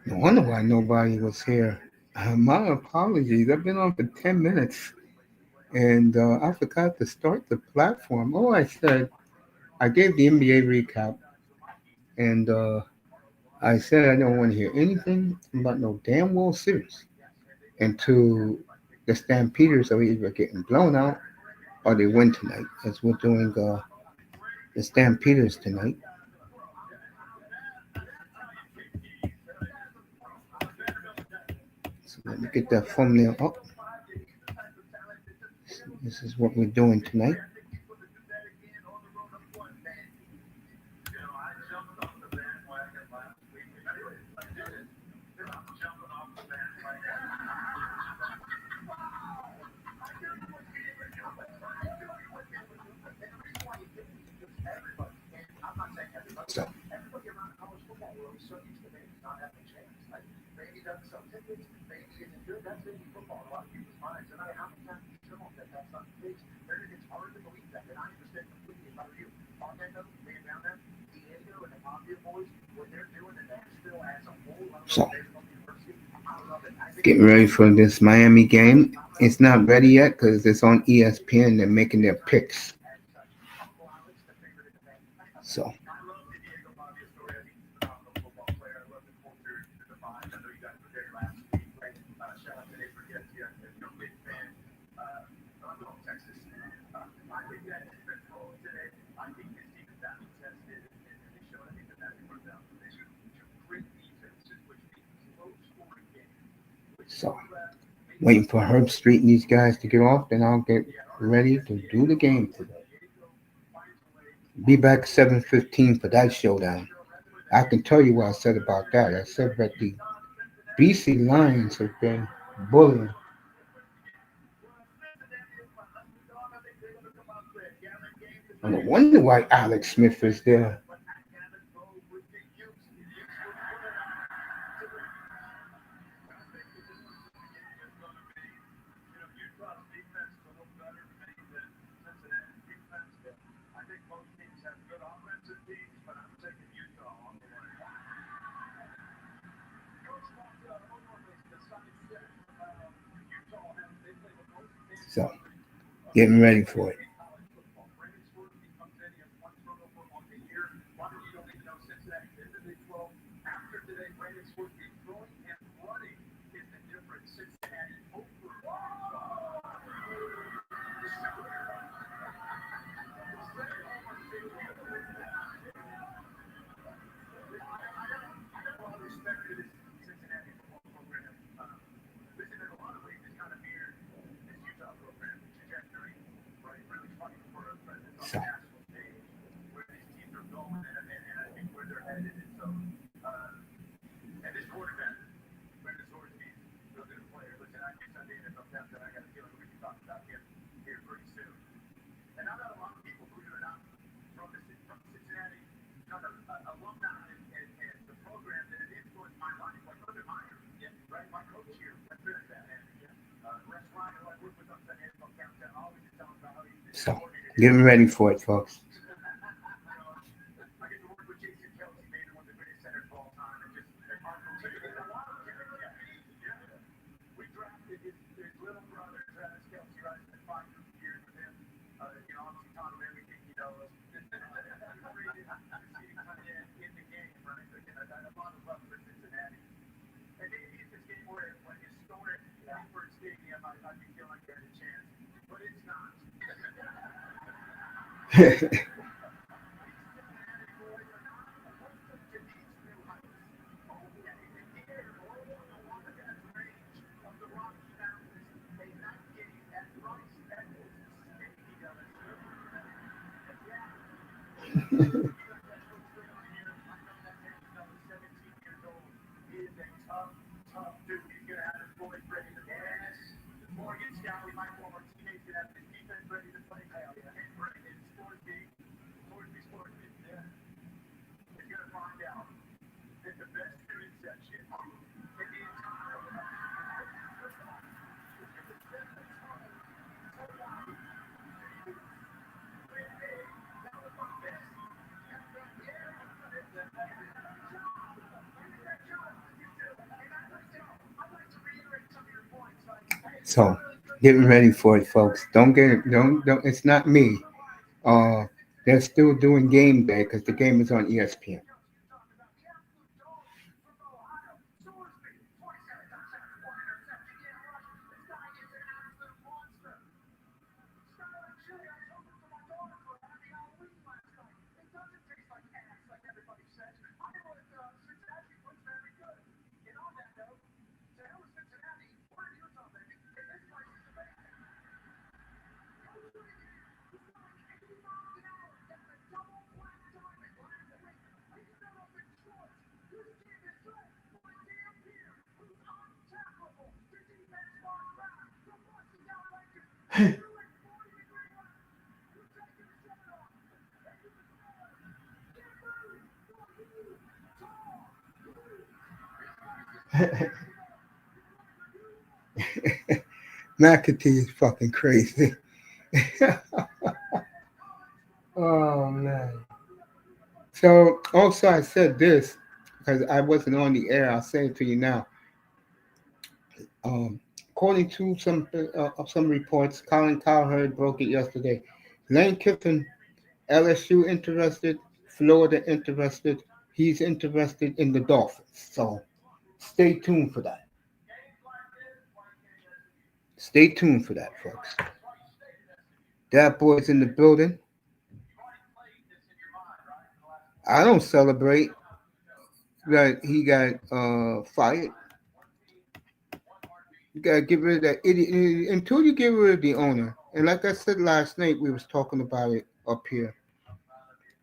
No wonder why nobody was here. My apologies. I've been on for 10 minutes and I forgot to start the platform. Oh, I gave the NBA recap and I said I don't want to hear anything about no damn World Series until the Stampeders are either getting blown out or they win tonight, as we're doing the Stampeders tonight. So let me get that thumbnail up. This is what we're doing tonight. So, so getting ready for this Miami game. It's not ready yet because it's on ESPN. They're making their picks. So, so waiting for Herb Street and these guys to get off, then I'll get ready to do the game today. Be back 7:15 for that showdown. I can tell you what I said about that. I said that the BC Lions have been bullying. I wonder why Alex Smith is there. So, getting ready for it. So, so getting ready for it, folks. So getting ready for it, folks. Don't get it. Don't. It's not me. Uh, they're still doing game day because the game is on ESPN. McAtee is fucking crazy. Oh man. So also I said this because I wasn't on the air. I'll say it to you now. Um, According to some reports, Colin Cowherd broke it yesterday. Lane Kiffin, LSU interested, Florida interested. He's interested in the Dolphins. So stay tuned for that. Stay tuned for that, folks. That boy's in the building. I don't celebrate that he got fired. You gotta get rid of that idiot until you get rid of the owner. And like I said last night, we was talking about it up here.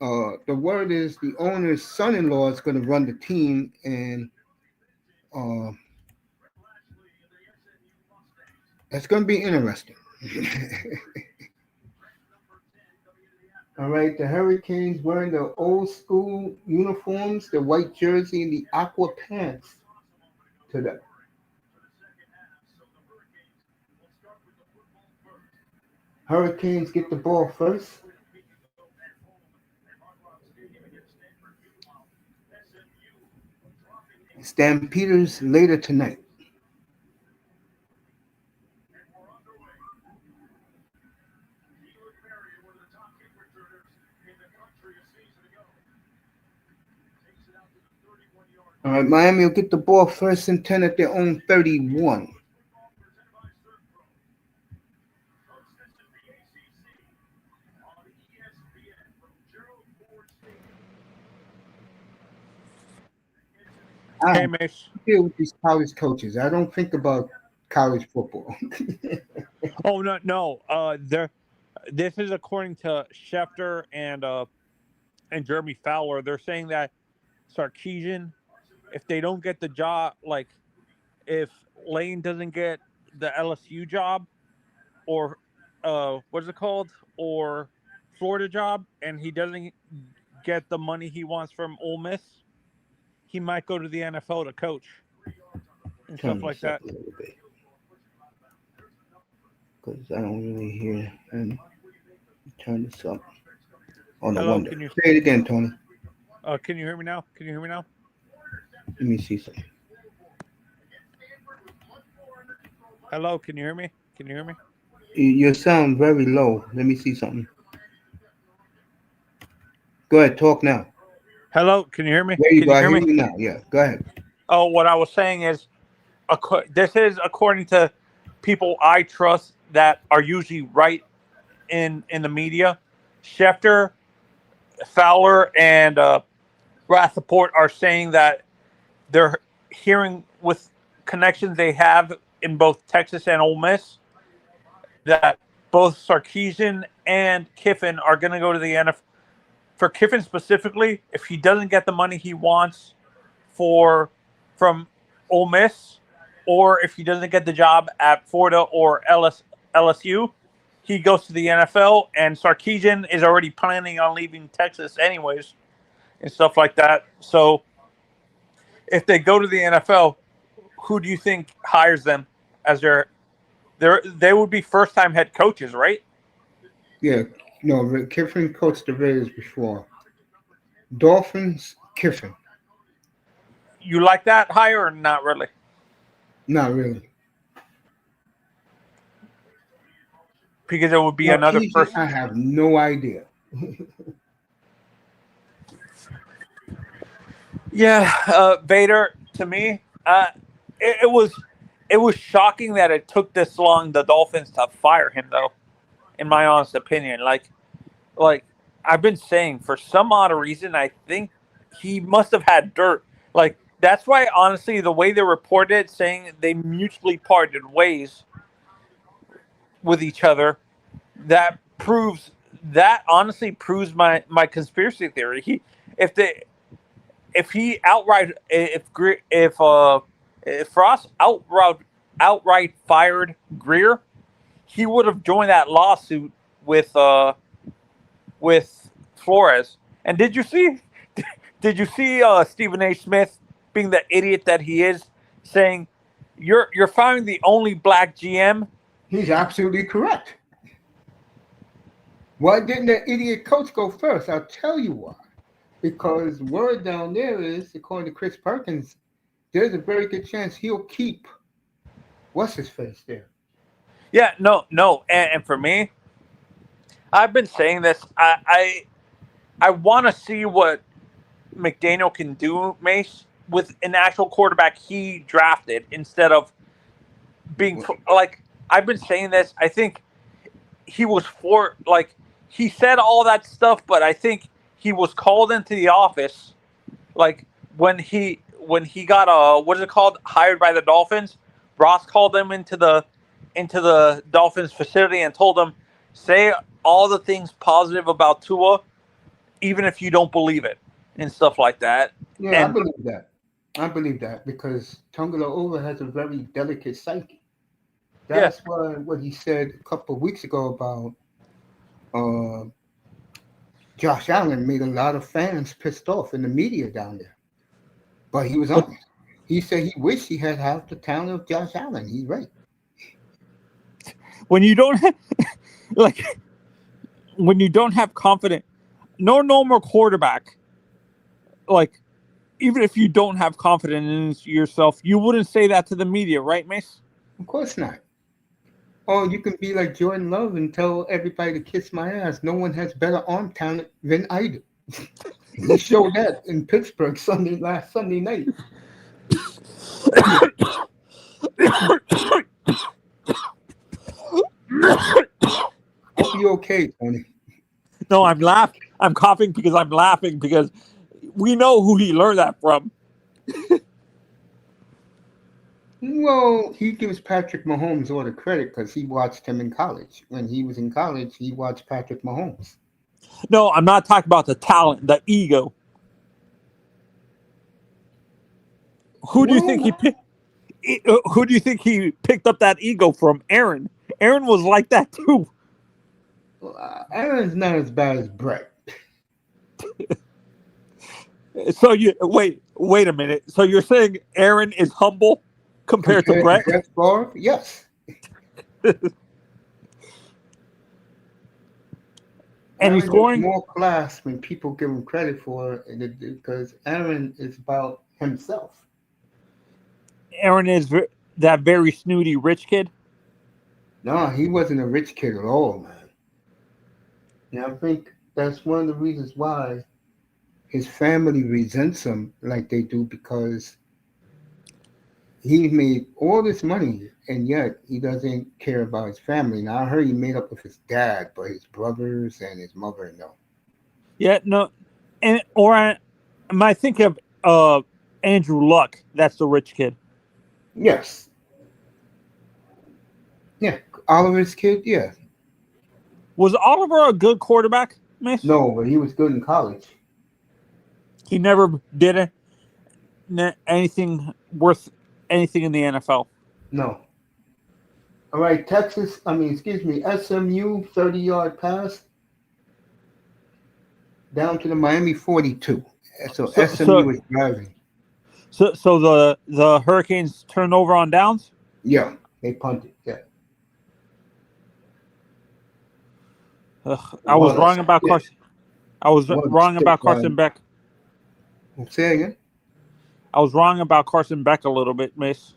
The word is the owner's son-in-law is going to run the team, and uh, that's going to be interesting. All right, the Hurricanes wearing the old school uniforms, the white jersey and the aqua pants to the Hurricanes get the ball first. Stampeders later tonight. All right, Miami will get the ball first and 10 at their own 31. I Hey, don't Mish. deal with these college coaches. I don't think about college football. Oh no, no. There. This is according to Schefter and Jeremy Fowler. They're saying that Sarkeesian, if they don't get the job, like if Lane doesn't get the LSU job or what's it called, or Florida job, and he doesn't get the money he wants from Ole Miss, he might go to the NFL to coach and stuff Turn like this up that. a little bit because I don't really hear. And turn this up. Oh, no Hello, wonder. Say it again, Tony. can you hear me now? Can you hear me now? Let me see something. Hello, can you hear me? Can you hear me? You sound very low. Let me see something. Go ahead, talk now. Hello, can you hear me? There you Can go. you I hear hear me? you now. Yeah, go ahead. Oh, what I was saying is, this is according to people I trust that are usually right in the media. Schefter, Fowler, and Rappaport are saying that they're hearing with connections they have in both Texas and Ole Miss that both Sarkeesian and Kiffin are going to go to the NFL. For Kiffin specifically, if he doesn't get the money he wants for from Ole Miss, or if he doesn't get the job at Florida or LSU, he goes to the NFL. And Sarkeesian is already planning on leaving Texas anyways, and stuff like that. So if they go to the NFL, who do you think hires them as they would be first time head coaches, right? Yeah, no, Kiffin coached the Raiders before. Dolphins, Kiffin. You like that hire or not really? Not really. because it would be Well, another PG, person. I have no idea. Yeah, Vader. To me, it was shocking that it took this long the Dolphins to fire him, though. In my honest opinion, like I've been saying, for some odd reason, I think he must have had dirt. Like that's why, honestly, the way they reported it, saying they mutually parted ways with each other, that proves that honestly proves my conspiracy theory. If they if he outright if Frost outright fired Greer, he would have joined that lawsuit with with Flores. And did you see Stephen A. Smith being the idiot that he is, saying you're firing the only black GM? He's absolutely correct. Why didn't the idiot coach go first? I'll tell you why. Because word down there is, according to Chris Perkins, there's a very good chance he'll keep what's his face there. Yeah, no, and for me, I've been saying this. I want to see what McDaniel can do, Mace, with an actual quarterback he drafted instead of being like I've been saying this. I think he was for like he said all that stuff, but I think he was called into the office like when he got what is it called, hired by the Dolphins. Ross called him into the Dolphins facility and told him, say all the things positive about Tua, even if you don't believe it, and stuff like that. Yeah, I And believe that. I believe that because Tungaloova has a very delicate psyche. yeah, That's why what he said a couple of weeks ago about uh, Josh Allen made a lot of fans pissed off in the media down there. But he was but honest. He said he wished he had half the talent of Josh Allen. He's right. when you don't have, like when you don't have confidence, no normal quarterback, like even if you don't have confidence in yourself, you wouldn't say that to the media, right, Mace? Of course not. Oh, you can be like Jordan Love and tell everybody to kiss my ass. No one has better arm talent than I do. He showed that in Pittsburgh last Sunday night. Hope you okay, Tony. No, I'm laughing. I'm coughing because I'm laughing because we know who he learned that from. Well, he gives Patrick Mahomes all the credit because he watched him in college. When he was in college, he watched Patrick Mahomes. No, I'm not talking about the talent, the ego. Who do you think Well, he picked? Who do you think he picked up that ego from? Aaron. Aaron was like that too. Aaron's not as bad as Brett. So you wait a minute. So you're saying Aaron is humble compared to Compared to Brett? Brett Favre, yes. And he's Aaron is scoring. more class when people give him credit for it because Aaron is about himself. Aaron is that very snooty rich kid. No, he wasn't a rich kid at all, man. And I think that's one of the reasons why his family resents him like they do because he made all this money and yet he doesn't care about his family. Now I heard he made up with his dad, but his brothers and his mother no. Yeah, no, and or am I thinking of Andrew Luck? That's the rich kid. Yes. Yeah. Oliver's kid, yeah. Was Oliver a good quarterback, Miss? No, but he was good in college. He never did anything worth anything in the NFL. No. All right, excuse me, S.M.U. 30-yard pass down to the Miami 42. So So S.M.U. so is driving. so the Hurricanes turned over on downs. Yeah, they punted. Yeah. I was What a wrong about stick. Carson. I was What a wrong stick about Carson ride. Beck. Say again? I was wrong about Carson Beck a little bit, Miss.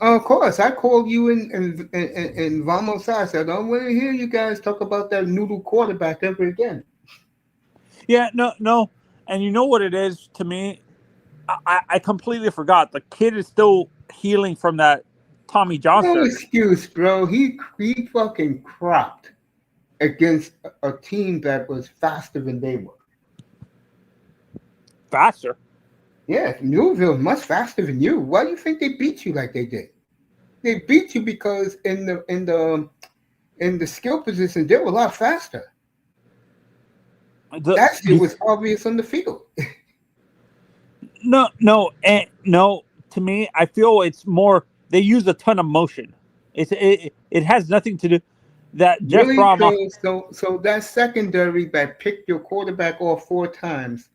Of course, I called you in Vamos. I said, I don't want to hear you guys talk about that noodle quarterback ever again. Yeah, no, no. And you know what it is to me? I completely forgot. The kid is still healing from that Tommy John No surgery. excuse, bro. He fucking cropped against a team that was faster than they were. Faster. Yeah, Louisville much faster than you. Why do you think they beat you like they did? They beat you because in the skill position they were a lot faster. The That shit you was obvious on the field. no no no. To me, I feel it's more they use a ton of motion. It has nothing to do that Jeff Really? Brom. So that secondary that picked your quarterback off 4 times,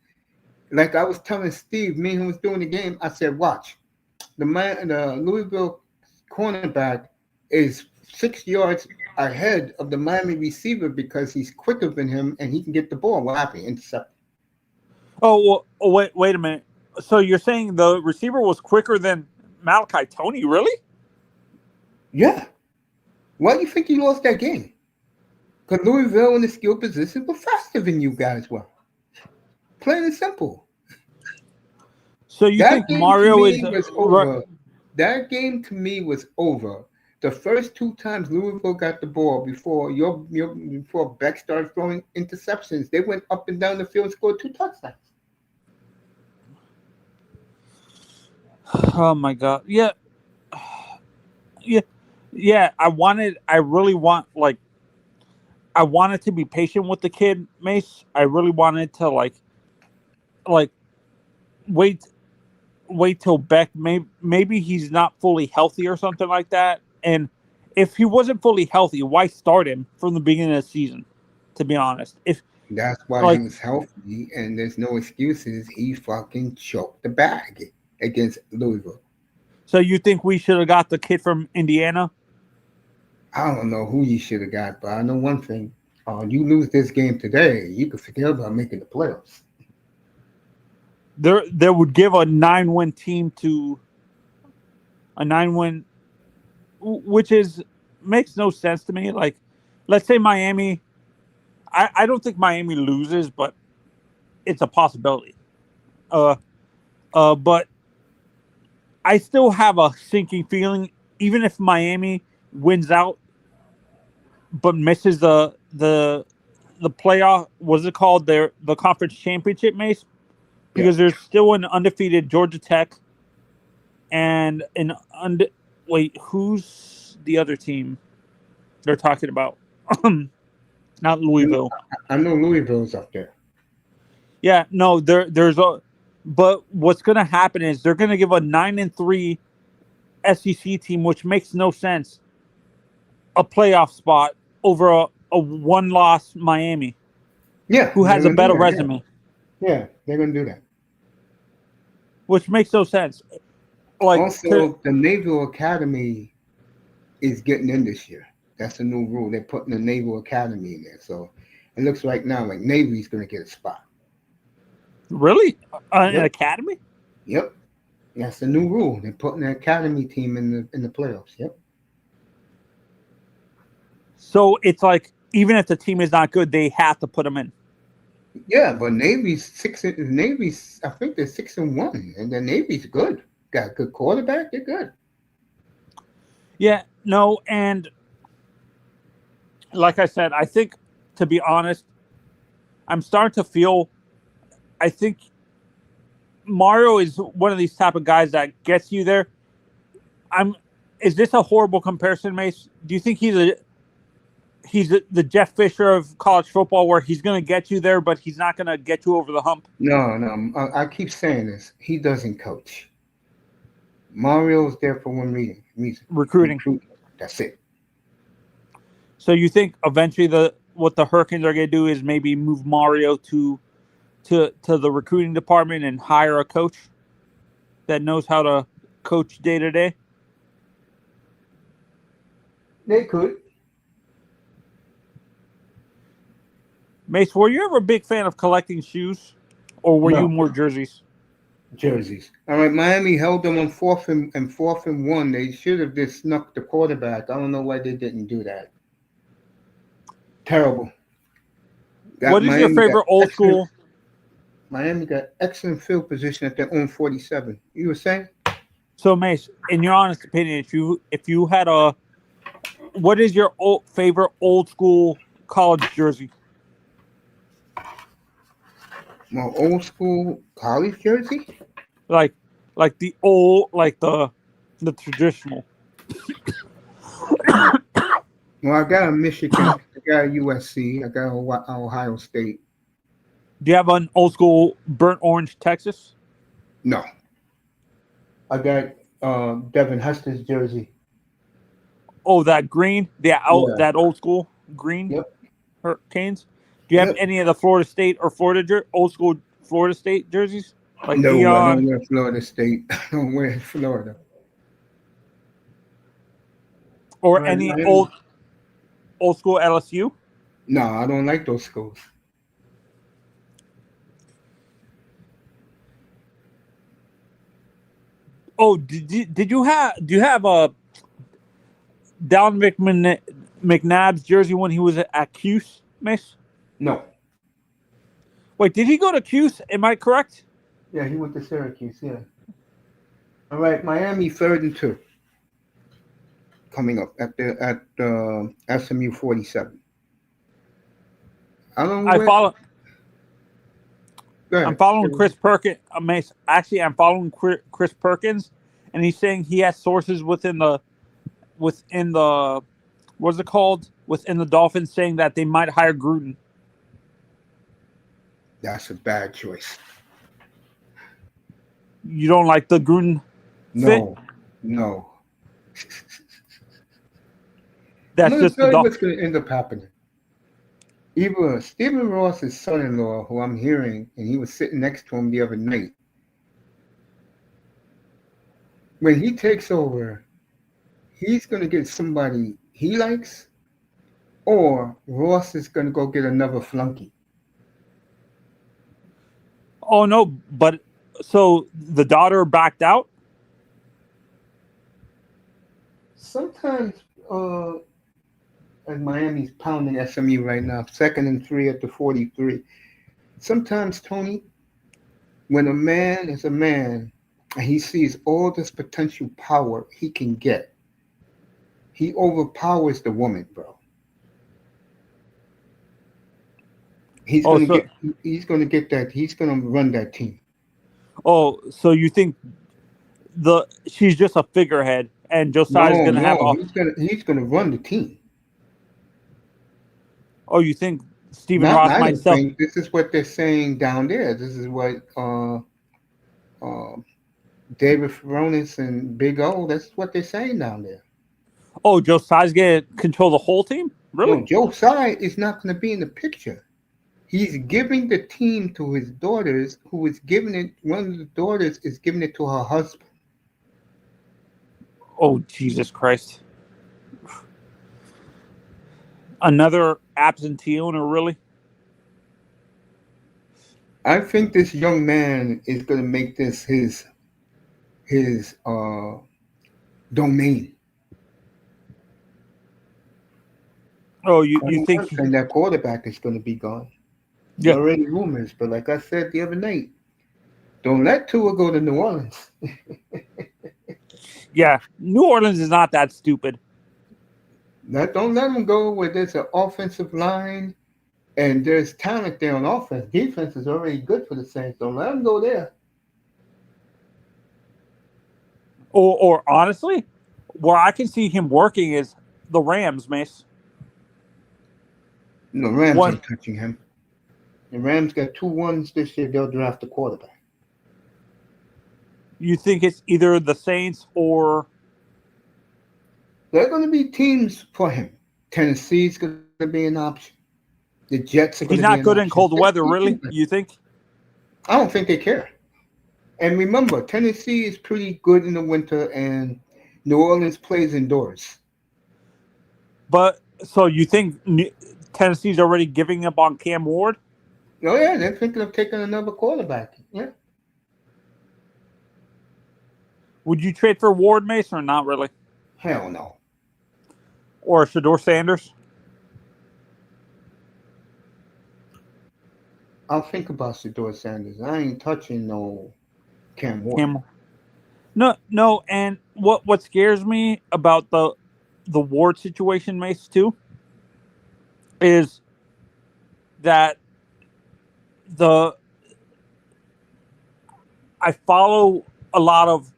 like I was telling Steve, me who was doing the game, I said, watch. The Louisville cornerback is 6 yards ahead of the Miami receiver because he's quicker than him and he can get the ball. What happened? Intercept. Oh, well, oh wait a minute. So you're saying the receiver was quicker than Malachi Tony? Really? Yeah. Why do you think you lost that game? Because Louisville in the skill position were faster than you guys were. Plain and simple. So you That think game to Mario is me was over. That game to me was over. The first 2 times Louisville got the ball before Beck started throwing interceptions, they went up and down the field and scored 2 touchdowns. Oh my god! Yeah, yeah, yeah. I really want like I wanted to be patient with the kid, Mace. I really wanted to like wait wait till Beck maybe he's not fully healthy or something like that. And if he wasn't fully healthy, why start him from the beginning of the season? To be honest, if That's why he like was healthy, and there's no excuses. He fucking choked the bag against Louisville. so, you think we should have got the kid from Indiana? I don't know who you should have got, but I know one thing. You lose this game today, you could forget about making the playoffs. There would give a 9-win team to a 9-win, which is makes no sense to me. Like, let's say Miami. I don't think Miami loses, but it's a possibility. Uh, but I still have a sinking feeling, even if Miami wins out, but misses the playoff. What's it called? The conference championship, Mace, Yeah, because there's still an undefeated Georgia Tech and wait, who's the other team they're talking about? Not Louisville. I know Louisville's up there. Yeah, no, there's a. But what's gonna happen is they're gonna give a 9-3 SEC team, which makes no sense, a playoff spot over a one loss Miami, Yeah, who they're has a gonna do better that. Yeah, resume, yeah, they're gonna do that. which makes no sense. Like to Also, the Naval Academy is getting in this year. That's a new rule. They're putting the Naval Academy in there, so it looks right now like Navy's gonna get a spot. really an Yep, academy. yep. That's the new rule. They're putting the academy team in the playoffs. Yep. So it's like even if the team is not good, they have to put them in. Yeah, but Navy's I think they're 6-1, and the Navy's good. Got a good quarterback. They're good. Yeah, no, and like I said, I think to be honest, I'm starting to feel. I think Mario is one of these type of guys that gets you there. I'm. Is this a horrible comparison, Mace? Do you think he's the Jeff Fisher of college football, where he's going to get you there, but he's not going to get you over the hump? No, no. I keep saying this. He doesn't coach. Mario's there for one reason. Recruiting. Recruiting. That's it. So you think eventually what the Hurricanes are going to do is maybe move Mario to the recruiting department and hire a coach that knows how to coach day to day? They could. Mace, were you ever a big fan of collecting shoes, or were you No, more jerseys? jerseys. All right, Miami held them on fourth and one. They should have just snuck the quarterback. I don't know why they didn't do that. Terrible. Got What is your Miami got favorite old excellent. school? Miami got excellent field position at their own 47. You were saying? So, Mace, in your honest opinion, if you had a, what is your favorite old school college jersey? My old school college jersey? Like, like the old, like the traditional. Well, I got a Michigan, I got a USC, I got a Ohio State. Do you have an old school burnt orange Texas? No, I got Devin Hester's jersey. Oh, that green, Yeah. that old school green Yep. Hurricanes. Do you have Yep. any of the Florida State or old school Florida State jerseys like No, I Dion don't wear Florida State. I don't wear Florida. All or right, any Miami. old school LSU? No, I don't like those schools. Oh, did you have do you have a Down McNabb's jersey when he was at Cuse, Mace? No. Wait, did he go to Cuse? Am I correct? Yeah, he went to Syracuse. Yeah. All right, Miami 3rd and 2 coming up at S.M.U 47. I don't I wear. follow. Go I'm ahead. following Chris Perkins. Mace, actually, I'm following Chris Perkins, and he's saying he has sources within the what's it called within the Dolphins saying that they might hire Gruden. That's a bad choice. You don't like the Gruden fit? No, no. I'm That's going to just the tell you Dolphins. what's going to end up happening. Either Stephen Ross's son-in-law, who I'm hearing, and he was sitting next to him the other night, when he takes over, he's going to get somebody he likes, or Ross is going to go get another flunky. Oh no, but so the daughter backed out. Sometimes, and Miami's pounding SMU right now, 2nd and 3 at the 43. Sometimes, Tony, when a man is a man and he sees all this potential power he can get, he overpowers the woman, bro. He's Oh, gonna so get he's gonna get that he's gonna run that team. so you think the she's just a figurehead, and Josiah's No, gonna have no, a. he's gonna run the team. Oh, you think Stephen Not Ross I might don't sell? think this is what they're saying down there. This is what uh, David Furonis and Big O. That's what they're saying down there. Oh, Josiah's gonna control the whole team? No, Really? Joe Tsai is not going to be in the picture. He's giving the team to his daughters, who is giving it. One of the daughters is giving it to her husband. Oh, Jesus Christ! Another absentee owner, really? I think this young man is going to make this his domain. Oh, you think And that quarterback is going to be gone. There yeah, are already rumors, but like I said the other night, don't let Tua go to New Orleans. yeah. New Orleans is not that stupid. Don't let him go where there's an offensive line and there's talent there on offense. Defense is already good for the Saints. Don't let him go there. Or honestly, where I can see him working is the Rams, Mace. No, Rams One, ain't touching him. The Rams got 2 1s this year. They'll draft a quarterback. you think it's either the Saints or There are going to be teams for him. Tennessee's going to be an option. The Jets are going to he's be an not good in option. cold weather, really? You think? I don't think they care. And remember, Tennessee is pretty good in the winter, and New Orleans plays indoors. But so you think Tennessee's already giving up on Cam Ward? Oh, yeah, they're thinking of taking another quarterback. Yeah. Would you trade for Ward Mason or not really? Hell no. Or Shador Sanders? I'll think about Shador Sanders. I ain't touching no Cam Ward. Cam. No, and what scares me about the Ward situation, Mace, too, is that the I follow a lot of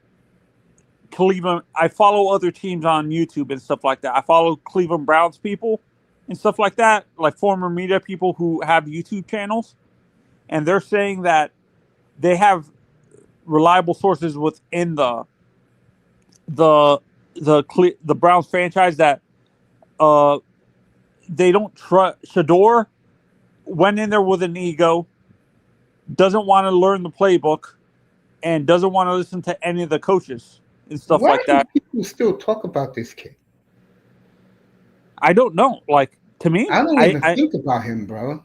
Cleveland. I follow other teams on YouTube and stuff like that. I follow Cleveland Browns people and stuff like that, like former media people who have YouTube channels, and they're saying that they have reliable sources within the the Browns franchise that they don't trust. Shador went in there with an ego, doesn't want to learn the playbook, and doesn't want to listen to any of the coaches and stuff Why like do that. people still talk about this kid? I don't know. Like, to me, I don't even think about him, bro.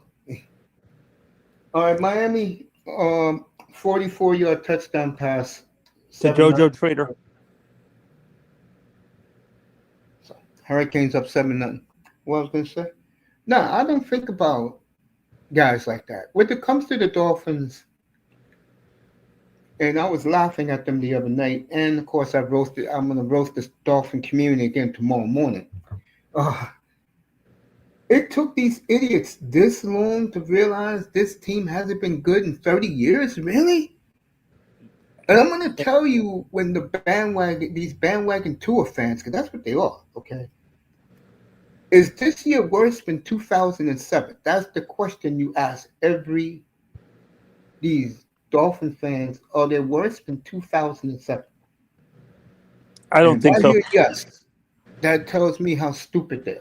All right, Miami, 44-yard touchdown pass. to 7 JoJo Trader. So, Hurricanes up 7-0. What I was going to say? No, I don't think about guys like that. When it comes to the Dolphins, and I was laughing at them the other night, and of course I'm going to roast this Dolphin community again tomorrow morning. It took these idiots this long to realize this team hasn't been good in 30 years? Really? And I'm going to tell you when these bandwagon tour fans, because that's what they are, okay? Is this year worse than 2007? That's the question you ask these Dolphin fans. Are they worse than 2007? I don't think so. Yes, that tells me how stupid they are.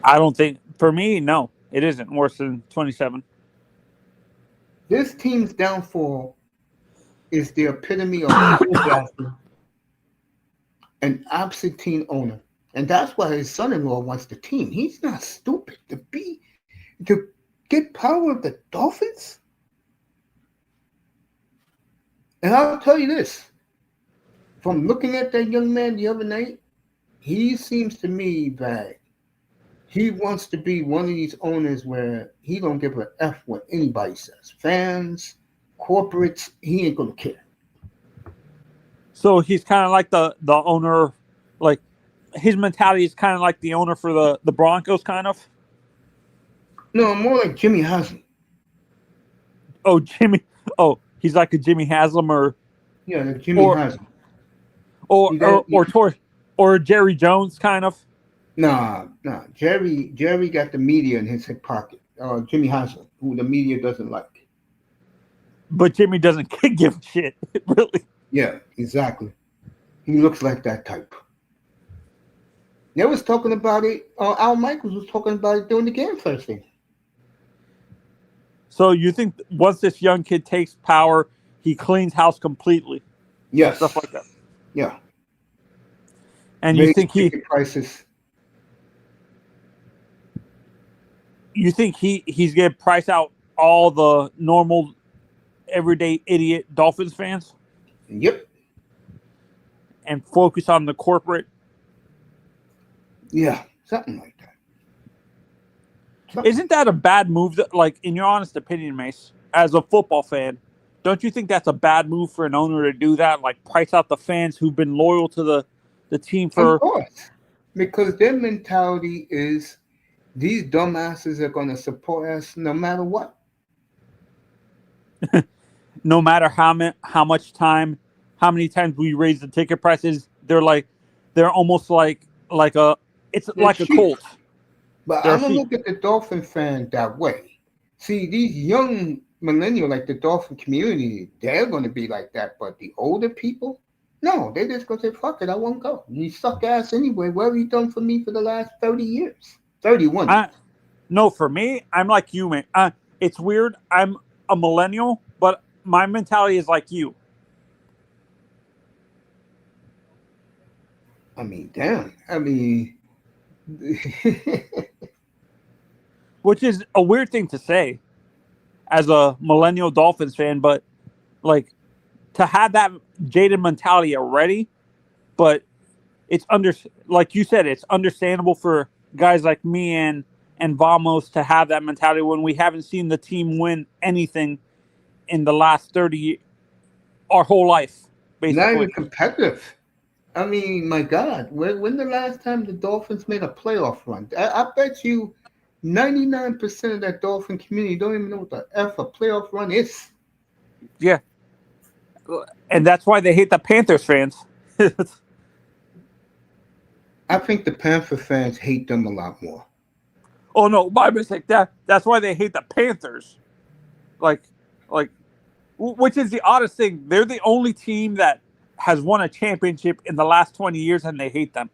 I don't think, for me, no, it isn't worse than 27. This team's downfall is the epitome of an absentee owner. And that's why his son-in-law wants the team. He's not stupid to get power of the Dolphins. And I'll tell you this, from looking at that young man the other night, he seems to me that he wants to be one of these owners where he don't give a F what anybody says. Fans, corporates, he ain't gonna care. So he's kind of like the owner, like his mentality is kind of like the owner for the Broncos, kind of. No, more like Jimmy Haslam. Oh, Jimmy. Oh, he's like a Jimmy Haslam like Jimmy Haslam. Or Jerry Jones, kind of. Nah. Jerry got the media in his hip pocket. Jimmy Haslam, who the media doesn't like. But Jimmy doesn't give a shit, really. Yeah, exactly. He looks like that type. They was talking about it. Al Michaels was talking about it during the game Thursday. So you think once this young kid takes power, he cleans house completely? Yes. Stuff like that. Yeah. And you think prices? You think he's gonna price out all the normal, everyday idiot Dolphins fans? Yep. And focus on the corporate? Yeah, something like that. Isn't that a bad move? That, like, in your honest opinion, Mace, as a football fan, don't you think that's a bad move for an owner to do that? Like, price out the fans who've been loyal to the team for... Of course. Because their mentality is these dumbasses are going to support us no matter what. No matter how much time, how many times we raise the ticket prices, they're almost like a cult. But I don't look at the Dolphin fan that way. See, these young millennial, like the Dolphin community, they're going to be like that. But the older people, no, they're just going to say, fuck it, I won't go. You suck ass anyway. What have you done for me for the last 30 years? 31. No, for me, I'm like you, man. It's weird. I'm a millennial, but my mentality is like you. I mean, damn. I mean... Which is a weird thing to say as a millennial Dolphins fan, but like to have that jaded mentality already, but it's like you said, it's understandable for guys like me and Vamos to have that mentality when we haven't seen the team win anything in the last 30 our whole life, Not basically. even competitive. I mean, my God, when the last time the Dolphins made a playoff run? I bet you 99% of that Dolphin community don't even know what the F a playoff run is. Yeah, and that's why they hate the Panthers fans. I think the Panther fans hate them a lot more. Oh no, my mistake. That's why they hate the Panthers. Like, like, which is the oddest thing. They're the only team that has won a championship in the last 20 years, and they hate them.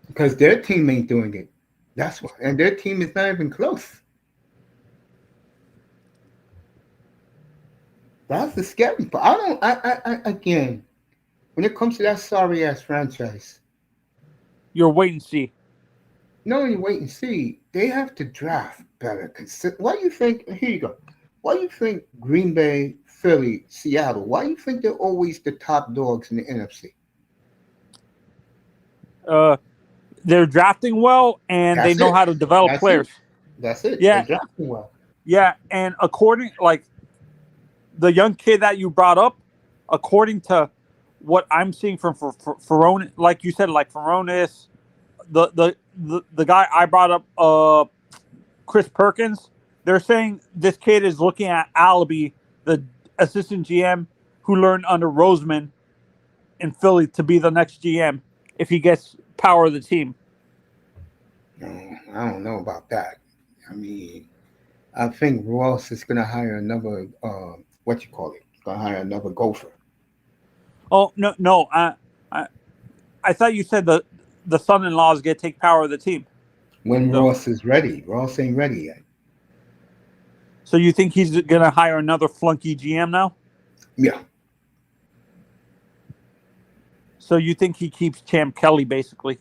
Because their team ain't doing it. That's why. And their team is not even close. That's the scary part. I don't, again, when it comes to that sorry ass franchise, You're wait and see. no, you wait and see. They have to draft better. Why do you think, here you go. Why do you think Green Bay, Philly, Seattle, why do you think they're always the top dogs in the NFC? Uh, they're drafting well, and they That's know it. how to develop That's it. players. That's it. They're Yeah, drafting well. yeah, and according like the young kid that you brought up, according to what I'm seeing from Ferron, like you said, like Ferronis, the guy I brought up, Chris Perkins, they're saying this kid is looking at Alibi, the assistant GM who learned under Roseman in Philly, to be the next GM if he gets power of the team. No, I don't know about that. I mean, I think Ross is going to hire another, what you call it? Going to hire another gopher. Oh no, no, I, I thought you said the son-in-laws get take power of the team. When So, Ross is ready. Ross ain't ready yet. so you think he's gonna hire another flunky GM now? Yeah. So you think he keeps Champ Kelly basically?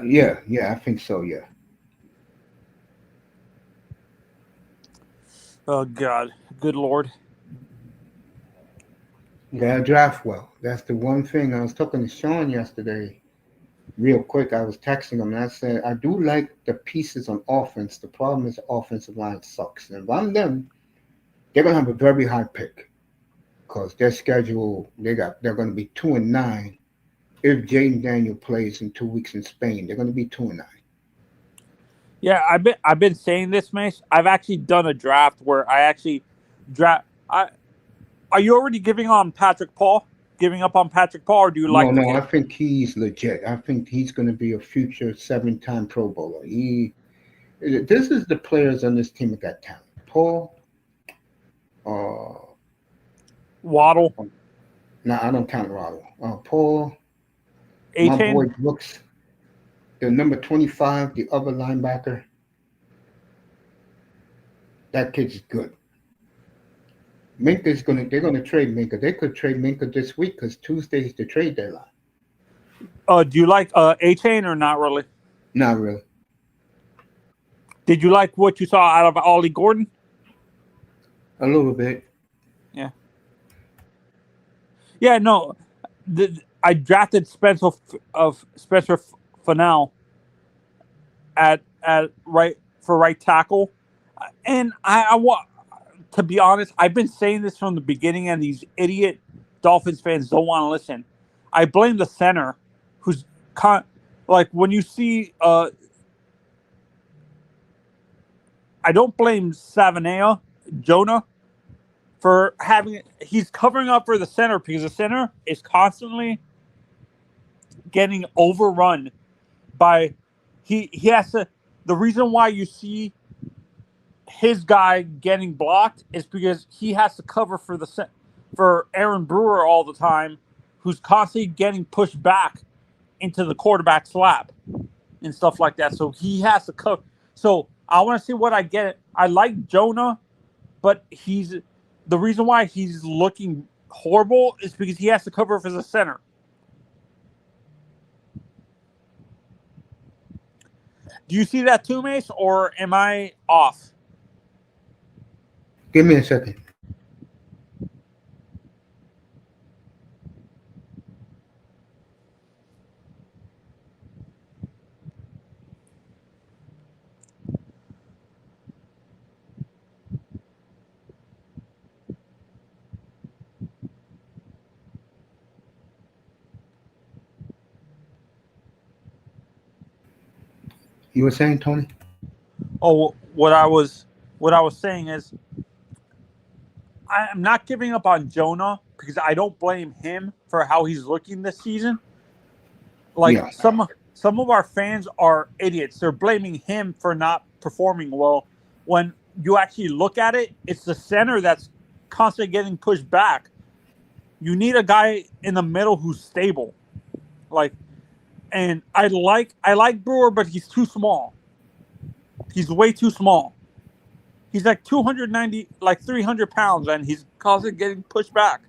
Yeah, I think so, yeah. Oh God, good Lord. You got to draft well. That's the one thing. I was talking to Sean yesterday, real quick. I was texting him and I said, I do like the pieces on offense. The problem is the offensive line sucks. And if I'm them, they're going to have a very high pick because their schedule, they're going to be 2-9. If Jaden Daniel plays in 2 weeks in Spain, they're going to be 2-9. Yeah, I've been saying this, Mace. I've actually done a draft where I actually draft. Are you already giving on Patrick Paul? Giving up on Patrick Paul, or do you No, like the no, I kid? think he's legit. I think he's going to be a future seven-time Pro Bowler. This is the players on this team that got talent. Paul, uh, Waddle, no, I don't count Ronald. Paul, A my boy Chain. Brooks, the number 25, the other linebacker. That kid's good. They're gonna trade Minka. They could trade Minka this week because Tuesday's the trade deadline. Do you like A Chain or not really? Not really. Did you like what you saw out of Ollie Gordon? A little bit. Yeah, yeah. No, I drafted Spencer Fennell at right for right tackle, and I want to be honest. I've been saying this from the beginning, and these idiot Dolphins fans don't want to listen. I blame the center, who's like when you see. I don't blame Savanea Jonah for having. He's covering up for the center because the center is constantly getting overrun by. He has to. The reason why you see his guy getting blocked is because he has to cover for Aaron Brewer all the time, who's constantly getting pushed back into the quarterback's lap and stuff like that. So he has to cover. So I want to see what I get. I like Jonah, but the reason why he's looking horrible is because he has to cover for the center. Do you see that too, Mace, or am I off? Give me a second. You were saying, Tony? Oh, what I was saying is I'm not giving up on Jonah because I don't blame him for how he's looking this season. Like Yeah. some of our fans are idiots. They're blaming him for not performing well. When you actually look at it, it's the center that's constantly getting pushed back. You need a guy in the middle who's stable. Like, and I like Brewer, but he's too small. He's way too small. He's like 290, like 300 pounds, and he's constantly getting pushed back.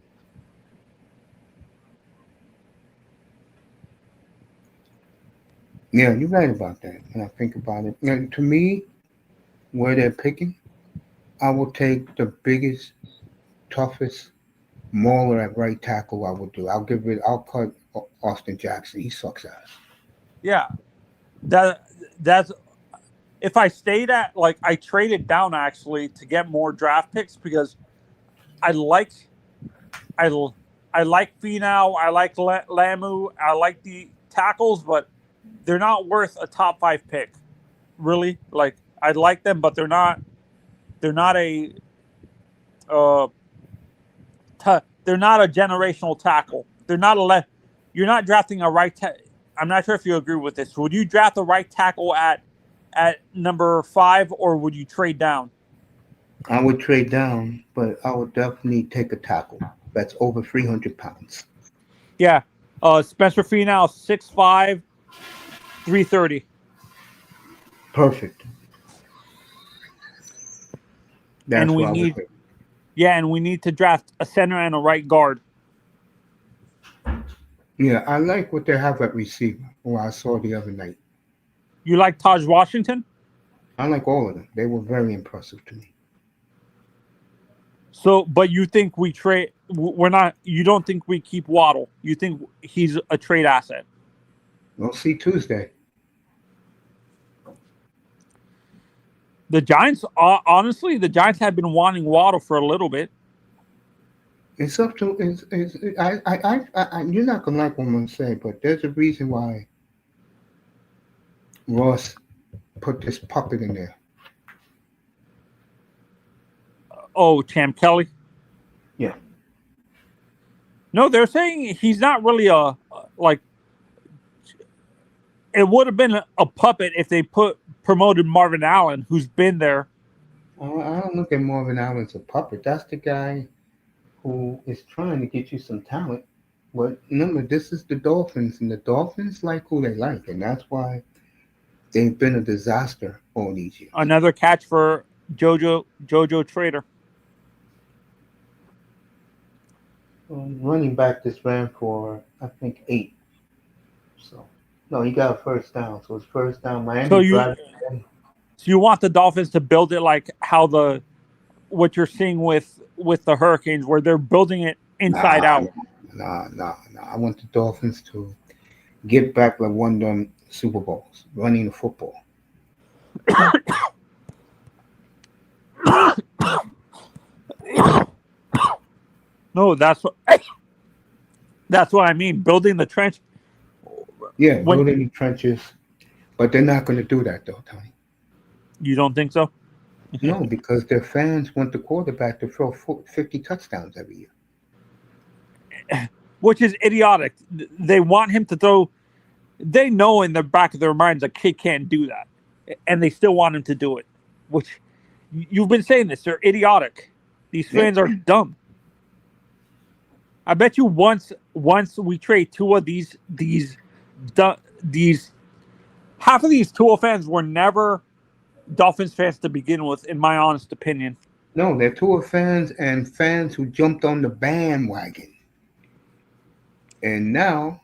Yeah, you're right about that. When I think about it, and to me, where they're picking, I will take the biggest, toughest mauler at right tackle. I would do. I'll give it. I'll cut Austin Jackson. He sucks ass. Yeah, that that's if I stayed at like I traded down actually to get more draft picks because I like I I like Finau, I like Lamu, I like the tackles, but they're not worth a top 5 pick. Really, like I like them, but they're not a uh they're not a generational tackle. They're not a you're not drafting a I'm not sure if you agree with this. Would you draft a right tackle at number 5 or would you trade down? I would trade down, but I would definitely take a tackle that's over 300 pounds. Yeah. Spencer Finau 6'5", 330. Perfect. And That's we what I would need pick. yeah, and we need to draft a center and a right guard. Yeah, I like what they have at receiver. Who I saw the other night. You like Taj Washington? I like all of them. They were very impressive to me. So, but you think we trade? We're not. You don't think we keep Waddle? You think he's a trade asset? We'll see Tuesday. The Giants, honestly, the Giants have been wanting Waddle for a little bit. It's up to. You're not gonna like what I'm gonna say, but there's a reason why Ross put this puppet in there. Oh, Cam Kelly. Yeah. No, they're saying he's not really a like. It would have been a puppet if they promoted Marvin Allen, who's been there. I don't look at Marvin Allen as a puppet. That's the guy who is trying to get you some talent. But remember, this is the Dolphins, and the Dolphins like who they like, and that's why they've been a disaster all these years. Another catch for Jojo Trader. Running back this ran for I think 8. So no, he got a first down. So it's first down. So Miami you driving. so you want the Dolphins to build it like how what you're seeing with the Hurricanes, where they're building it inside Nah, out. nah. I want the Dolphins to get back like one of them Super Bowls, running the football. No, that's what I mean. Building the trench. Yeah, When building the trenches. But they're not going to do that, though, Tony. you don't think so? No, because their fans want the quarterback to throw 50 touchdowns every year. Which is idiotic. They want him to throw. They know in the back of their minds a kid can't do that, and they still want him to do it. Which you've been saying this. They're idiotic. These Yeah. fans are dumb. I bet you once we trade two of these half of these Tua fans were never Dolphins fans to begin with, in my honest opinion. No, they're Tua fans and fans who jumped on the bandwagon. And now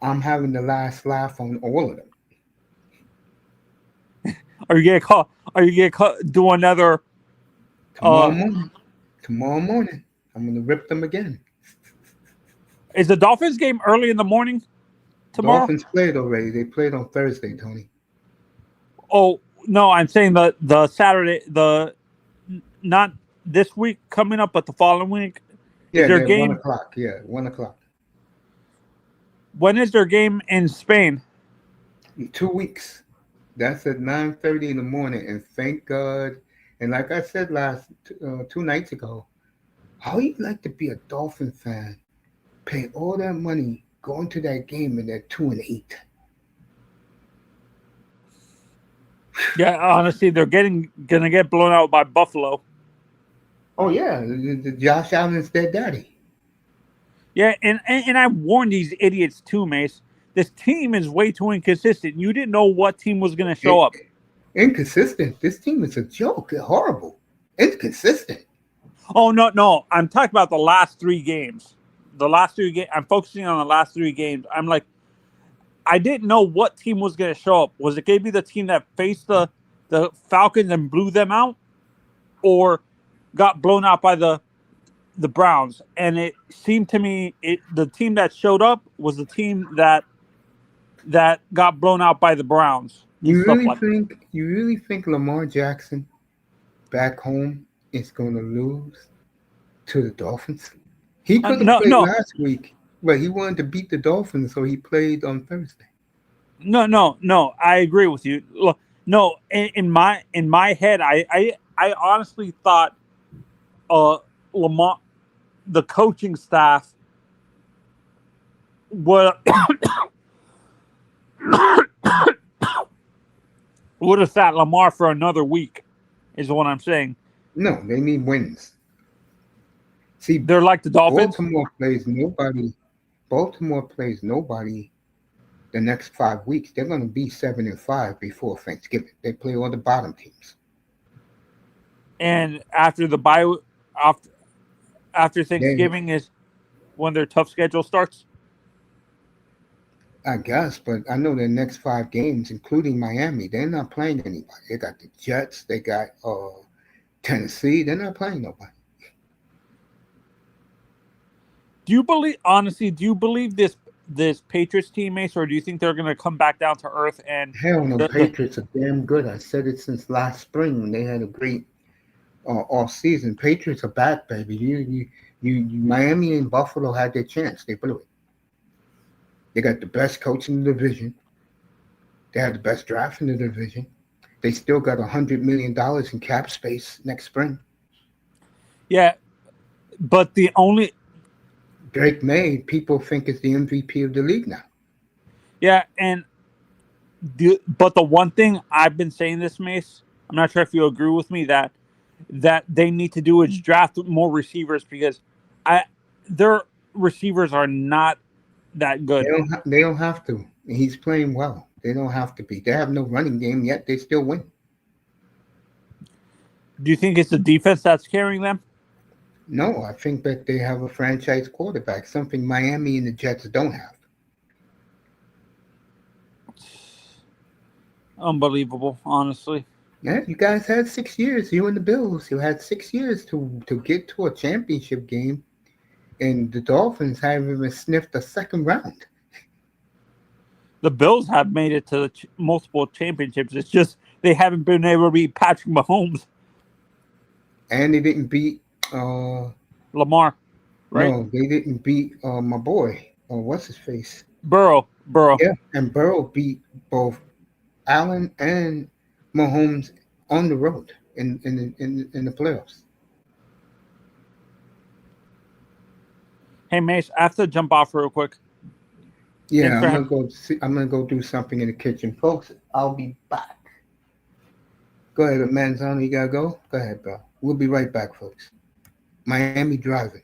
I'm having the last laugh on all of them. Are you gonna call? Are you gonna do another? Tomorrow Uh, morning. Tomorrow morning. I'm gonna rip them again. is the Dolphins game early in the morning tomorrow? Dolphins played already. They played on Thursday, Tony. Oh no, I'm saying the Saturday, not this week coming up, but the following week. Is Yeah, their they're one game? o'clock. Yeah, 1 o'clock. When is their game in Spain? In 2 weeks. That's at 9:30 in the morning. And thank God. And like I said 2 nights ago, how you like to be a Dolphin fan, pay all that money, going to that game, and they're 2-8. Yeah, honestly, they're gonna get blown out by Buffalo. Oh yeah, the Josh Allen's their daddy. Yeah, and I warned these idiots too, Mace. This team is way too inconsistent. You didn't know what team was gonna show I- up. Inconsistent. This team is a joke. They're horrible. Inconsistent. Oh no, no, I'm talking about the last three games. The last three games. I'm focusing on the last three games. I'm like, I didn't know what team was going to show up. Was it going to be the team that faced the Falcons and blew them out, or got blown out by the Browns? And it seemed to me the team that showed up was the team that got blown out by the Browns and You stuff really like that. think you really think Lamar Jackson back home is going to lose to the Dolphins? He could have No, played no, last week, but he wanted to beat the Dolphins, so he played on Thursday. no. I agree with you. Look, no, in my head, I honestly thought uh Lamar, the coaching staff would would have sat Lamar for another week. Is what I'm saying. No, they need wins. See, They're like the Dolphins. Baltimore plays nobody. Baltimore plays nobody the next 5 weeks. They're going to be 7-5 before Thanksgiving. They play all the bottom teams. And after the bye, after after They, Thanksgiving is when their tough schedule starts. I guess, but I know their next 5 games, including Miami, they're not playing anybody. They got the Jets. They got Tennessee. They're not playing nobody. Do you believe honestly? Do you believe this Patriots teammates, or do you think they're going to come back down to earth and Hell no, the Patriots are damn good. I said it since last spring when they had a great off season. Patriots are back, baby. Miami and Buffalo had their chance. They blew it. They got the best coach in the division. They had the best draft in the division. They still got $100 million in cap space next spring. yeah? But the only Drake May, people think is the MVP of the league now. yeah, and but the one thing I've been saying this, Mace, I'm not sure if you agree with me that they need to do is draft more receivers because I their receivers are not that They good. don't. They don't have to. He's playing well. They don't have to be. They have no running game yet. They still win. Do you think it's the defense that's carrying them? No, I think that they have a franchise quarterback, something Miami and the Jets don't have. Unbelievable, honestly. Yeah, you guys had 6 years. You and the Bills. You had 6 years to get to a championship game, and the Dolphins haven't even sniffed the second round. The Bills have made it to multiple championships. It's just they haven't been able to beat Patrick Mahomes, And they didn't beat. Uh, Lamar, right? no, they didn't beat my boy. What's his face? Burrow. Yeah, and Burrow beat both Allen and Mahomes on the road in the playoffs. Hey, Mace, I have to jump off real quick. Thanks Yeah, for I'm gonna having. go. I'm gonna go do something in the kitchen, folks. I'll be back. Go ahead, Manzano. You gotta go. Go ahead, bro. We'll be right back, folks. Miami driving.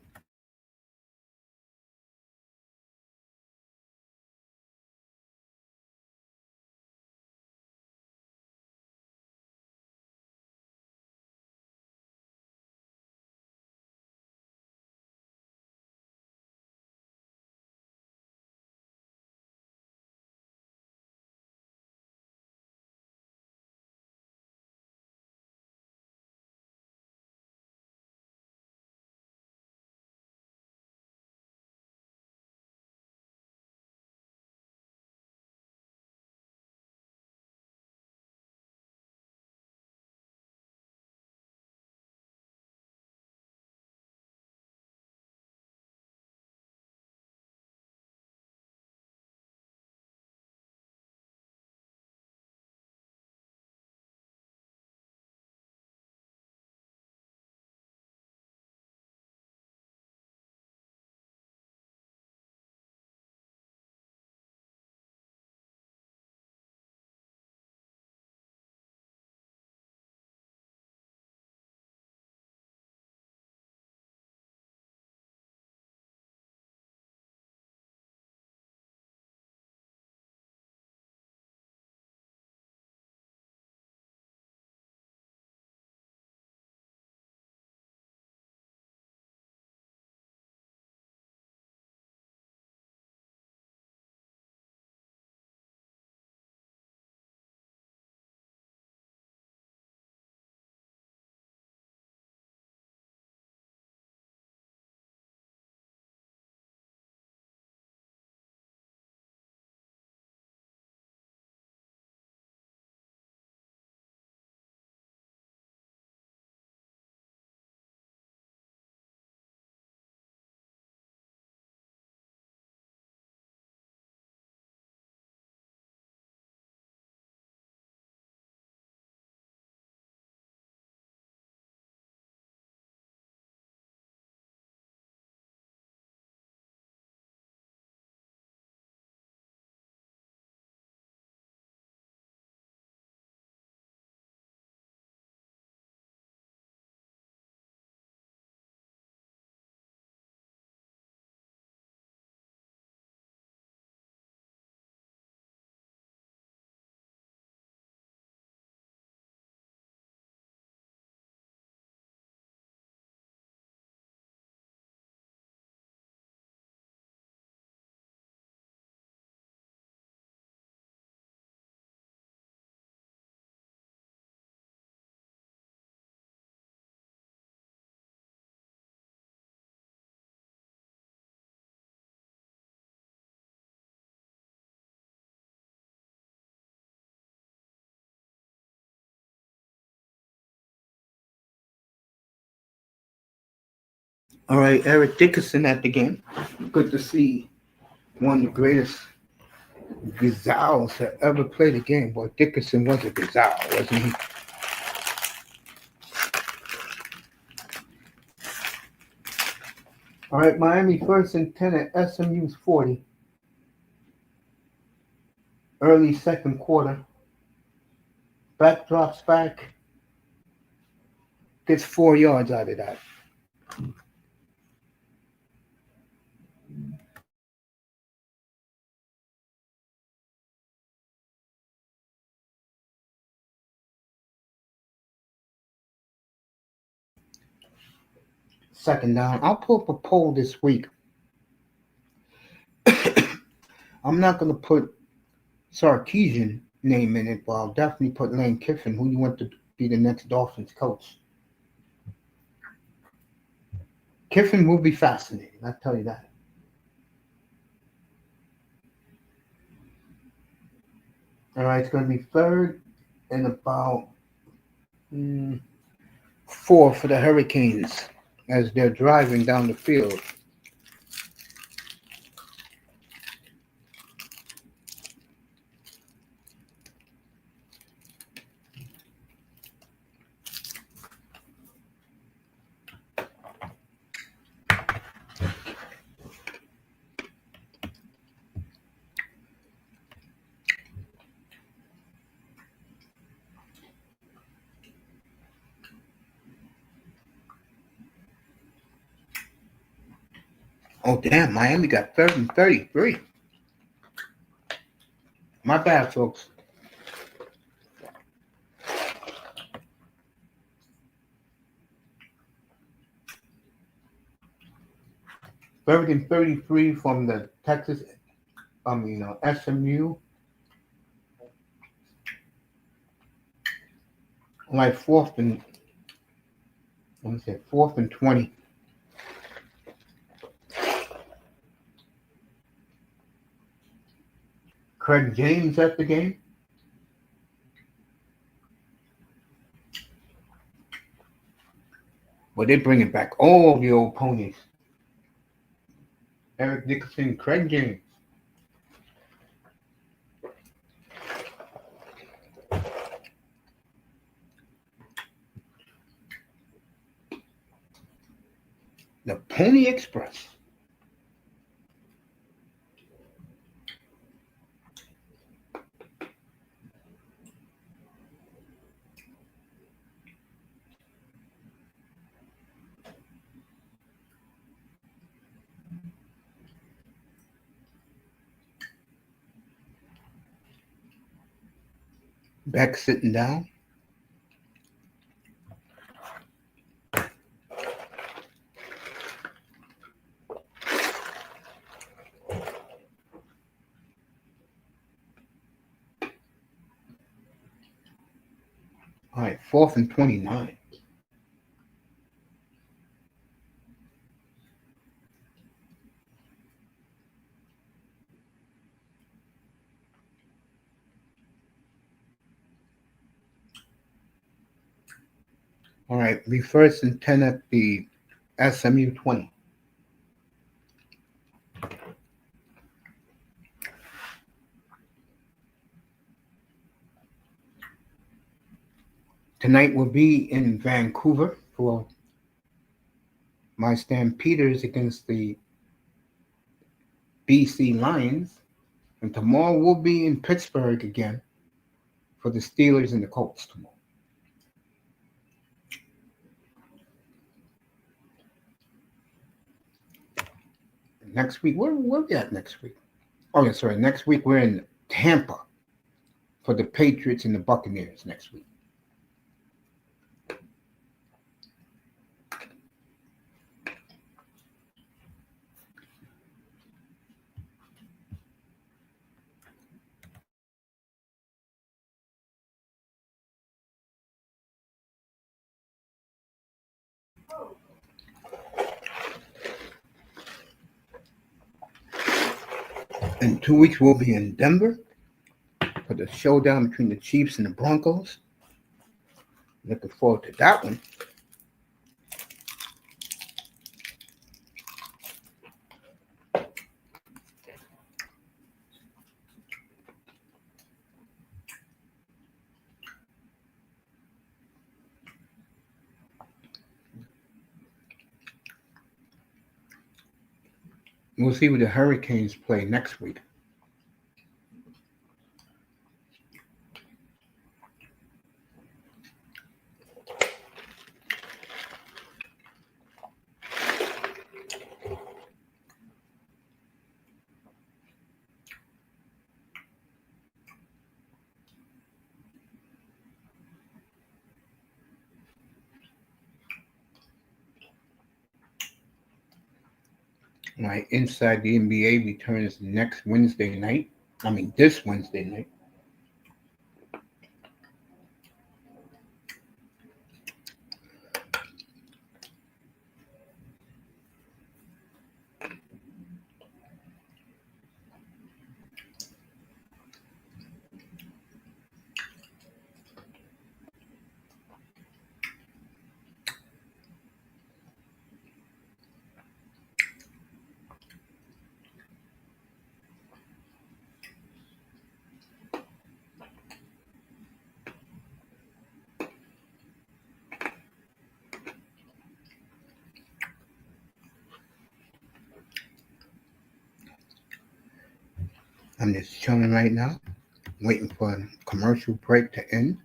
All right, Eric Dickerson at the game. Good to see one of the greatest gazelles that ever played the game. Boy, Dickerson was a gazelle, wasn't he? All right, Miami first and 10 at S.M.U's 40. Early second quarter. Back drops back. Gets 4 yards out of that. Second down. I'll pull up a poll this week. I'm not going to put Sarkeesian name in it, but I'll definitely put Lane Kiffin, who you want to be the next Dolphins coach. Kiffin will be fascinating, I'll tell you that. All right, it's going to be third and about 4 for the Hurricanes as they're driving down the field. Oh, damn, Miami got third and 33. My bad, folks. Third and 33 from the S.M.U. Like fourth and 20. Craig James at the game. Well, they're bringing back all the old ponies. Eric Dickerson, Craig James. The Pony Express. Beck sitting down. All right, fourth and 29. All right, be first and 10 at the S.M.U. 20. Tonight will be in Vancouver for my Stampeders against the B.C. Lions. And tomorrow we'll be in Pittsburgh again for the Steelers and the Colts tomorrow. Next week, where are we at next week? Oh, yeah, sorry. Next week we're in Tampa for the Patriots and the Buccaneers next week. In 2 weeks, we'll be in Denver for the showdown between the Chiefs and the Broncos. Looking forward to that one. We'll see what the Hurricanes play next week. My Inside the NBA returns next Wednesday night. This Wednesday night. I'm just chilling right now, waiting for a commercial break to end.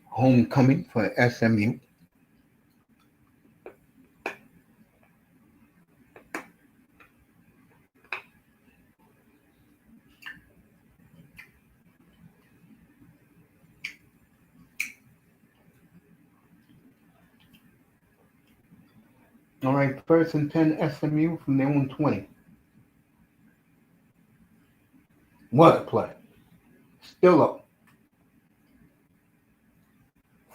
Homecoming for S.M.U. All right, first and 10 S.M.U. from their own 20. What a play. Still up.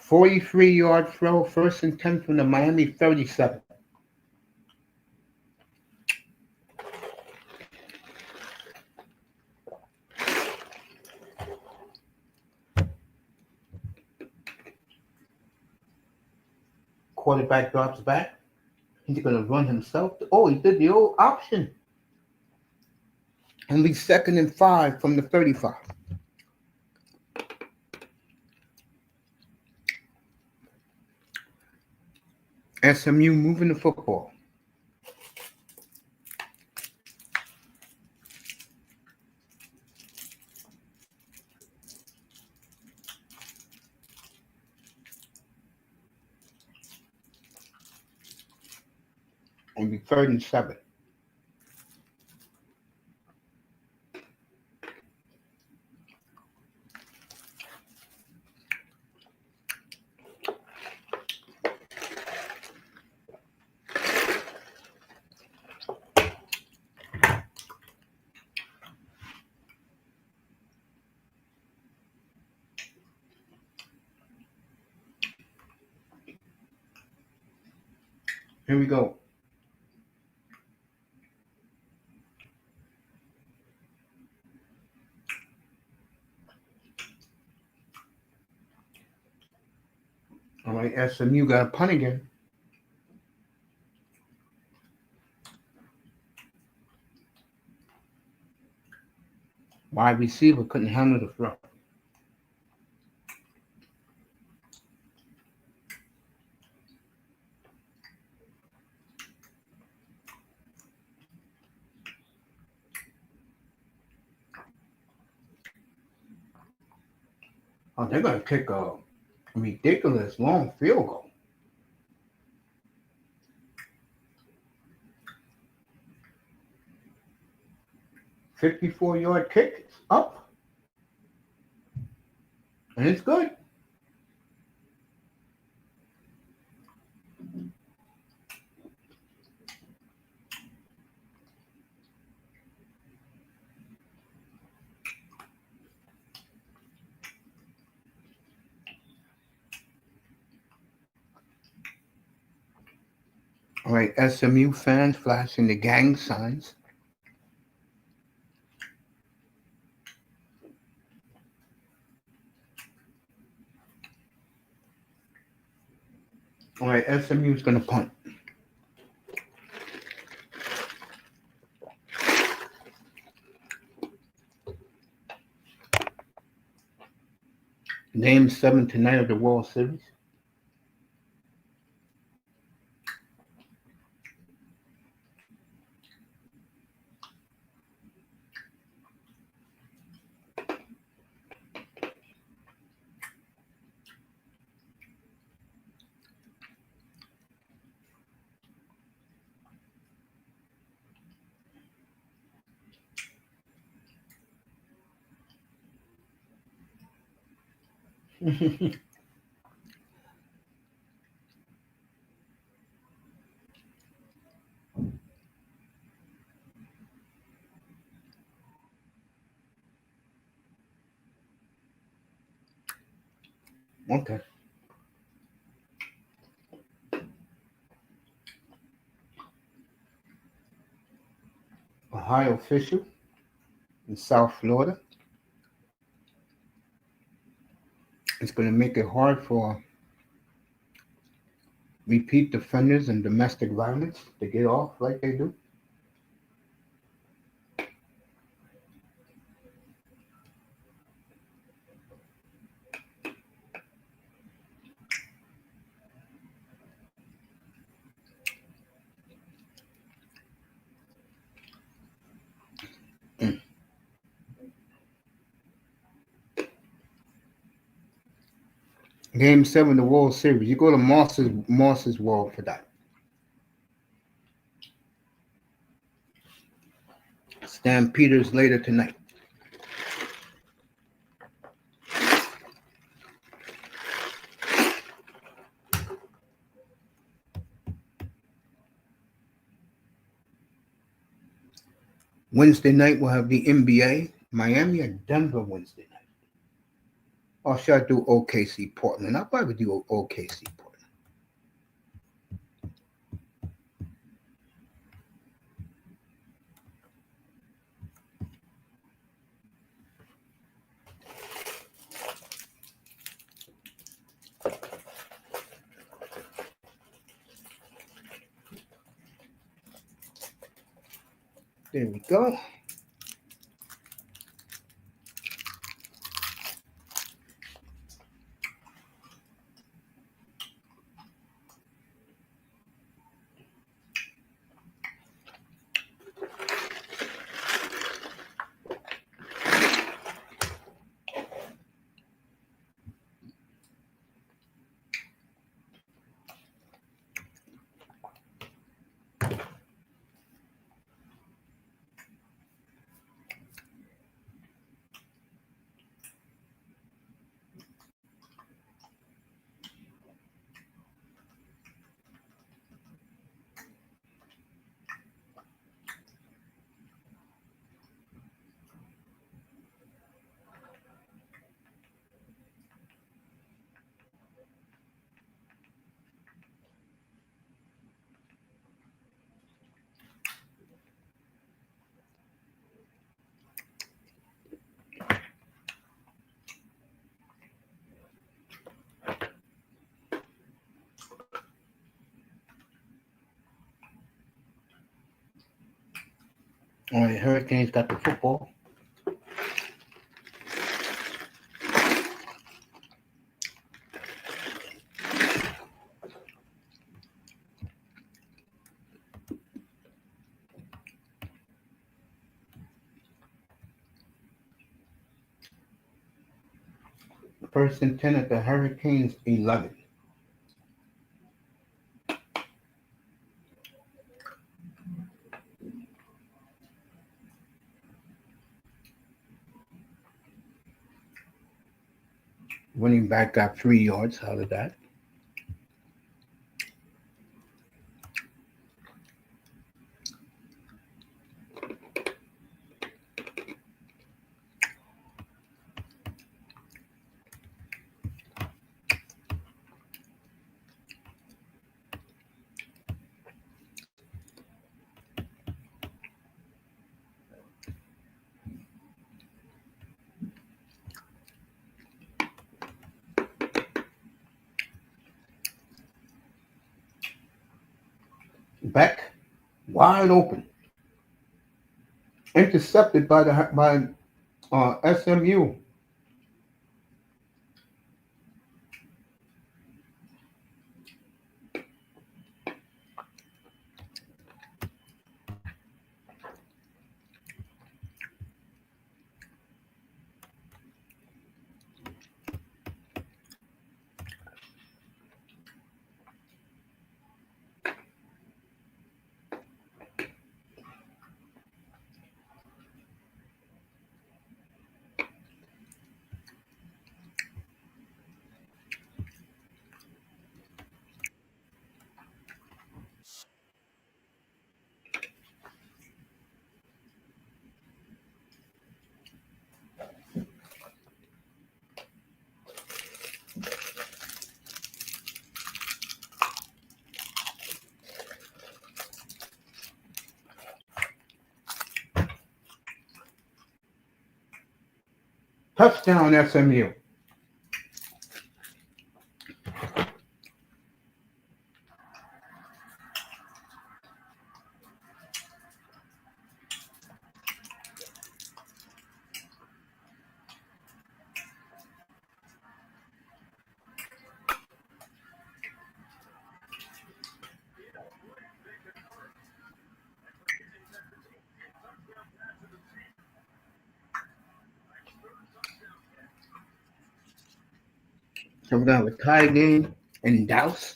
43-yard throw, first and 10 from the Miami 37. Quarterback drops back. He's going to run himself. Oh, he did the old option. Only second and 5 from the 35. S.M.U. moving the football. Only third and 7. Here we go. All right, S.M.U. got a punt again. Wide receiver couldn't handle the throw. Oh, they're going to kick a ridiculous long field goal. 54-yard kick. It's up. And it's good. All right, S.M.U. fans flashing the gang signs. All right, SMU is going to punt. Game 7 tonight of the World Series. Okay. Ohio official in South Florida. It's going to make it hard for repeat offenders and domestic violence to get off like they do. Game 7 of the World Series. You go to Moss's World for that. Stampeders later tonight. Wednesday night we'll have the NBA. Miami and Denver Wednesday night. Or should I do OKC Portland? I'll probably do OKC Portland. There we go. All right, Hurricanes got the football. First and 10 at the Hurricanes 11. Running back got 3 yards out of that. Back wide open, intercepted by S.M.U. Touchdown S.M.U. So we're gonna have a tie game in Dallas.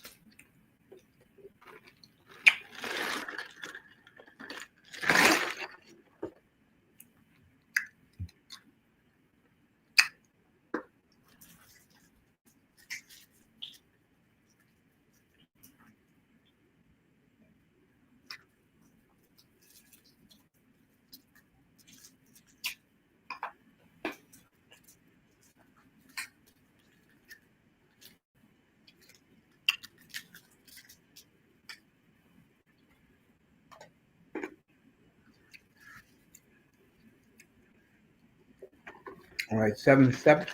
All right, 7-7.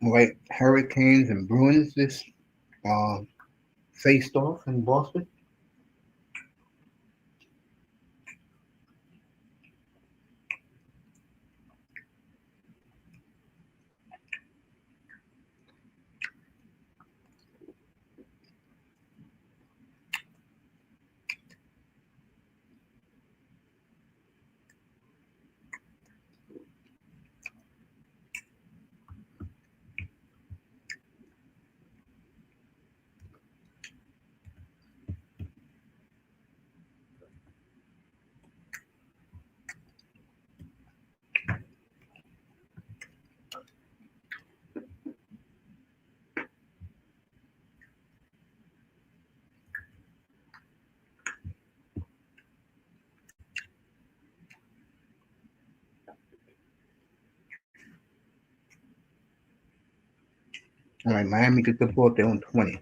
All right, Hurricanes and Bruins this uh, faced off in Boston. All right, Miami gets the ball at their own 20.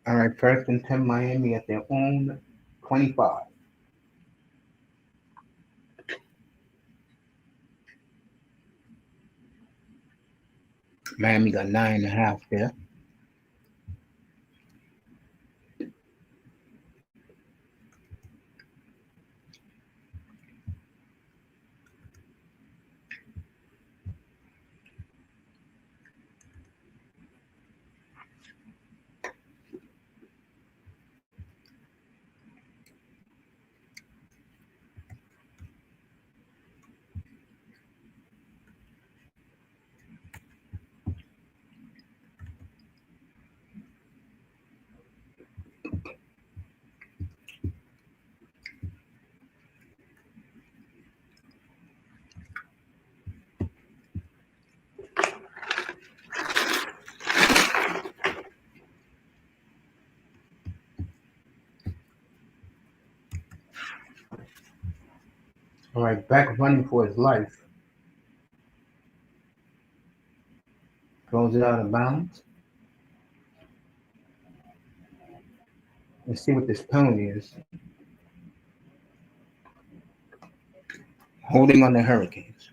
All right, first and 10 Miami at their own 25. Miami got 9.5 there. All right, back running for his life. Throws it out of bounds. Let's see what this penalty is. Holding on the Hurricanes.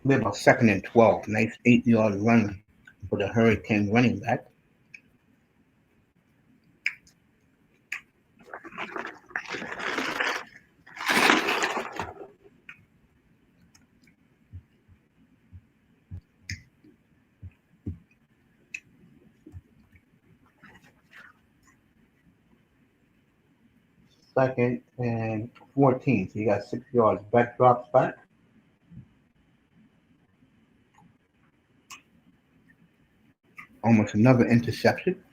We're about second and 12. Nice 8-yard run for the Hurricane running back. Second and 14. So you got 6 yards. Back drops back. Almost another interception.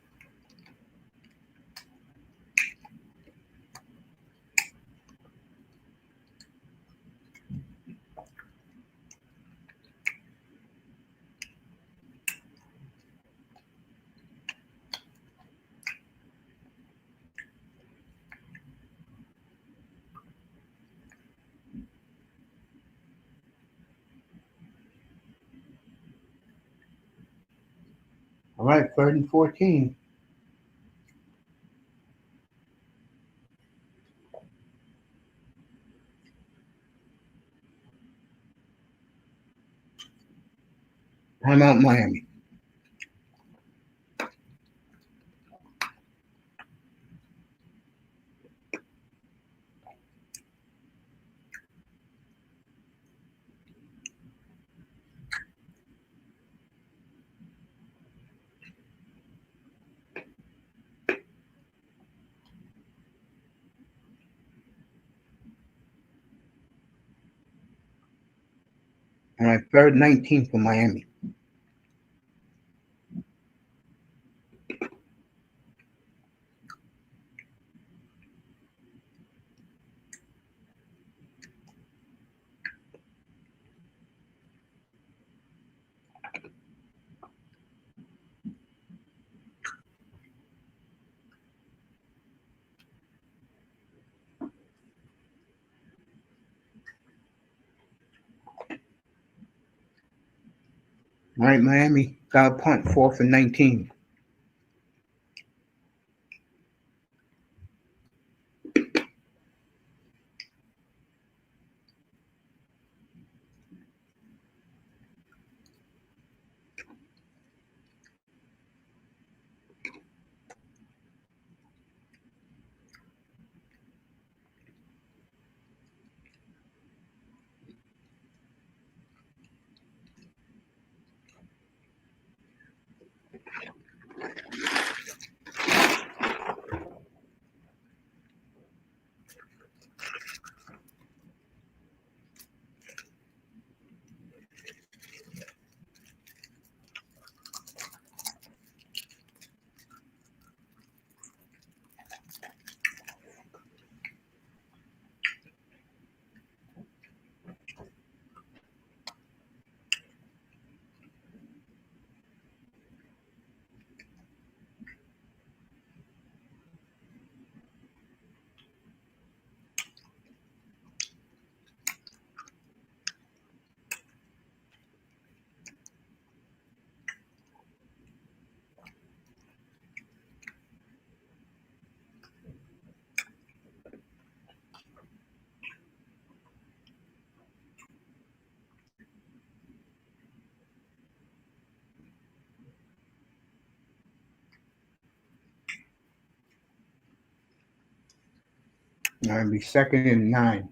All right, third and 14. Timeout Miami. All right, third 19 for Miami. All right, Miami got a punt, 4th and 19. All right, be 2nd and 9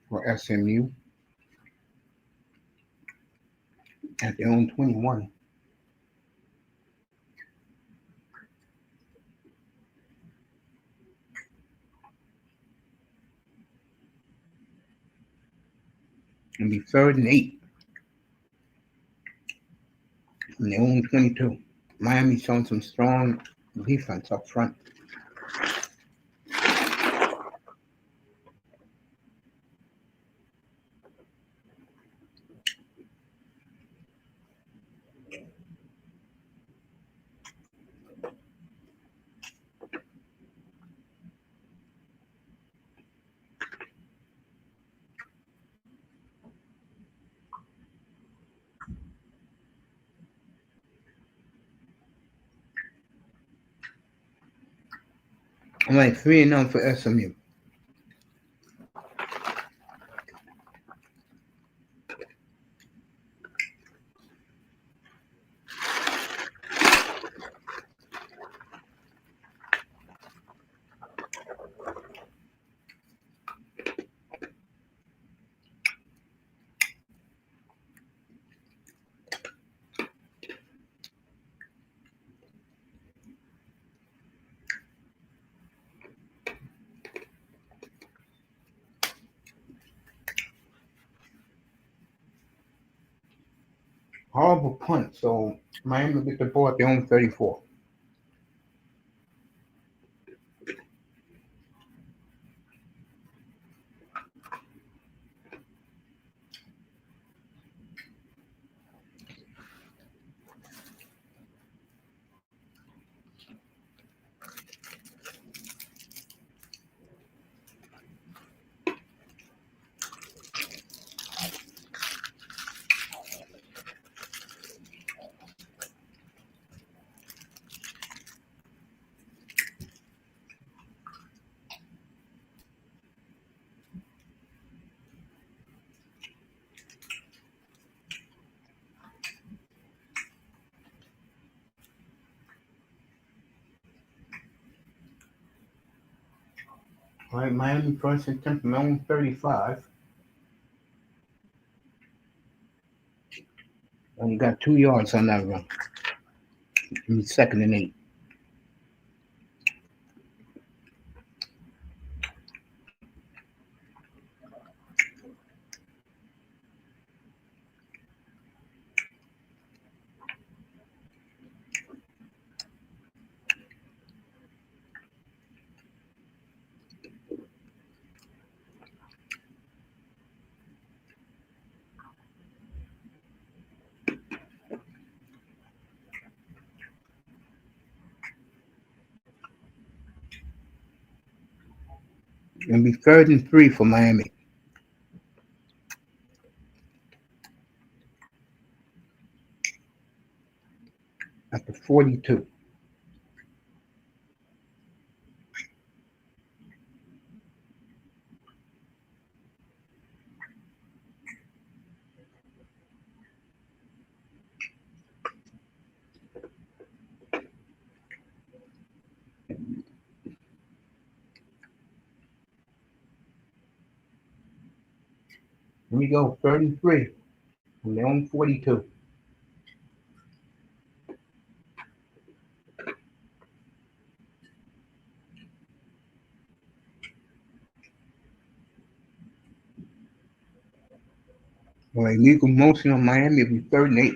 for S.M.U. at their own 21. And be 3rd and 8 from their own 22. Miami showing some strong defense up front. I'm like 3 and 0 for S.M.U. Horrible punt, so Miami will get the ball at their own 34. All right, Miami 1st and 10 from their own 35. Only got 2 yards on that run. And be 2nd and 8. It'll be 3rd and 3 for Miami at the 42. Here we go, 3rd and 3 from their own 42. Well, illegal motion on Miami will be 3rd and 8.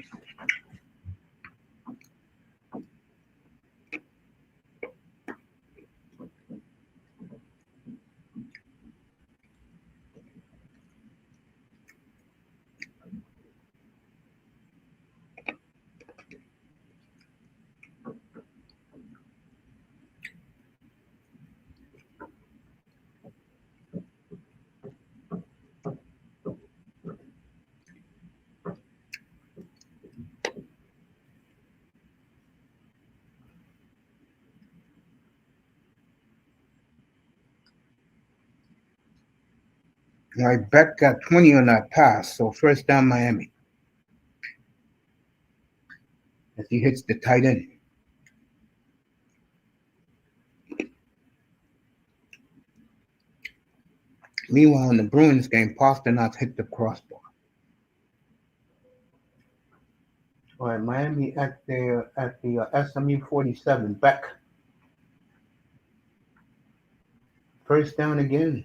All right, Beck got 20 on that pass, so first down Miami as he hits the tight end. Meanwhile, in the Bruins game, Pasternak hit the crossbar. All right, Miami at the S.M.U 47. Beck. First down again.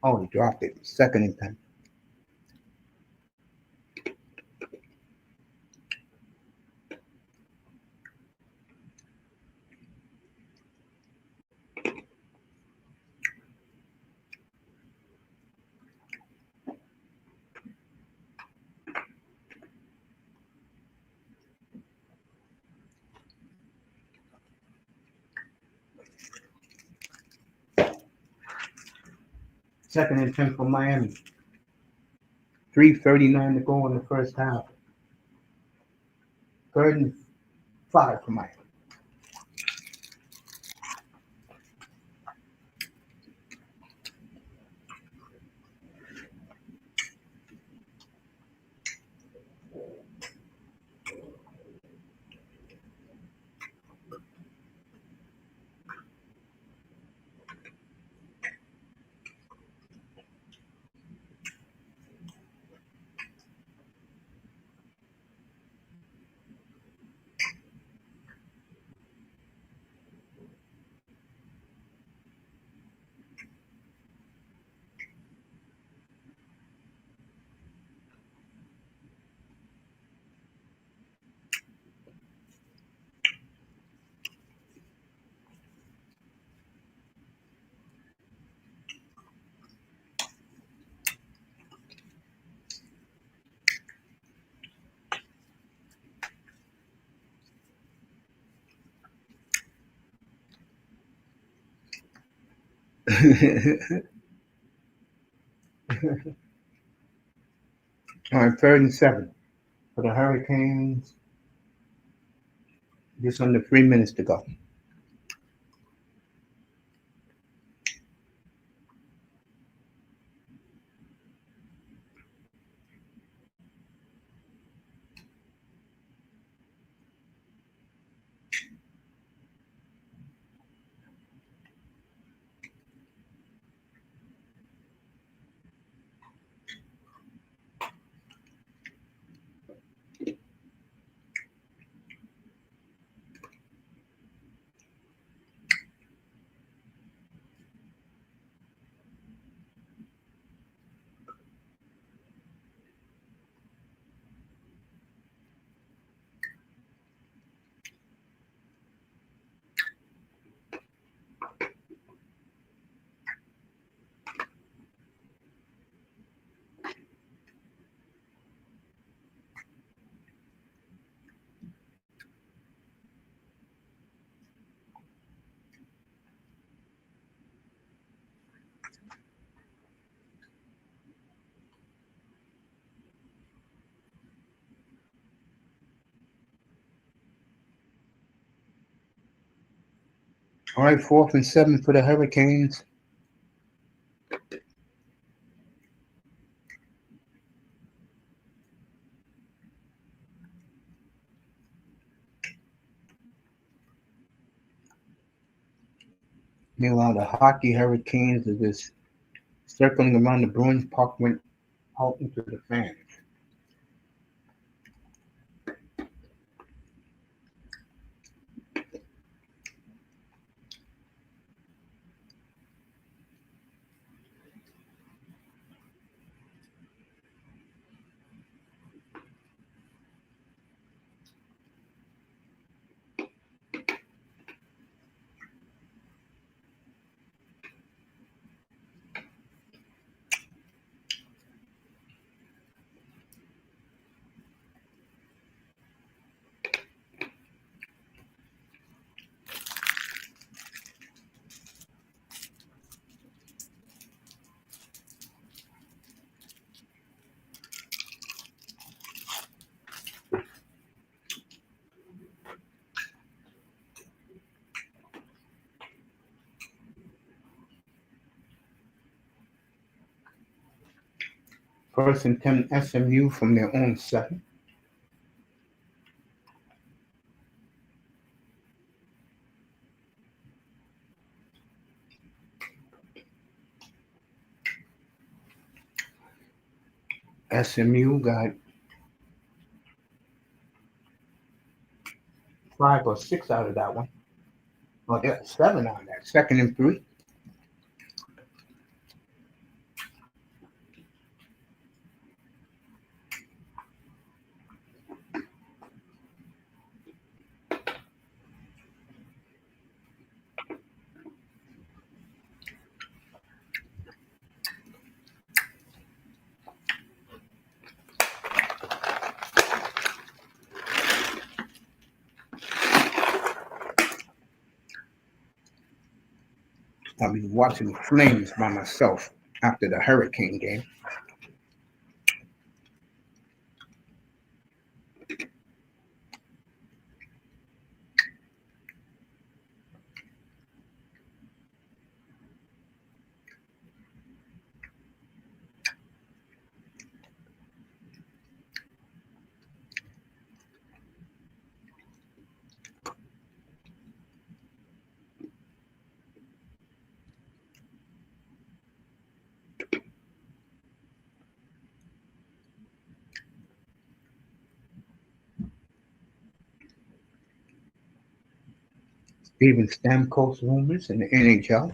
Oh, he dropped it. 2nd and 10. Second and 10 for Miami. 3:39 to go in the first half. 3rd and 5 for Miami. All right, 3rd and 7 for the Hurricanes. Just under 3 minutes to go. All right, 4th and 7 for the Hurricanes. Meanwhile, the hockey Hurricanes are just circling around the Bruins. Puck went out into the fans. First and 10, S.M.U from their own 7. S.M.U got 5 or 6 out of that one. Well, they got 7 out of that. 2nd and 3. I'll be watching the Flames by myself after the Hurricane game. Steven Stamkos rumors in the NHL.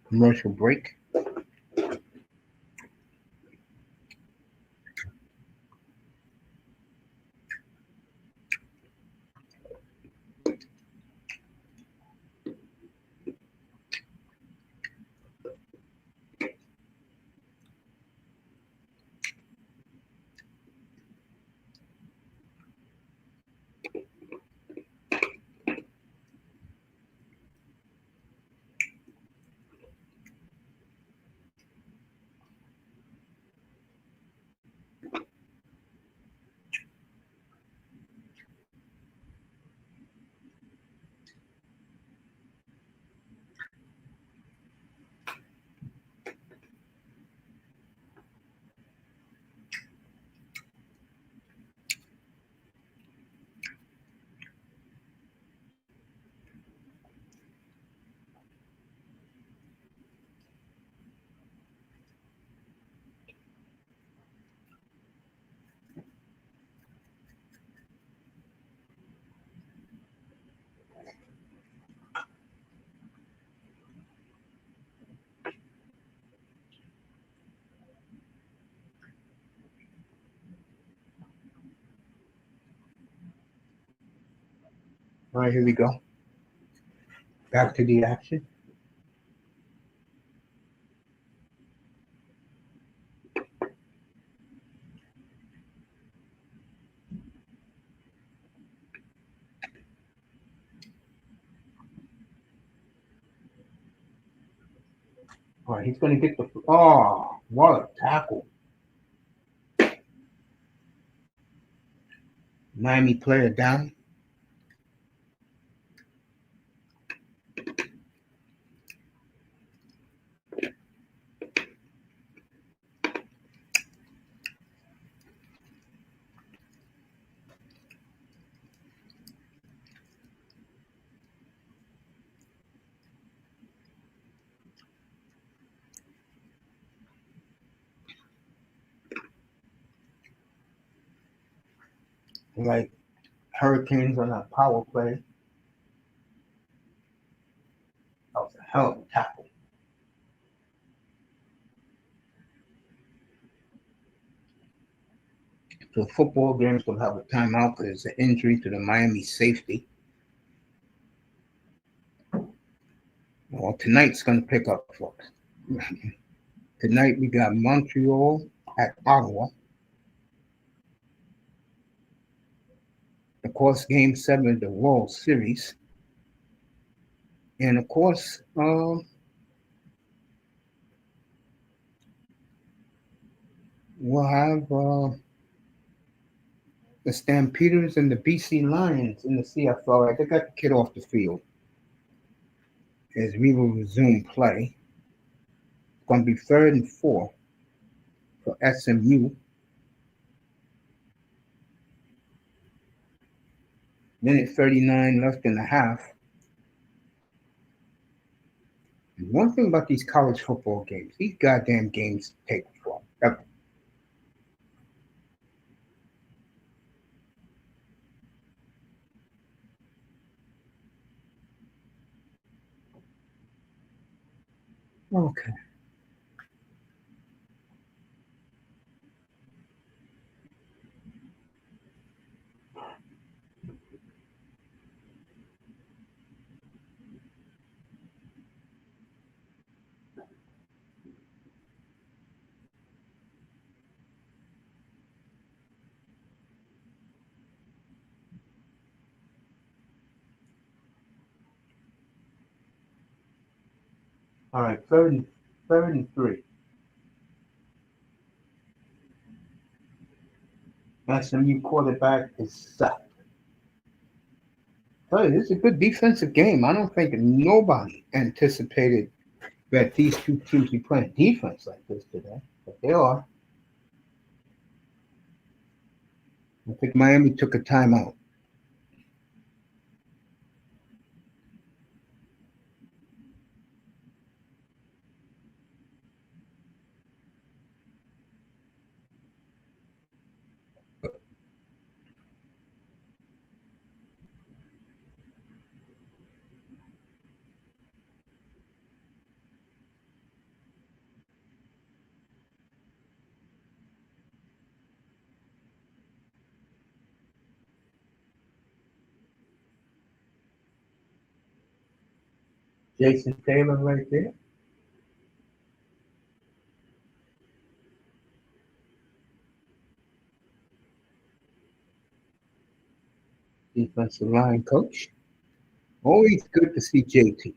Commercial break. All right, here we go. Back to the action. All right, he's going to get the. Oh, what a tackle. Miami player down. Like Hurricanes on that power play. That was a hell of a tackle. So the football game's going to have a timeout because it's an injury to the Miami safety. Well, tonight's going to pick up, folks. Tonight we got Montreal at Ottawa. Of course, Game 7 of the World Series. And of course, we'll have the Stampeders and the BC Lions in the CFL. They got the kid off the field as we will resume play. It's going to be 3rd and 4 for S.M.U. Minute 39 left in the half. And one thing about these college football games, these goddamn games take forever. Okay. All right, third and 3. SMU quarterback is set. Hey, this is a good defensive game. I don't think nobody anticipated that these two teams be playing defense like this today, but they are. I think Miami took a timeout. Jason Taylor right there. Defensive line coach. Always good to see JT.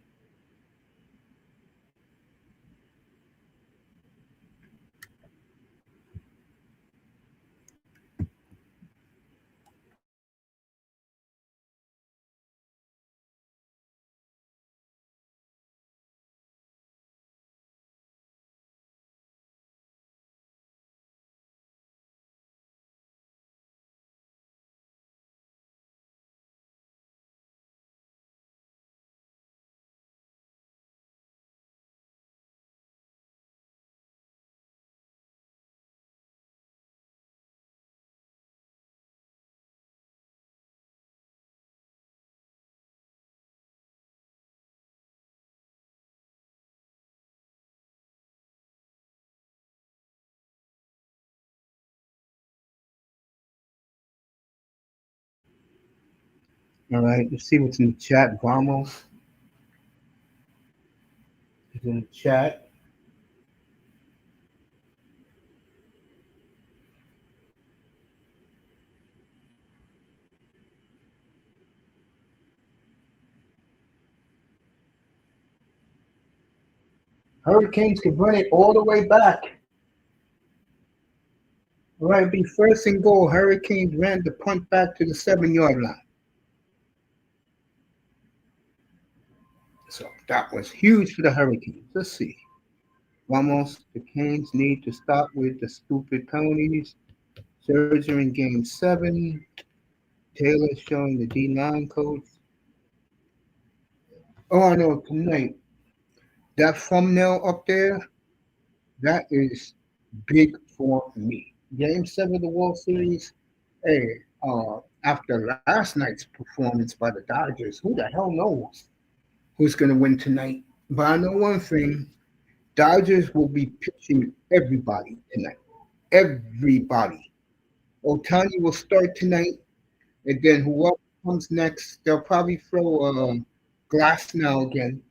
All right, let's see what's in the chat. Vamos is in the chat. Hurricanes could run it all the way back. All right, be first and goal. Hurricanes ran the punt back to the 7 yard line. So that was huge for the Hurricanes. Let's see. Vamos, the Canes need to stop with the stupid penalties. Surgery in game 7. Taylor showing the D9 coach. Oh, I know tonight. That thumbnail up there, that is big for me. Game 7 of the World Series. Hey, after last night's performance by the Dodgers, who the hell knows who's going to win tonight? But I know one thing: Dodgers will be pitching everybody tonight. Everybody. Otani will start tonight, and then whoever comes next, they'll probably throw Glass now again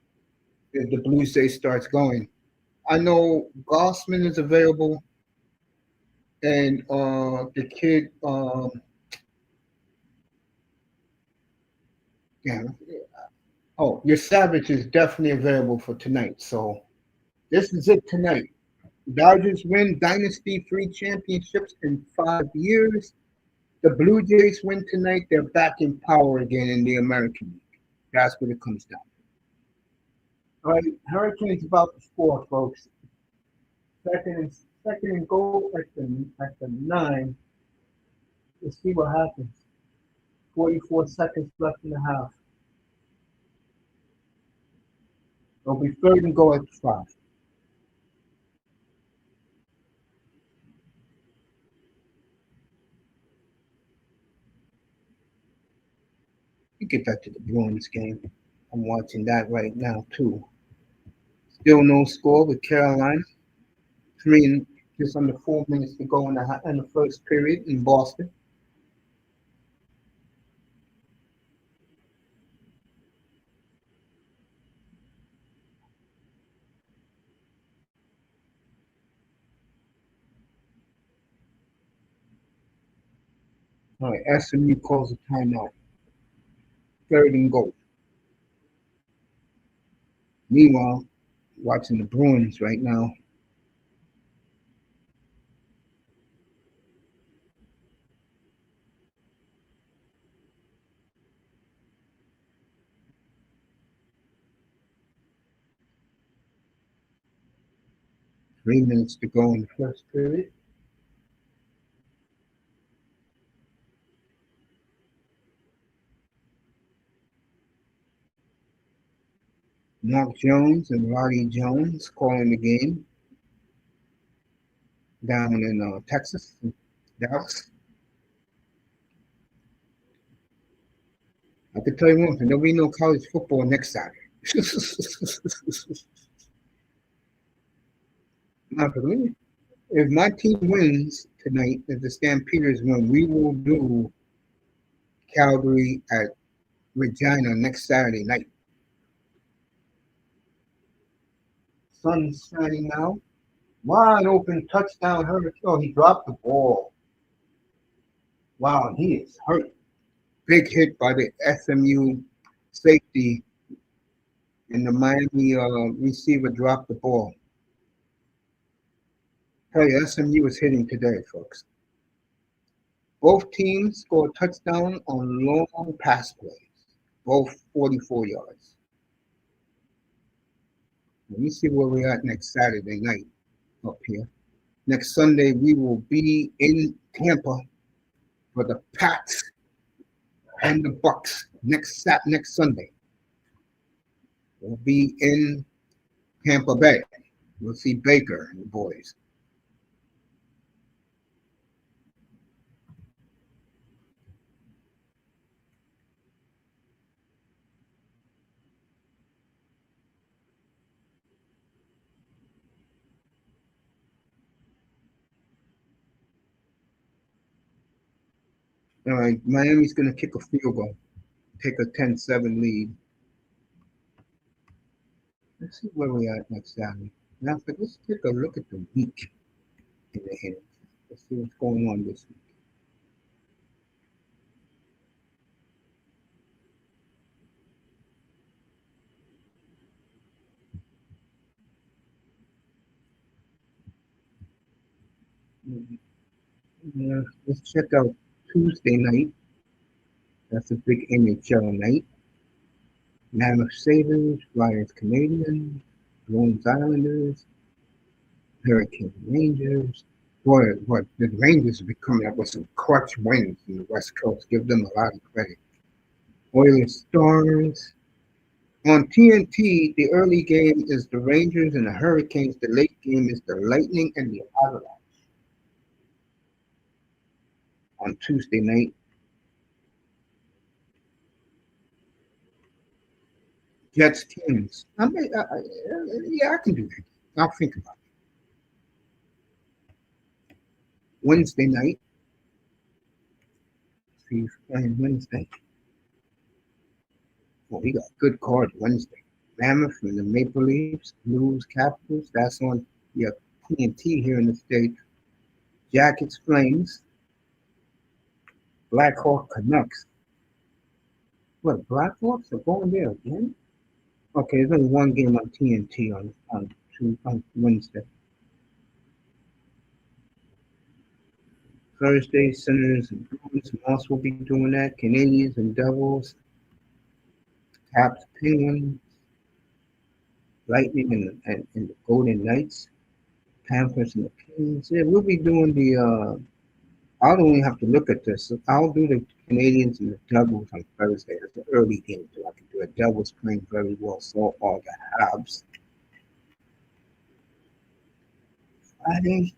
if the Blue Jays starts going. I know Gossman is available, and the kid, yeah, oh, your Savage is definitely available for tonight. So this is it tonight. Dodgers win Dynasty 3 championships in 5 years. The Blue Jays win tonight. They're back in power again in the American League. That's what it comes down to. All right, Hurricanes about to score, folks. Second and goal at the 9. Let's see what happens. 44 seconds left in the half. It'll be third and goal at the 5. You get back to the Bruins game. I'm watching that right now too. Still no score with Carolina. Three and just under 4 minutes to go in the first period in Boston. All right, S.M.U calls a timeout. Third and goal. Meanwhile, watching the Bruins right now. 3 minutes to go in the first period. Mark Jones and Roddy Jones calling the game down in Texas, Dallas. I can tell you one thing: there'll be no college football next Saturday. Not for me. If my team wins tonight, if the Stampeders win, we will do Calgary at Regina next Saturday night. Sun's shining now. Wide open touchdown. Oh, he dropped the ball. Wow, he is hurt. Big hit by the S.M.U safety, and the Miami receiver dropped the ball. Hey, S.M.U is hitting today, folks. Both teams scored touchdown on long pass plays, both 44 yards. Let me see where we're at next Saturday night up here. Next Sunday, we will be in Tampa for the Pats and the Bucks. Next Sunday, we'll be in Tampa Bay. We'll see Baker and the boys. All right, Miami's going to kick a field goal. take a 10-7 lead. Let's see where we're at next Saturday. Now, let's take a look at the week in the hands. Let's see what's going on this week. Let's check out Tuesday night. That's a big NHL night. Mammoth Sabres, Flyers Canadians, Bruins Islanders, Hurricane Rangers. Boy, what the Rangers will be coming up with some clutch wins in the West Coast. Give them a lot of credit. Oilers Stars. On TNT, the early game is the Rangers and the Hurricanes. The late game is the Lightning and the Avalanche. On Tuesday night, Jets teams. Yeah, I can do that. I'll think about it. Wednesday night. See who's playing Wednesday. Well, we got a good card Wednesday. Mammoth and the Maple Leafs, Blues, Capitals. That's on your TNT here in the States. Jackets, Flames. Blackhawk, Canucks. What, Blackhawks are going there again? Okay, there's only one game on TNT on Wednesday. Thursday, Senators and Bruins. Moss will be doing that. Canadians and Devils. Caps, Penguins. Lightning and the Golden Knights. Panthers and the Kings. Yeah, we'll be doing the. I don't even have to look at this. I'll do the Canadians and the Devils on Thursday. That's an early game, so I can do it. Devils playing very well, so are the Habs. Friday,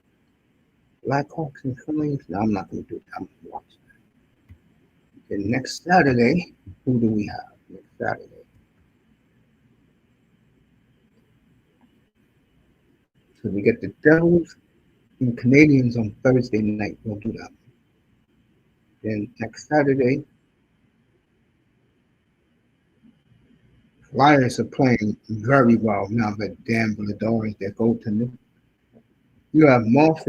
Blackhawks and Flames. No, I'm not going to do it. I'm going to watch that. Then next Saturday, who do we have next Saturday? So we get the Devils and Canadians on Thursday night. We'll do that. Then next Saturday, Flyers are playing very well now that Dan Vladar is their goaltender. You have Moss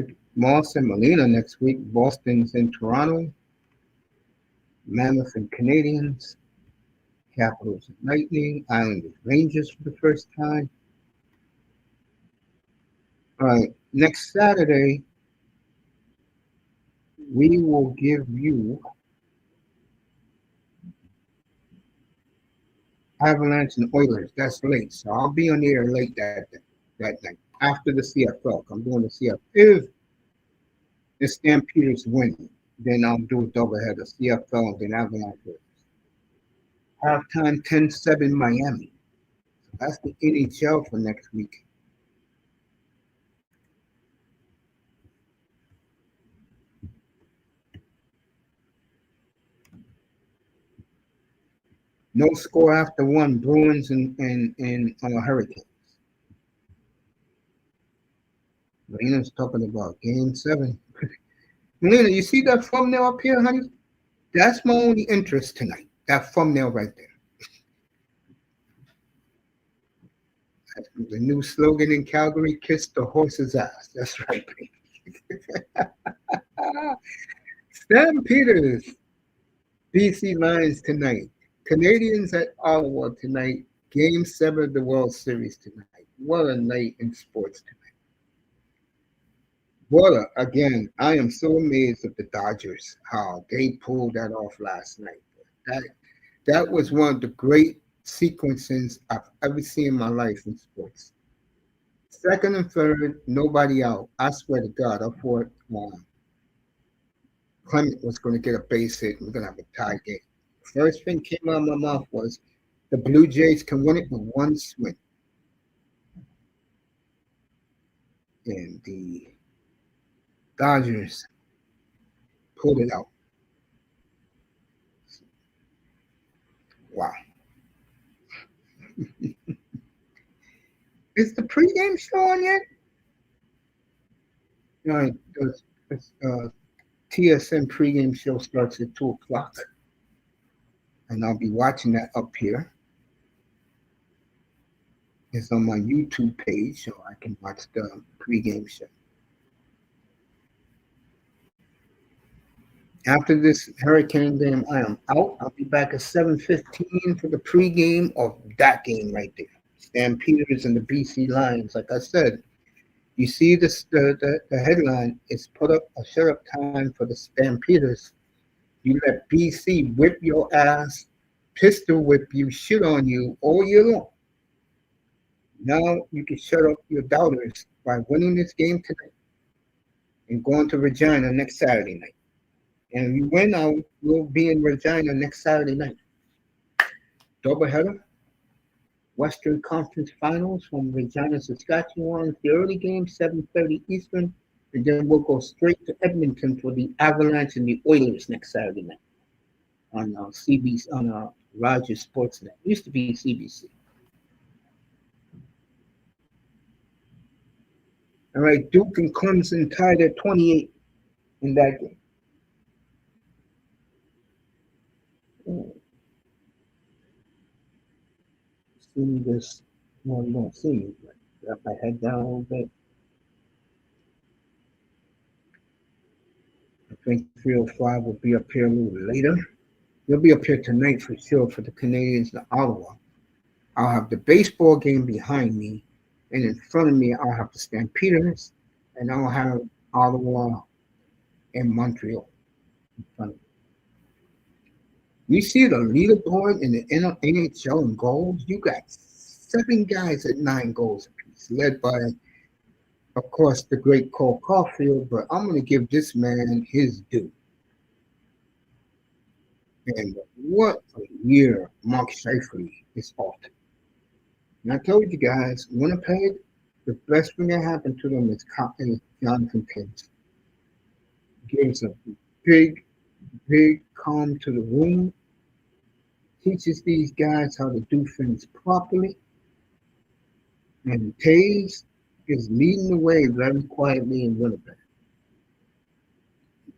and Molina next week. Boston's in Toronto. Mammoth and Canadians. Capitals and Lightning. Islanders Rangers for the first time. All right, next Saturday, we will give you Avalanche and Oilers. That's late, so I'll be on the air late that night after the CFL. I'm doing the CFL. If the Stampeders win, then I'll do a doubleheader, CFL and then Avalanche. Halftime 10-7 Miami. So that's the NHL for next week. No score after one. Bruins and Hurricanes. Melina's talking about Game 7. Melina, you see that thumbnail up here, honey? That's my only interest tonight. That thumbnail right there. That's the new slogan in Calgary: "Kiss the horse's ass." That's right, baby. Sam Peters, BC Lions tonight. Canadians at Ottawa tonight. Game 7 of the World Series tonight. What a night in sports tonight. Again, I am so amazed at the Dodgers, how they pulled that off last night. That was one of the great sequences I've ever seen in my life in sports. Second and third, nobody out. I swear to God, I thought Clement was going to get a base hit and we're going to have a tie game. First thing came out of my mouth was the Blue Jays can win it with one swing. And the Dodgers pulled it out. Wow. Is the pregame show on yet? No, TSN pregame show starts at 2 o'clock. and I'll be watching that up here. It's on my YouTube page, so I can watch the pregame show. After this Hurricane game, I am out. I'll be back at 7:15 for the pregame of that game right there. Stampeders and the BC Lions. Like I said, you see this the headline is put up a shut up time for the Stampeders. You let BC whip your ass, pistol whip you, shit on you all year long. Now you can shut up your doubters by winning this game tonight and going to Regina next Saturday night. And if you win, I will be in Regina next Saturday night. Doubleheader, Western Conference Finals from Regina, Saskatchewan. The early game, 7:30 Eastern. And then we'll go straight to Edmonton for the Avalanche and the Oilers next Saturday night on CBC, on Rogers Sportsnet. It used to be CBC. All right, Duke and Clemson tied at 28 in that game. See this? Well, you don't see me. But got my head down a little bit. I think 305 will be up here a little later. They'll be up here tonight for sure for the Canadians in Ottawa. I'll have the baseball game behind me, and in front of me, I'll have the Stampeders, and I'll have Ottawa and Montreal in front of me. You see the leaderboard in the NHL in goals? You got 7 guys at 9 goals apiece, led by, of course, the great Cole Caulfield, but I'm going to give this man his due. And what a year Mark Scheifele is off. And I told you guys, Winnipeg, the best thing that happened to them is Jonathan Taves. Gives a big, big calm to the room, teaches these guys how to do things properly. And Taves is leading the way very quietly in Winnipeg.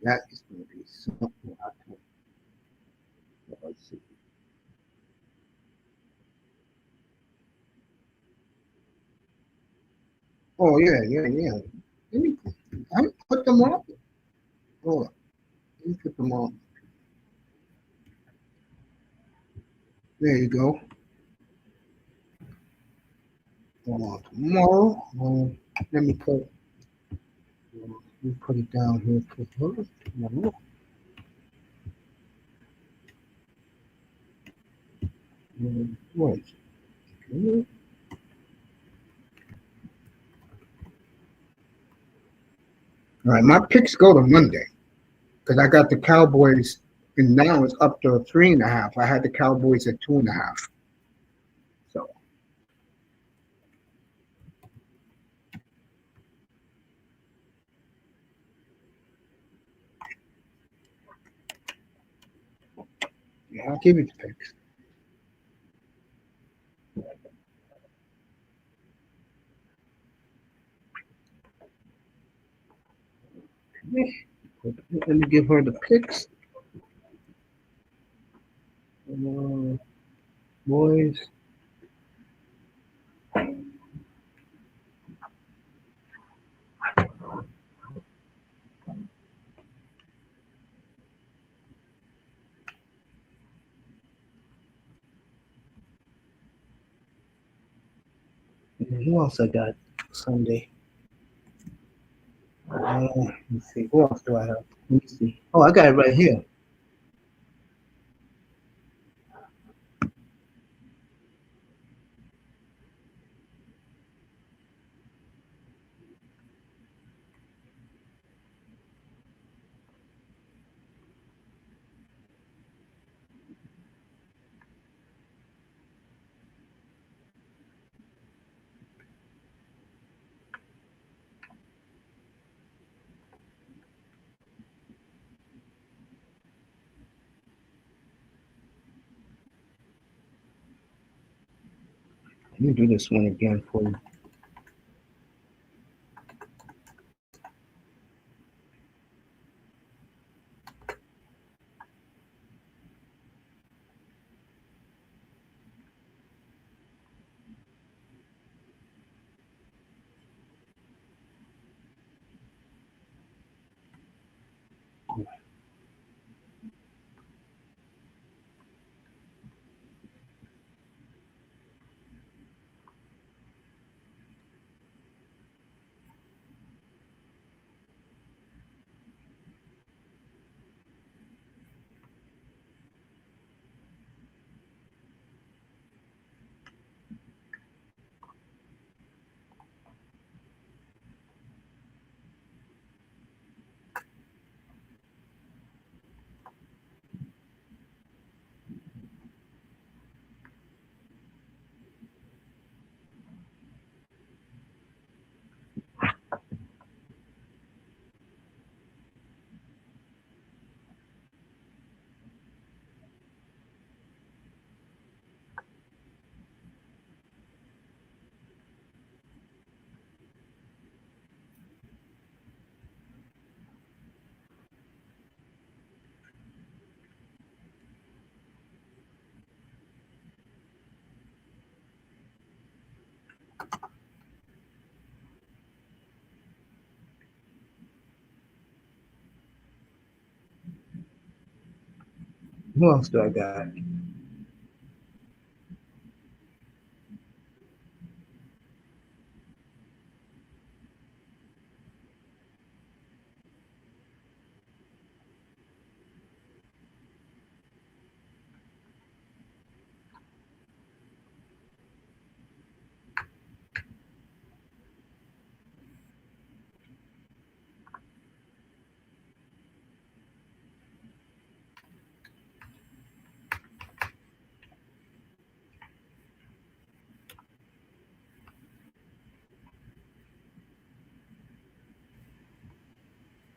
That is going to be something I think. Let's see. Oh, yeah. Let me, I put them on. Hold on. Let me put them on. There you go. Tomorrow, let me put it down here. Tomorrow. What? All right, my picks go to Monday because I got the Cowboys, and now it's up to 3.5. I had the Cowboys at 2.5. So yeah, I'll give you the picks. Let me give her the picks. Boys. Who else I got Sunday? Let's see. Who else do I have? Let me see. Oh, I got it right here. Let me do this one again for you. Who else do I got?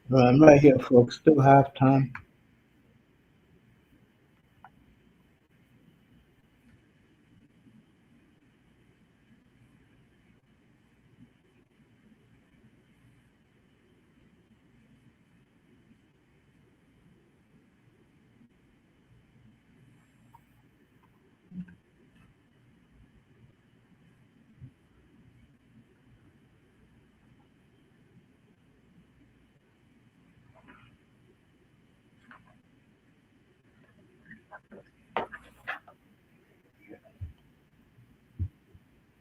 I'm right here, folks. Still have time.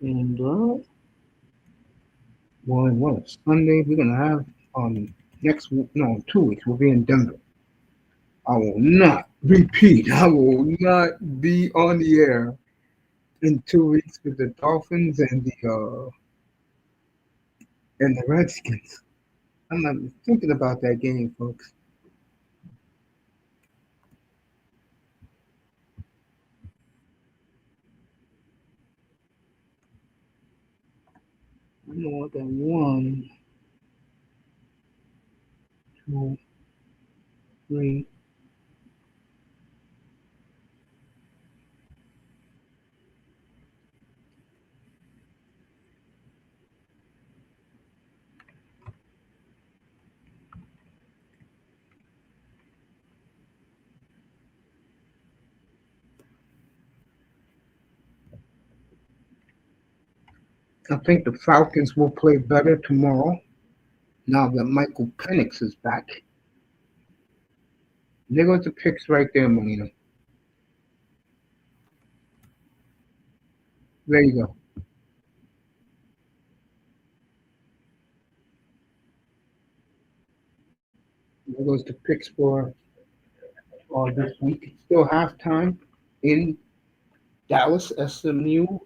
And well, what? Sunday we're gonna have next no 2 weeks we'll be in Denver. I will not repeat. I will not be on the air in 2 weeks with the Dolphins and the Redskins. I'm not thinking about that game, folks. I know I got 1, 2, 3. I think the Falcons will play better tomorrow now that Michael Penix is back. There goes the picks right there, Molina. There you go. There goes the picks for this week. Still halftime in Dallas. S.M.U.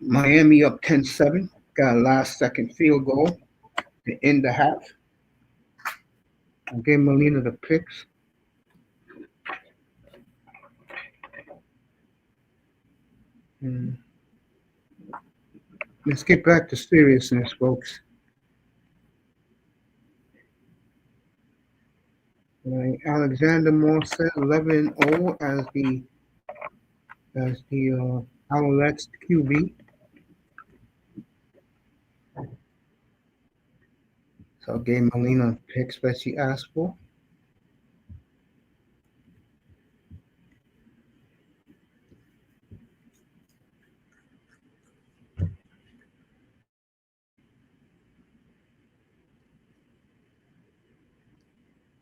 Miami up 10-7. Got a last second field goal to end the half. I gave Molina the picks. And let's get back to seriousness, folks. Alexander Moore said 11-0 as the Owlets QB. So I gave Molina picks that she asked for.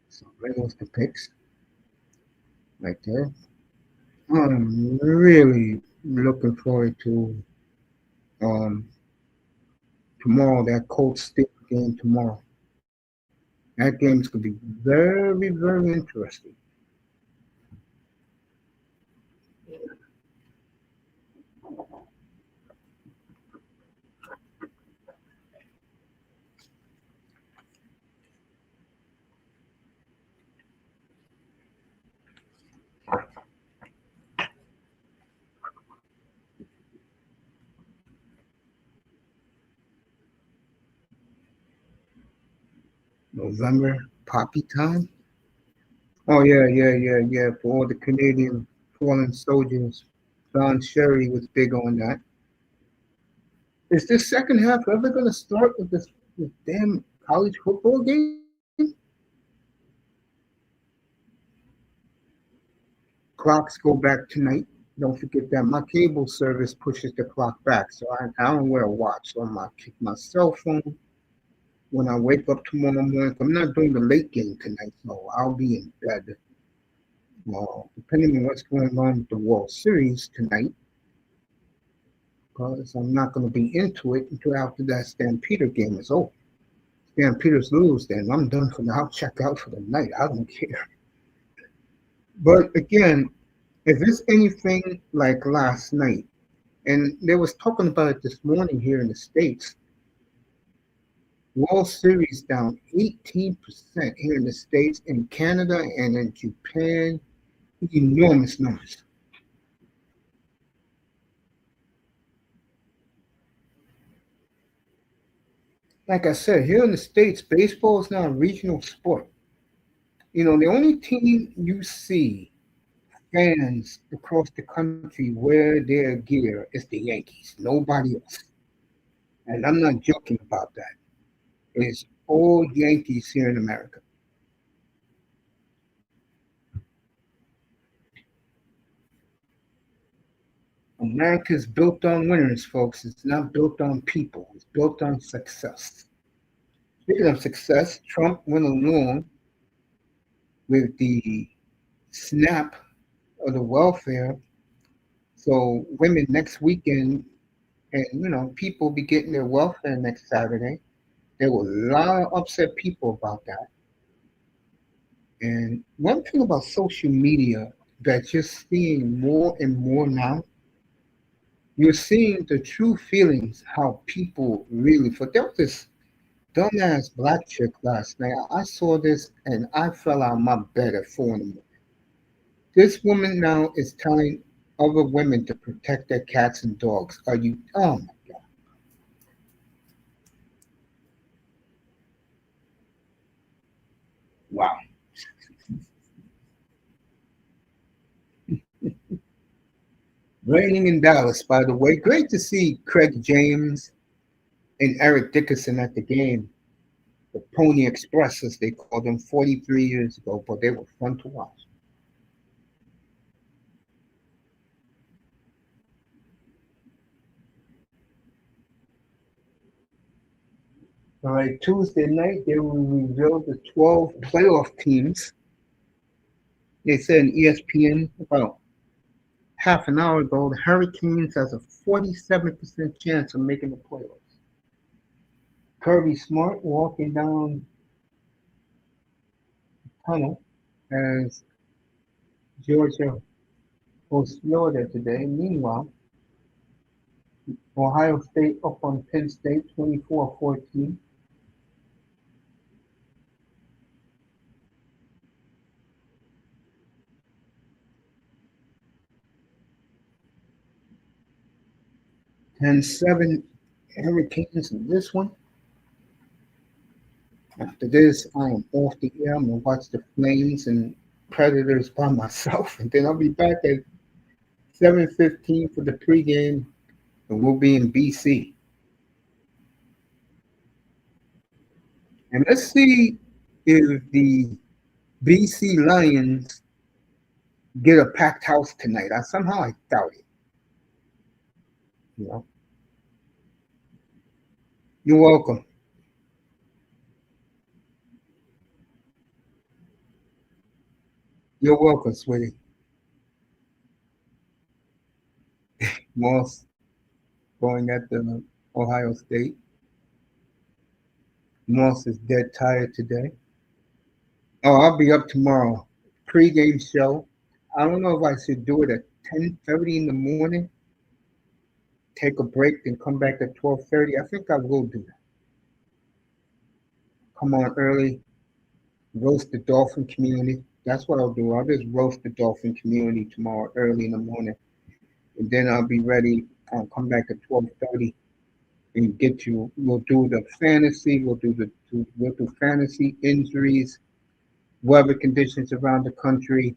So there goes the picks right there. I'm really looking forward to um, tomorrow, that Colts Steelers game tomorrow. That game's going to be very, very interesting. November poppy time. Oh yeah, yeah, yeah, yeah. For all the Canadian fallen soldiers, Don Sherry was big on that. Is this second half ever going to start with this damn college football game? Clocks go back tonight. Don't forget that my cable service pushes the clock back, so I don't wear a watch. So my cell phone when I wake up tomorrow morning. I'm not doing the late game tonight, so I'll be in bed. Well, depending on what's going on with the World Series tonight, because I'm not going to be into it until after that Stampeder game is over. Stampeders lose, then I'm done for the. I'll check out for the night. I don't care. But again, if it's anything like last night, and they was talking about it this morning here in the States, World Series down 18% here in the States, in Canada, and in Japan. Enormous numbers. Like I said, here in the States, baseball is now a regional sport. The only team you see fans across the country wear their gear is the Yankees. Nobody else. And I'm not joking about that. It's all Yankees here in America. America's built on winners, folks. It's not built on people. It's built on success. Speaking of success, Trump went along with the snap of the welfare. So women next weekend, and people be getting their welfare next Saturday. There were a lot of upset people about that. And one thing about social media that you're seeing more and more now, you're seeing the true feelings, how people really feel. There was this dumbass black chick last night. I saw this and I fell out of my bed at 4 in the morning. This woman now is telling other women to protect their cats and dogs. Are you? Oh my God. Wow. Raining in Dallas, by the way. Great to see Craig James and Eric Dickerson at the game. The Pony Express, as they called them 43 years ago, but they were fun to watch. All right, Tuesday night, they will reveal the 12 playoff teams. They said on ESPN about half an hour ago, the Hurricanes has a 47% chance of making the playoffs. Kirby Smart walking down the tunnel as Georgia hosts Florida today. Meanwhile, Ohio State up on Penn State 24-14. 10-7 Hurricanes in this one. After this, I am off the air. I'm going to watch the Flames and Predators by myself. And then I'll be back at 7:15 for the pregame. And we'll be in BC. And let's see if the BC Lions get a packed house tonight. I doubt it. You know, you're welcome. You're welcome, sweetie. Moss going at the Ohio State. Moss is dead tired today. Oh, I'll be up tomorrow. Pre-game show. I don't know if I should do it at 10:30 in the morning. Take a break, then come back at 12:30. I think I will do that. Come on early, roast the dolphin community. That's what I'll do. I'll just roast the dolphin community tomorrow early in the morning, and then I'll be ready. I'll come back at 12:30 and get you. We'll do the fantasy. We'll do fantasy injuries, weather conditions around the country,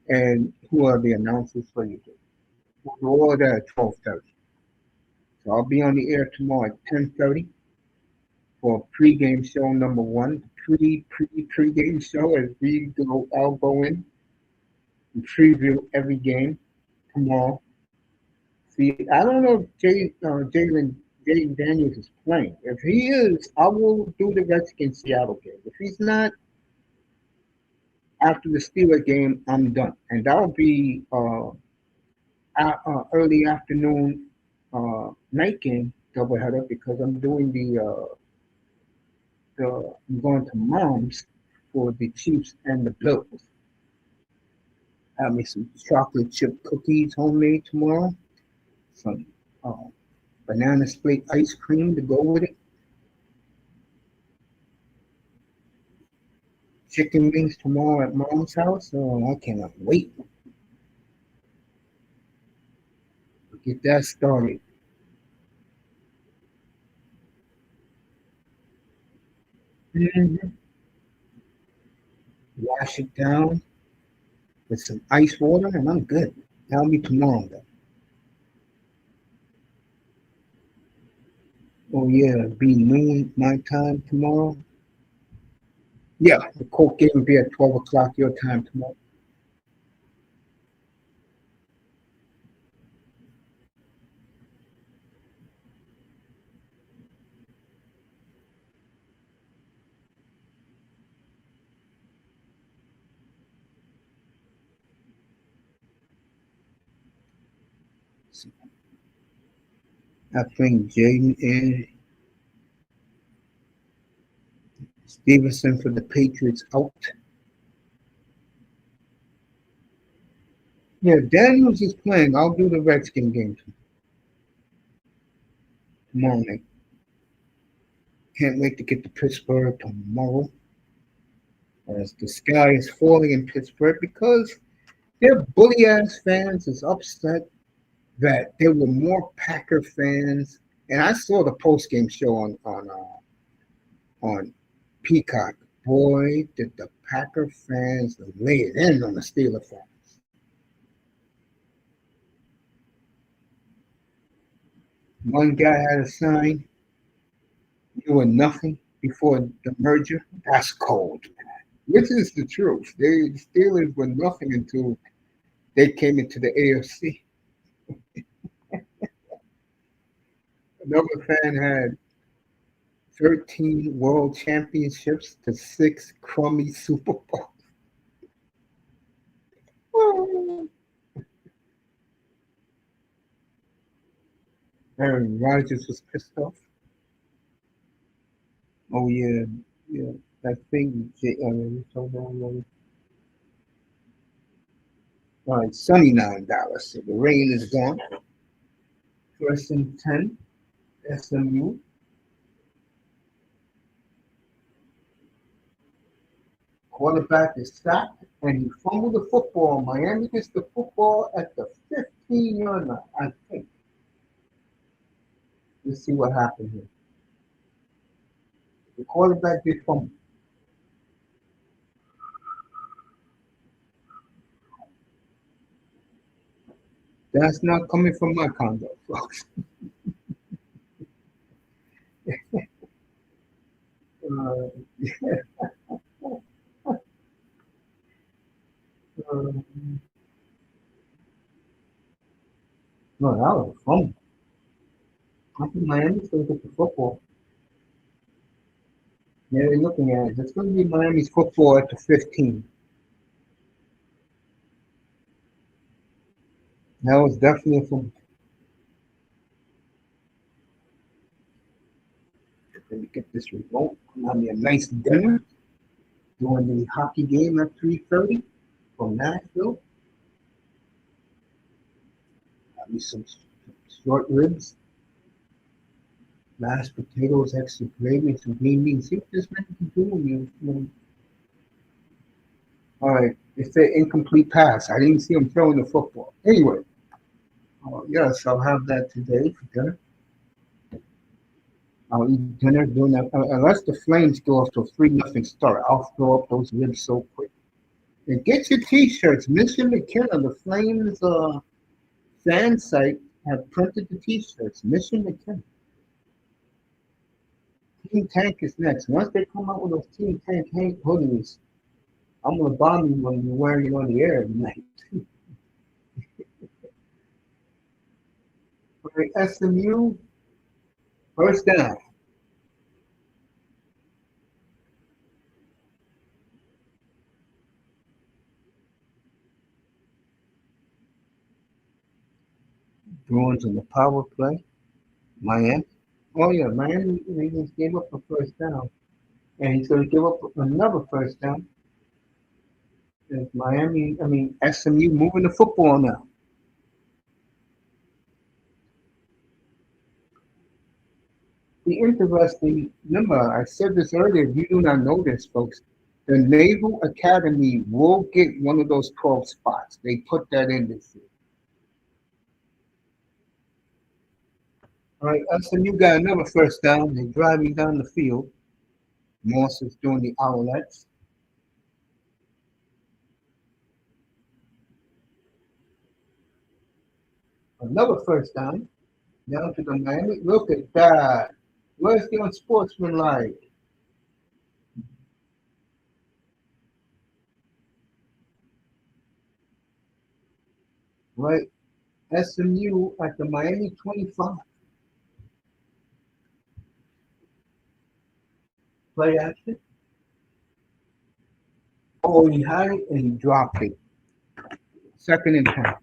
and who are the announcers for you. We'll do all of that at 12:30. So I'll be on the air tomorrow at 10:30 for pregame show number one. Pregame show as we go. I'll go in and preview every game. tomorrow. See, I don't know if Jaden Daniels is playing. If he is, I will do the Redskins Seattle game. If he's not, after the Steeler game, I'm done, and that'll be early afternoon night game doubleheader because I'm doing the I'm going to mom's for the Chiefs and the Bills. Have me some chocolate chip cookies homemade tomorrow. Some uh, banana split ice cream to go with it. Chicken wings tomorrow at mom's house. Oh, I cannot wait to get that started. Mm-hmm. Wash it down with some ice water, and I'm good. That'll be tomorrow, though. Oh yeah, it'll be noon my time tomorrow. Yeah, the Coke game will be at 12 o'clock your time tomorrow. I think Jaden and Stevenson for the Patriots out. Yeah, Daniels is playing. I'll do the Redskin game tomorrow night. Can't wait to get to Pittsburgh tomorrow as the sky is falling in Pittsburgh because their bully ass fans is upset that there were more Packer fans. And I saw the post game show on Peacock. Boy, did the Packer fans lay it in on the Steeler fans. One guy had a sign, "You were nothing before the merger." That's cold, which is the truth. The Steelers were nothing until they came into the AFC. Another fan had 13 world championships to 6 crummy Super Bowls. Aaron Rodgers was pissed off. Oh yeah, yeah. I think Showdown. All right, sunny now in Dallas. So the rain is gone. First and 10. S.M.U. Quarterback is sacked and he fumbled the football. Miami gets the football at the 15-yard line, I think. Let's see what happened here. The quarterback did fumble. That's not coming from my condo, folks. Uh, no, that was a fumble. I think Miami's going to get the football. Yeah, they're looking at it. It's going to be Miami's football at the 15. That was definitely a fumble. Let me get this remote. Have me a nice dinner during the hockey game at 3:30 from Nashville. Have me some short ribs, mashed potatoes, extra gravy, some green beans. See what this man can do. All right, it's an incomplete pass. I didn't see him throwing the football. Anyway, yes, I'll have that today for dinner. I'll eat dinner doing that. Unless the Flames go off to a 3-0 start, I'll throw up those ribs so quick. And get your T-shirts. Mission McKenna, the Flames fan site, have printed the T-shirts. Mission McKenna. Team Tank is next. Once they come out with those Team Tank hoodies, I'm gonna bomb you when you're wearing it on the air tonight. Right, SMU, first down. Bruins in the power play. Miami. Oh yeah, Miami they just gave up a first down. And he's gonna give up another first down. As Miami, I mean SMU moving the football now. The interesting remember, I said this earlier, if you do not know this, folks, the Naval Academy will get one of those 12 spots. They put that in this year. All right, SMU got another first down. They're driving down the field. Moss is doing the owlets. Another first down to the Miami. Look at that. Where's the unsportsmanlike? Right? SMU at the Miami 25. Play action. Oh, he had it and he dropped it. Second and 10.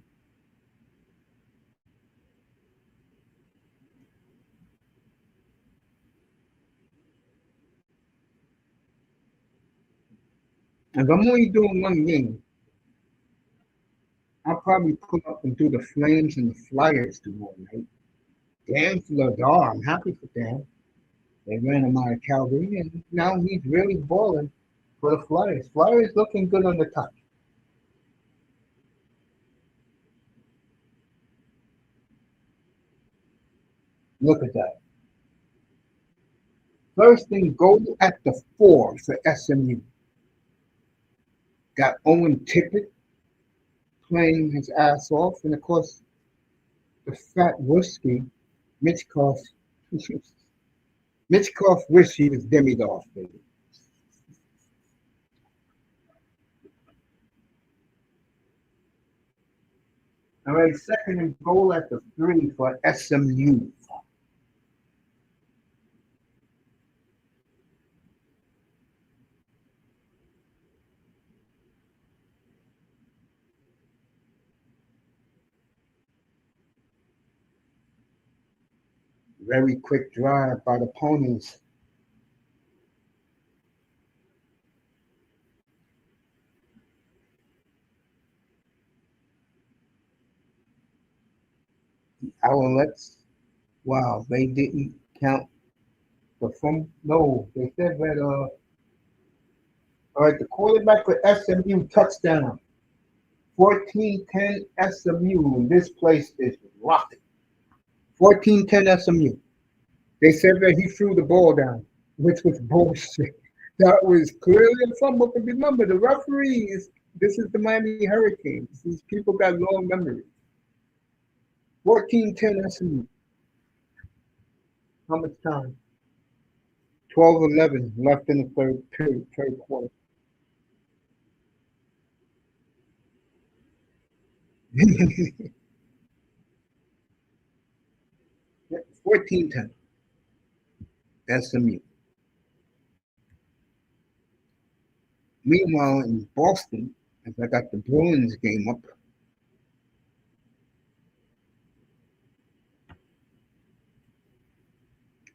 If I'm only doing one game, I'll probably put up and do the Flames and the Flyers tomorrow night. Dan Vladar, I'm happy for Dan. They ran him out of Calgary, and now he's really balling for the Flyers. Flyers looking good on the touch. Look at that. First and goal at the 4 for SMU. Got Owen Tippett playing his ass off, and of course, the fat whiskey, Mitchkoff. Mitchkoff wish he was demied off, baby. All right, second and goal at the 3 for SMU. Very quick drive by the ponies. Owlets. Wow, they didn't count the from. No, they said that. All right, the quarterback for SMU touchdown. 14-10 SMU. This place is rocking. 14-10 SMU. They said that he threw the ball down, which was bullshit. That was clearly a fumble. But remember, the referees, this is the Miami Hurricanes. These people got long memories. 14-10 SMU. How much time? 12-11 left in the third period, third quarter. 14-10 SMU. Meanwhile, in Boston, as I got the Bruins game up,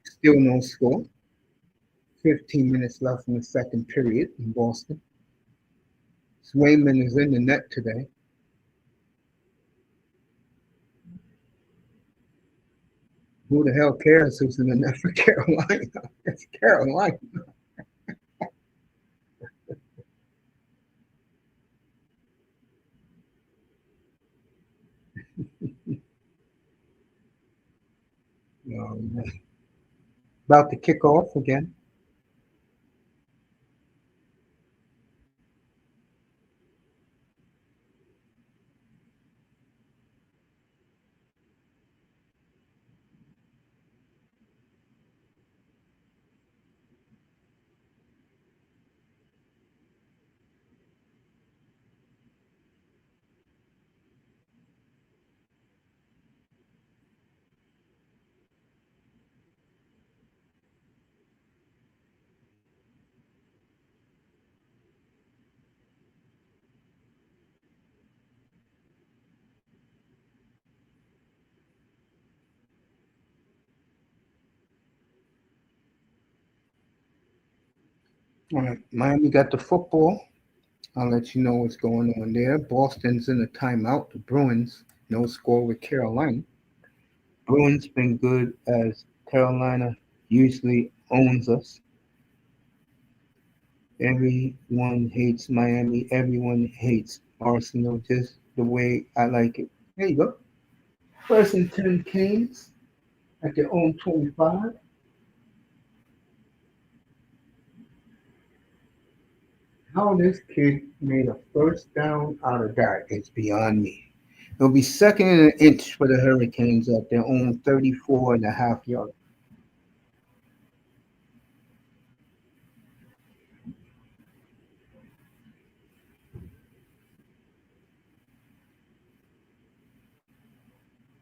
still no score. 15 minutes left in the second period in Boston. Swayman is in the net today. Who the hell cares who's in the net for Carolina? It's Carolina. Um, About to kick off again. All right, Miami got the football. I'll let you know what's going on there. Boston's in a timeout. The Bruins, no score with Carolina. Bruins been good as Carolina usually owns us. Everyone hates Miami. Everyone hates Arsenal. Just the way I like it. There you go. First and 10 Kings at their own 25. How this kid made a first down out of that is beyond me. It'll be second and an inch for the Hurricanes at their own 34.5 yard.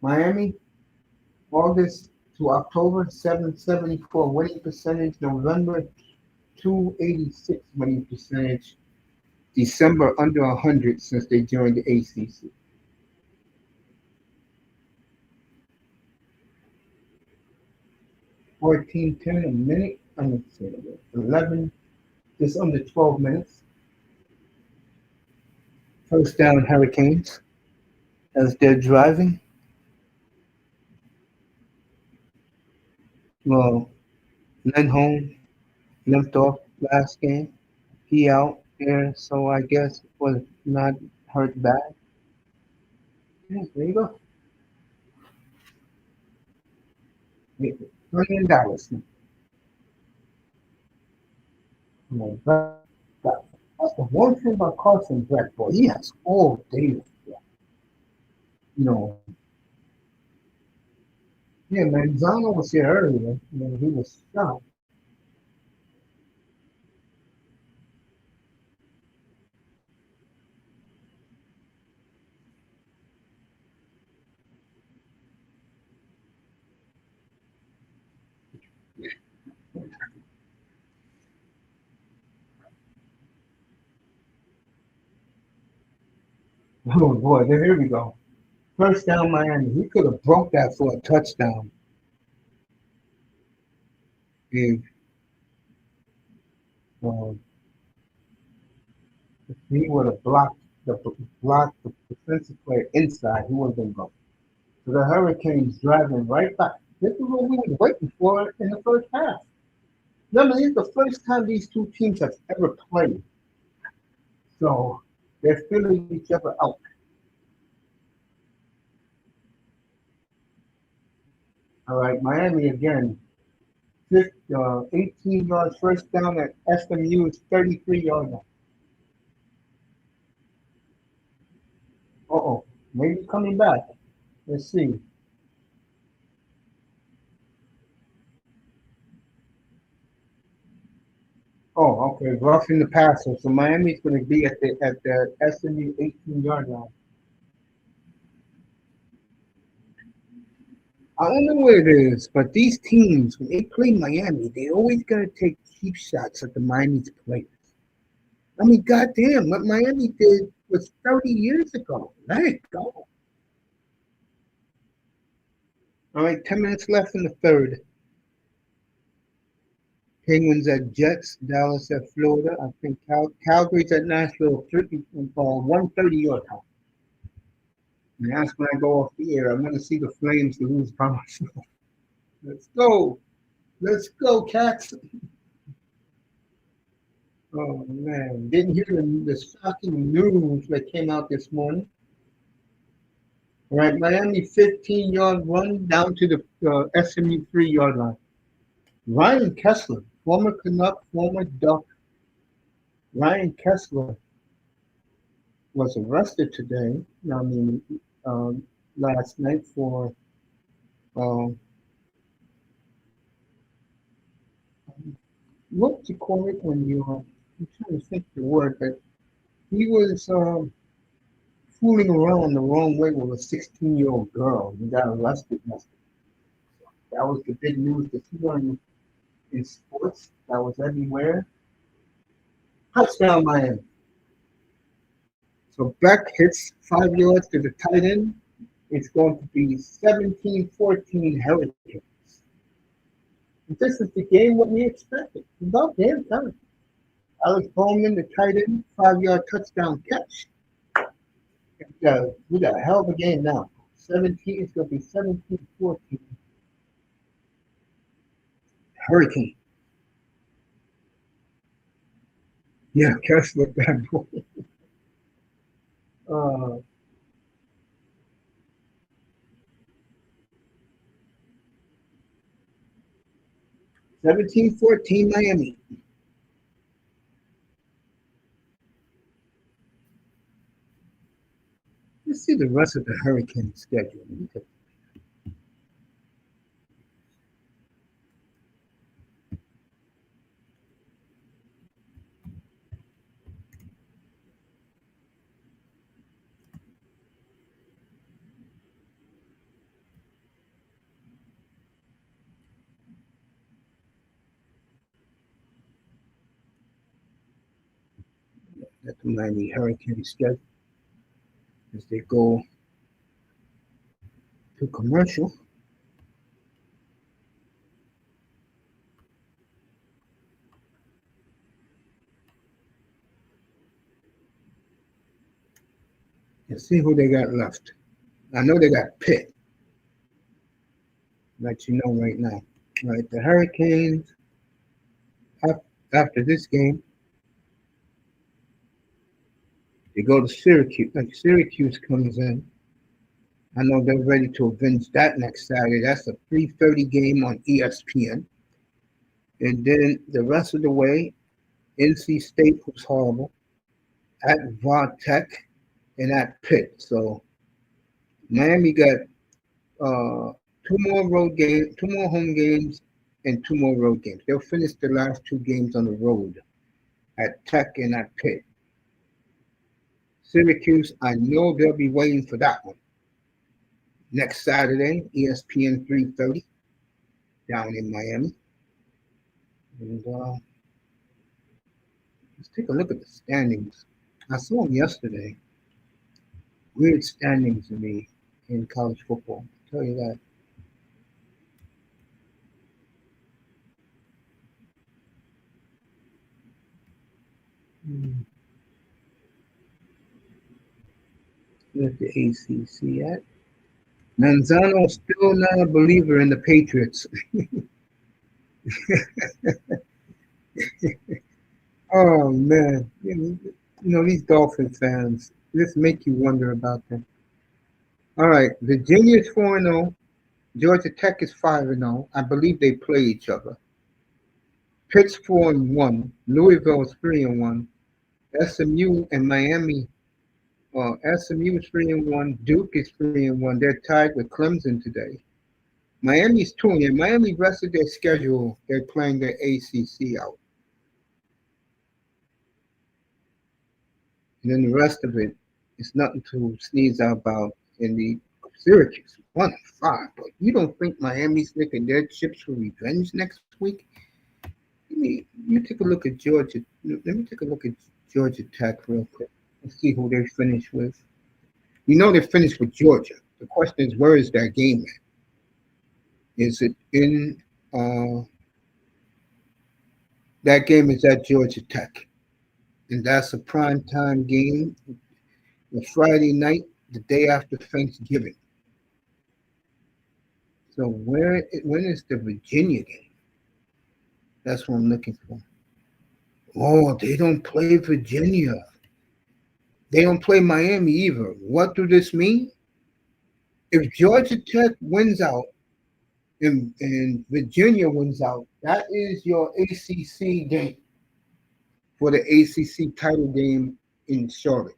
Miami, August to October, 774 winning percentage. November, 286 winning percentage. December, under 100 since they joined the A.C.C. 14:10 a minute. I'm going to say 11, just under 12 minutes. First down, Hurricanes. As they're driving, well, Lindholm limped off last game. He out there, so I guess was not hurt bad. Yeah, there you go. $1 million. My God. That's the one thing about Carson Brett, boy. He has all day. You know, yeah, Manzano was here earlier. He was shot. Oh boy, here we go. First down, Miami. He could have broke that for a touchdown if, uh, if he would have blocked the defensive player inside. He would have been gone. So the Hurricanes driving right back. This is what we were waiting for in the first half. Remember, this is the first time these two teams have ever played. So they're filling each other out. All right, Miami again. 18 yards first down at S.M.U is 33 yards. Uh-oh, maybe coming back. Let's see. Oh, okay, roughing the passer. So Miami's going to be at the S.M.U 18-yard line. I don't know what it is, but these teams, when they play Miami, they always got to take cheap shots at the Miami's players. I mean, goddamn, what Miami did was 30 years ago. Let it go. All right, 10 minutes left in the third. Penguins at Jets, Dallas at Florida. I think Calgary's at Nashville, 130 yard time. And that's when I go off the air. I want to see the Flames lose by myself. Let's go. Let's go, Cats. Oh, man. Didn't hear the shocking news that came out this morning. All right, Miami 15-yard run down to the S.M.U 3-yard line. Ryan Kessler, former Canuck, former Duck. Ryan Kessler was arrested today. I mean, last night for um, what you call it when I'm trying to think the word, but he was fooling around the wrong way with a 16-year-old girl. He got arrested yesterday. That was the big news this morning in sports. That was everywhere. Touchdown, Miami. So Beck hits 5 yards to the tight end. It's going to be 17-14 Hurricanes. This is the game what we expected. About damn time. Alex Bowman, the tight end, 5-yard touchdown catch. We got a hell of a game now. 17, it's going to be 17-14. Hurricane. Yeah, Kessler, bad boy. Uh, 17-14 Miami. Let's see the rest of the Hurricane schedule. At the Miami Hurricane schedule as they go to commercial. And see who they got left. I know they got Pitt. Let you know right now. All right, the Hurricanes, after this game, they go to Syracuse. Like Syracuse comes in. I know they're ready to avenge that next Saturday. That's a 3:30 game on ESPN. And then the rest of the way, NC State was horrible at Tech and at Pitt. So Miami got two more home games, and two more road games. They'll finish the last two games on the road at Tech and at Pitt. Syracuse, I know they'll be waiting for that one. Next Saturday, ESPN 3:30 down in Miami. And let's take a look at the standings. I saw them yesterday. Weird standings to me in college football. I'll tell you that. Hmm. Where's the A.C.C at? Manzano still not a believer in the Patriots. Oh man, these Dolphin fans just make you wonder about them. All right, Virginia's 4-0. Georgia Tech is 5-0. I believe they play each other. Pitt's 4-1. Louisville is 3-1. S.M.U and Miami. S.M.U is 3-1. Duke is 3-1. They're tied with Clemson today. Miami's 2, and Miami rested their schedule. They're playing their A.C.C out. And then the rest of it is nothing to sneeze about in the Syracuse 1-5. But you don't think Miami's licking their chips for revenge next week? You take a look at Georgia. Let me take a look at Georgia Tech real quick. Let's see who they finish with. You know they finished with Georgia. The question is, where is that game at? Is it in that game is at Georgia Tech? And that's a prime time game, a Friday night, the day after Thanksgiving. So when is the Virginia game? That's what I'm looking for. Oh, they don't play Virginia. They don't play Miami either. What do this mean? If Georgia Tech wins out and Virginia wins out, that is your ACC game for the ACC title game in Charlotte.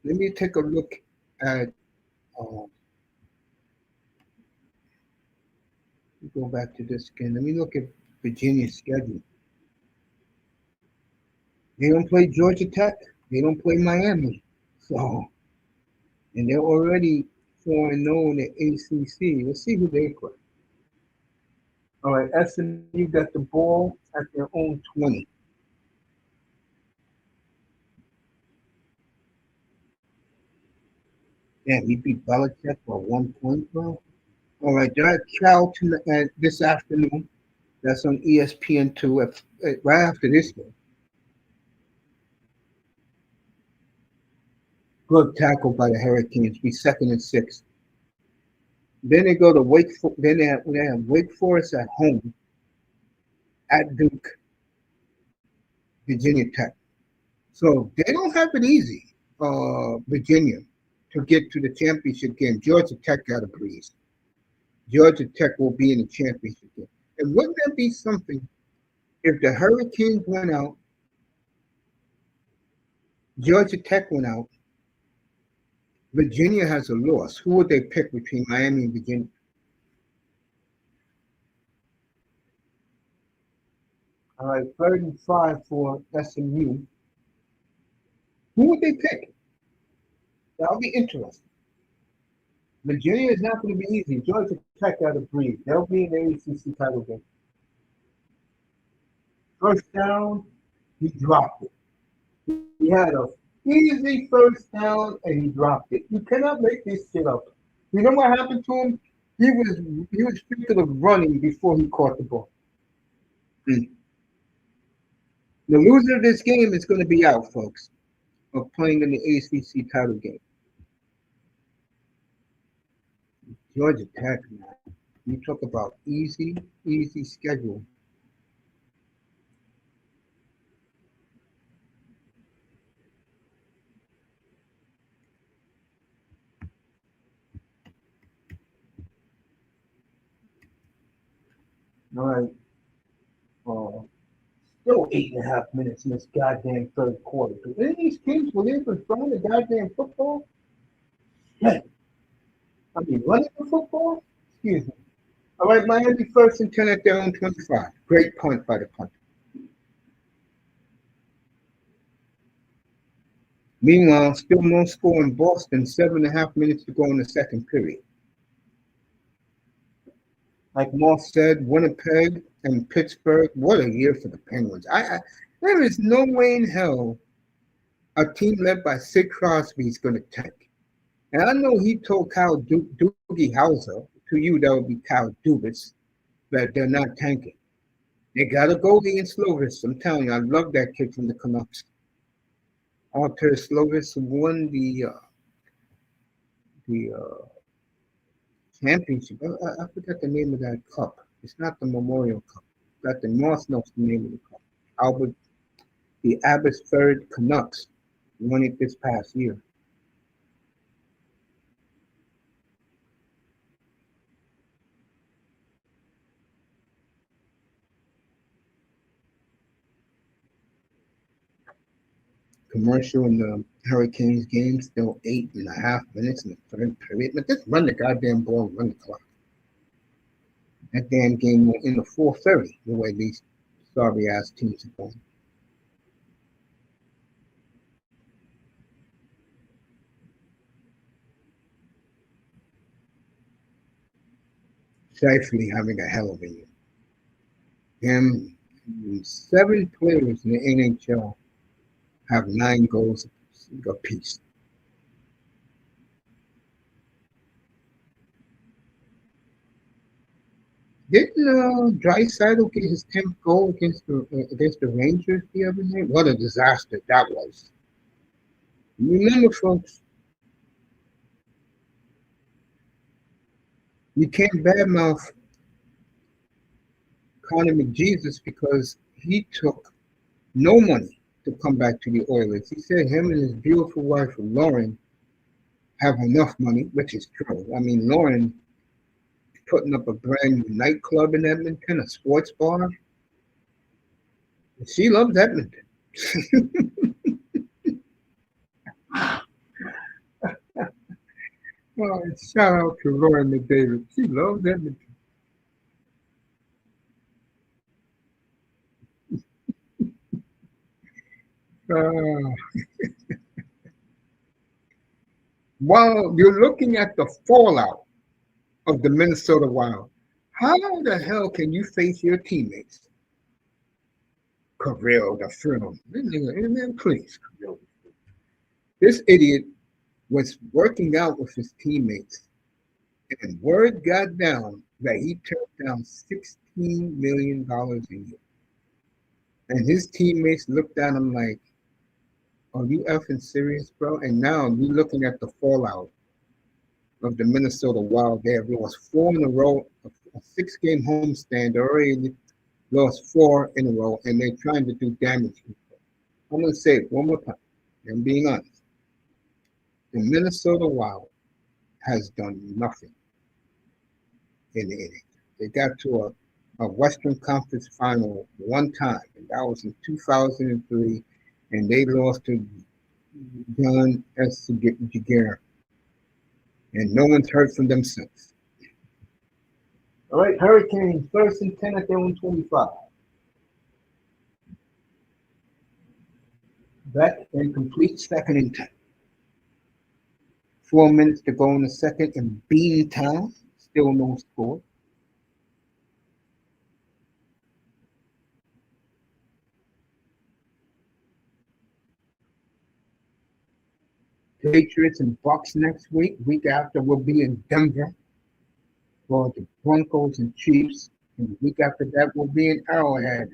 Let me take a look at. Uh, go back to this again. Let me look at Virginia's schedule. They don't play Georgia Tech. They don't play Miami. So, and they're already 4-0 in the ACC. Let's see who they play. All right, S.M.U got the ball at their own 20. Damn, he beat Belichick by 1 point, bro. All right, they're at Cal this afternoon. That's on ESPN2 right after this game. Good tackle by the Hurricanes. Be 2nd and 6. Then they go to Wake. Then they have Wake Forest at home, at Duke, Virginia Tech. So they don't have it easy. Virginia to get to the championship game. Georgia Tech got a breeze. Georgia Tech will be in the championship game. And wouldn't that be something if the Hurricanes went out, Georgia Tech went out, Virginia has a loss? Who would they pick between Miami and Virginia? All right, 3rd and 5 for S.M.U. Who would they pick? That'll be interesting. Virginia is not going to be easy. Georgia Tech got a breeze. They'll be in the A.C.C title game. First down, he dropped it. He had a easy first down and he dropped it. You cannot make this shit up. You know what happened to him? He was thinking of running before he caught the ball. The loser of this game is going to be out, folks, of playing in the A.C.C title game. Georgia Tech, man. You talk about easy schedule. All right. Still 8.5 minutes in this goddamn third quarter. Do any of these teams will even throw the goddamn football? Shit. I mean, running the football? Excuse me. All right, Miami 1st and 10 at their own 25. Great punt by the punter. Meanwhile, still no score in Boston. 7.5 minutes to go in the second period. Like Moss said, Winnipeg and Pittsburgh, what a year for the Penguins. There is no way in hell a team led by Sid Crosby is going to tank. And I know he told Kyle Doogie Howser, to you that would be Kyle Dubas, that they're not tanking. They got a goalie in Slovis. I'm telling you, I love that kid from the Canucks. Artur Slovis won the championship. I forgot the name of that cup. It's not the Memorial Cup. Got the North knows the name of the cup. The Abbotsford Canucks won it this past year. Commercial in the Hurricanes game, still 8.5 minutes in the third period. But just run the goddamn ball, run the clock. That damn game went into 4:30, the way these sorry ass teams are going. Shifley having a hell of a year. Him, 7 players in the NHL have 9 goals apiece. Didn't Draisaitl get his 10th goal against the Rangers the other night? What a disaster that was! Remember, folks, you can't badmouth Connor McJesus because he took no money to come back to the Oilers. He said him and his beautiful wife Lauren have enough money, which is true. I mean, Lauren putting up a brand new nightclub in Edmonton, a sports bar. She loves Edmonton. Oh, shout out to Lauren McDavid. She loves Edmonton. Uh, while you're looking at the fallout of the Minnesota Wild, how the hell can you face your teammates? Kirill, the film. Man, please. This idiot was working out with his teammates, and word got down that he turned down $16 million a year. And his teammates looked at him like, Are you effing serious, bro? And now you're looking at the fallout of the Minnesota Wild. They have lost four in a row, a six-game homestand. They already lost four in a row, and they're trying to do damage. I'm going to say it one more time. I'm being honest. The Minnesota Wild has done nothing in the inning. They got to a Western Conference final one time, and that was in 2003, and they lost to John S. Giguere, and no one's heard from them since. All right, Hurricanes, first and 10 at their own 25. Back and complete second and 10. 4 minutes to go in the second in Beantown. Still no score. Patriots and Bucks next week. Week after, we'll be in Denver for the Broncos and Chiefs. And the week after that, we'll be in Arrowhead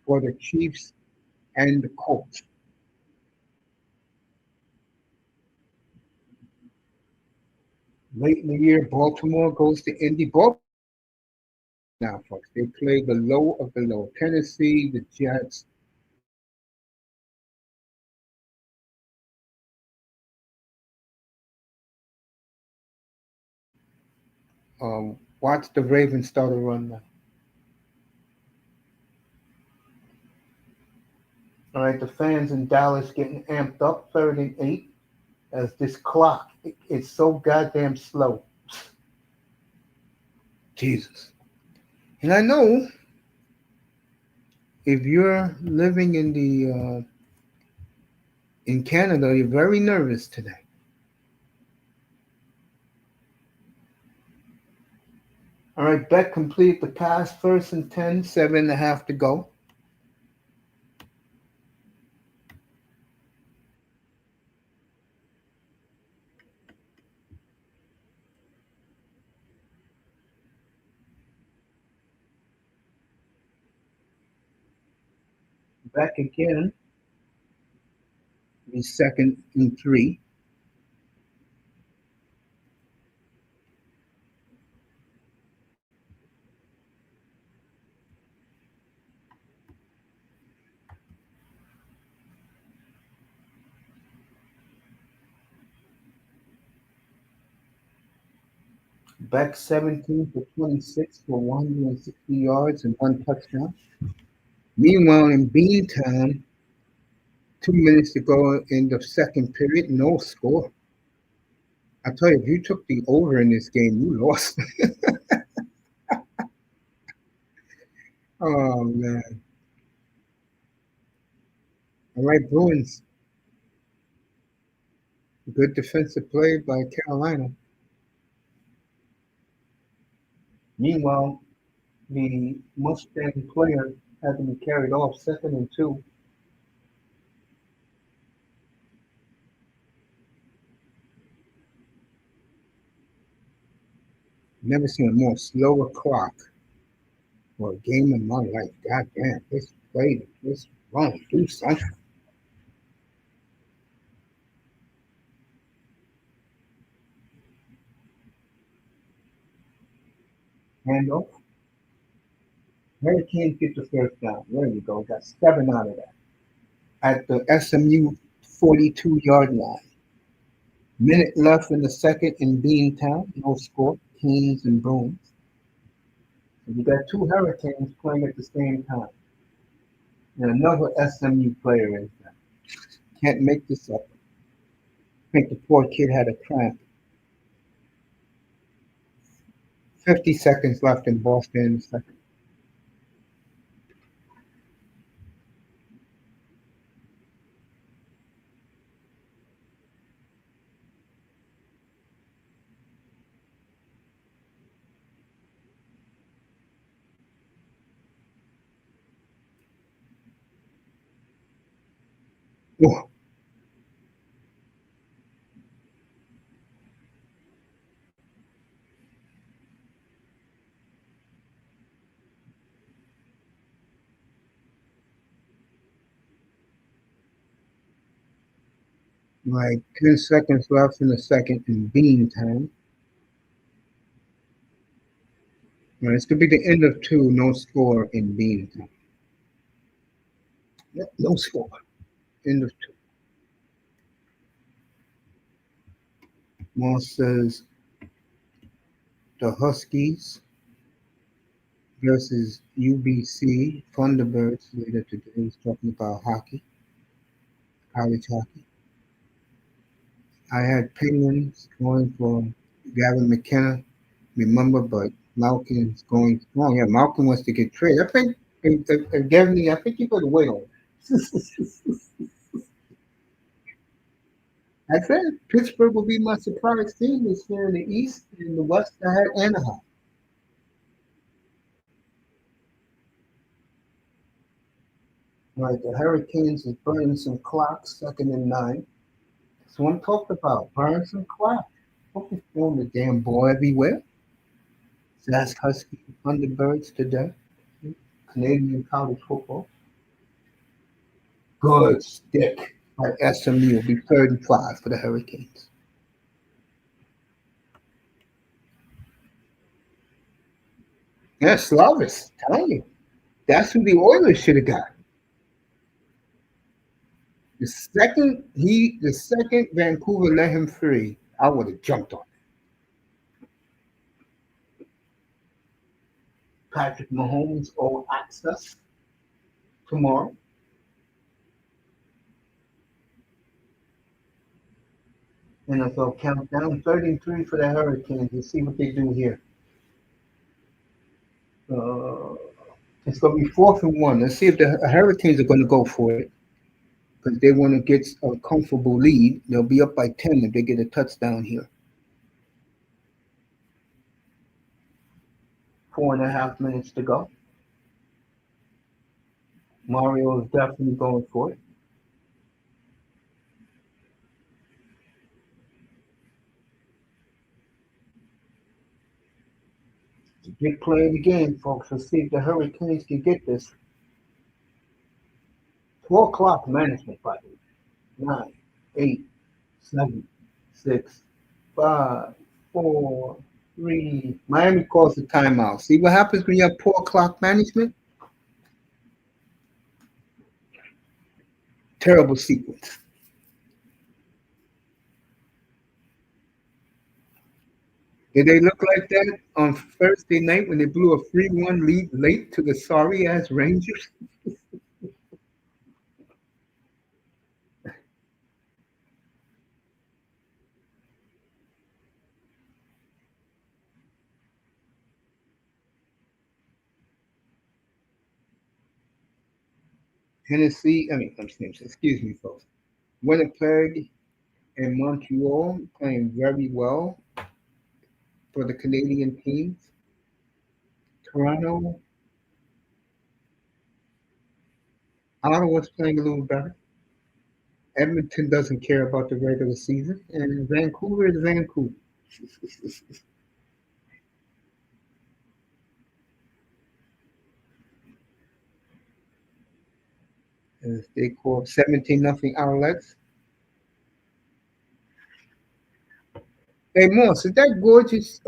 for the Chiefs and the Colts. Late in the year, Baltimore goes to Indy. Baltimore now, folks. They play the low of the low. Tennessee, the Jets. Watch the Ravens start a run now. All right, the fans in Dallas getting amped up, 3rd and 8, as this clock is so goddamn slow. Jesus. And I know if you're living in Canada, you're very nervous today. All right, Beck complete the pass, 1st and 10, 7.5 to go. Back again, the 2nd and 3. Beck 17 for 26 for 160 yards and one touchdown. Meanwhile, in Beantown, 2 minutes to go in the second period, no score. I tell you, if you took the over in this game, you lost. Oh man! All right, Bruins. Good defensive play by Carolina. Meanwhile, the Mustang player had to be carried off 2nd and 2. Never seen a more slower clock for a game in my life. God damn, this play, this run, do something. Handoff. Hurricanes get the first down. There you go. Got 7 out of that. At the S.M.U 42-yard line. Minute left in the second in Beantown. No score. Canes and Bruins. So you got two Hurricanes playing at the same time. And another S.M.U player is there. Can't make this up. I think the poor kid had a cramp. 50 seconds left in Boston in the second. Oh, Right, 10 seconds left in the second in bean time. Right, it's going to be the end of two, no score in bean time. Yep, no score. End of two. Moss says the Huskies versus UBC Thunderbirds later today. He's talking about hockey, college hockey. I had Penguins going for Gavin McKenna, remember, but Malkin's going strong. Yeah, Malkin wants to get traded. I think, Gavin, I think you got to wait on it. I said Pittsburgh will be my surprise team this year in the East. In the West, I had Anaheim. Right, the Hurricanes is burning some clocks, second and nine. That's what I'm talking about. Burn some clocks. Don't be throwing the damn ball everywhere. That's Husky Thunderbirds today. Canadian college football. Good stick by S.M.U. Be 35 for the Hurricanes. Yeah, Slavis, telling you. That's who the Oilers should have got. The second Vancouver let him free, I would have jumped on it. Patrick Mahomes all access tomorrow. NFL countdown 33 for the Hurricanes. Let's see what they do here. Uh, it's going to be 4th and 1. Let's see if the Hurricanes are going to go for it because they want to get a comfortable lead. They'll be up by 10 if they get a touchdown here. 4.5 minutes to go. Mario is definitely going for it. It's a big play in the game, folks. Let's see if the Hurricanes can get this. 4 o'clock management, by the way. 9, 8, 7, 6, 5, 4, 3. Miami calls the timeout. See what happens when you have 4 o'clock management? Terrible sequence. Did they look like that on Thursday night when they blew a 3-1 lead late to the sorry ass Rangers? Tennessee, excuse me, folks. Winnipeg and Montreal playing very well for the Canadian teams. Toronto, Ottawa's playing a little better. Edmonton doesn't care about the regular season, and Vancouver is Vancouver. As they call 17-0 outlets. Hey, Moss, is that gorgeous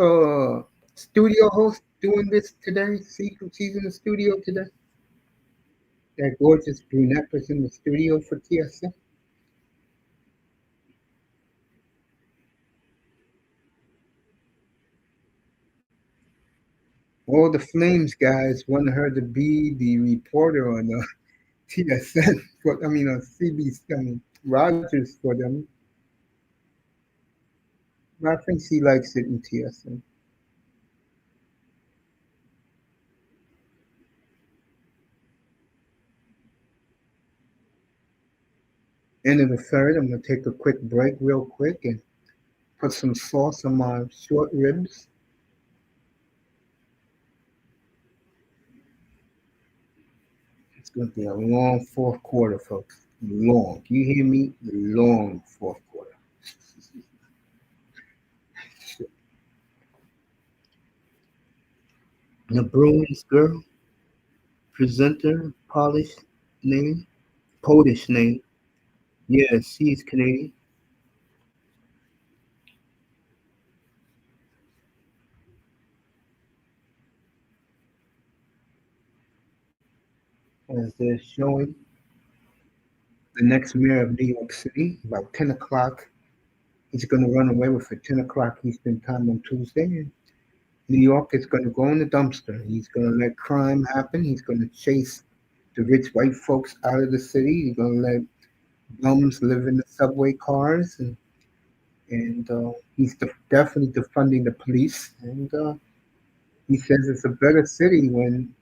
studio host doing this today? She's in the studio today. That gorgeous brunette was in the studio for TSN. All the Flames guys wanted her to be the reporter on TSN. On CBC. Rogers for them. But I think she likes it in TSN. End of the third. I'm gonna take a quick break, real quick, and put some sauce on my short ribs. It's gonna be a long fourth quarter, folks. Long. You hear me? Long fourth quarter. The Bruins girl, presenter, Polish name, Polish name. Yeah, she's Canadian. as they're showing the next mayor of New York City about 10 o'clock. He's going to run away with it 10 o'clock Eastern Time on Tuesday. And New York is going to go in the dumpster. He's going to let crime happen. He's going to chase the rich white folks out of the city. He's going to let bums live in the subway cars. And he's definitely defunding the police. And he says it's a better city when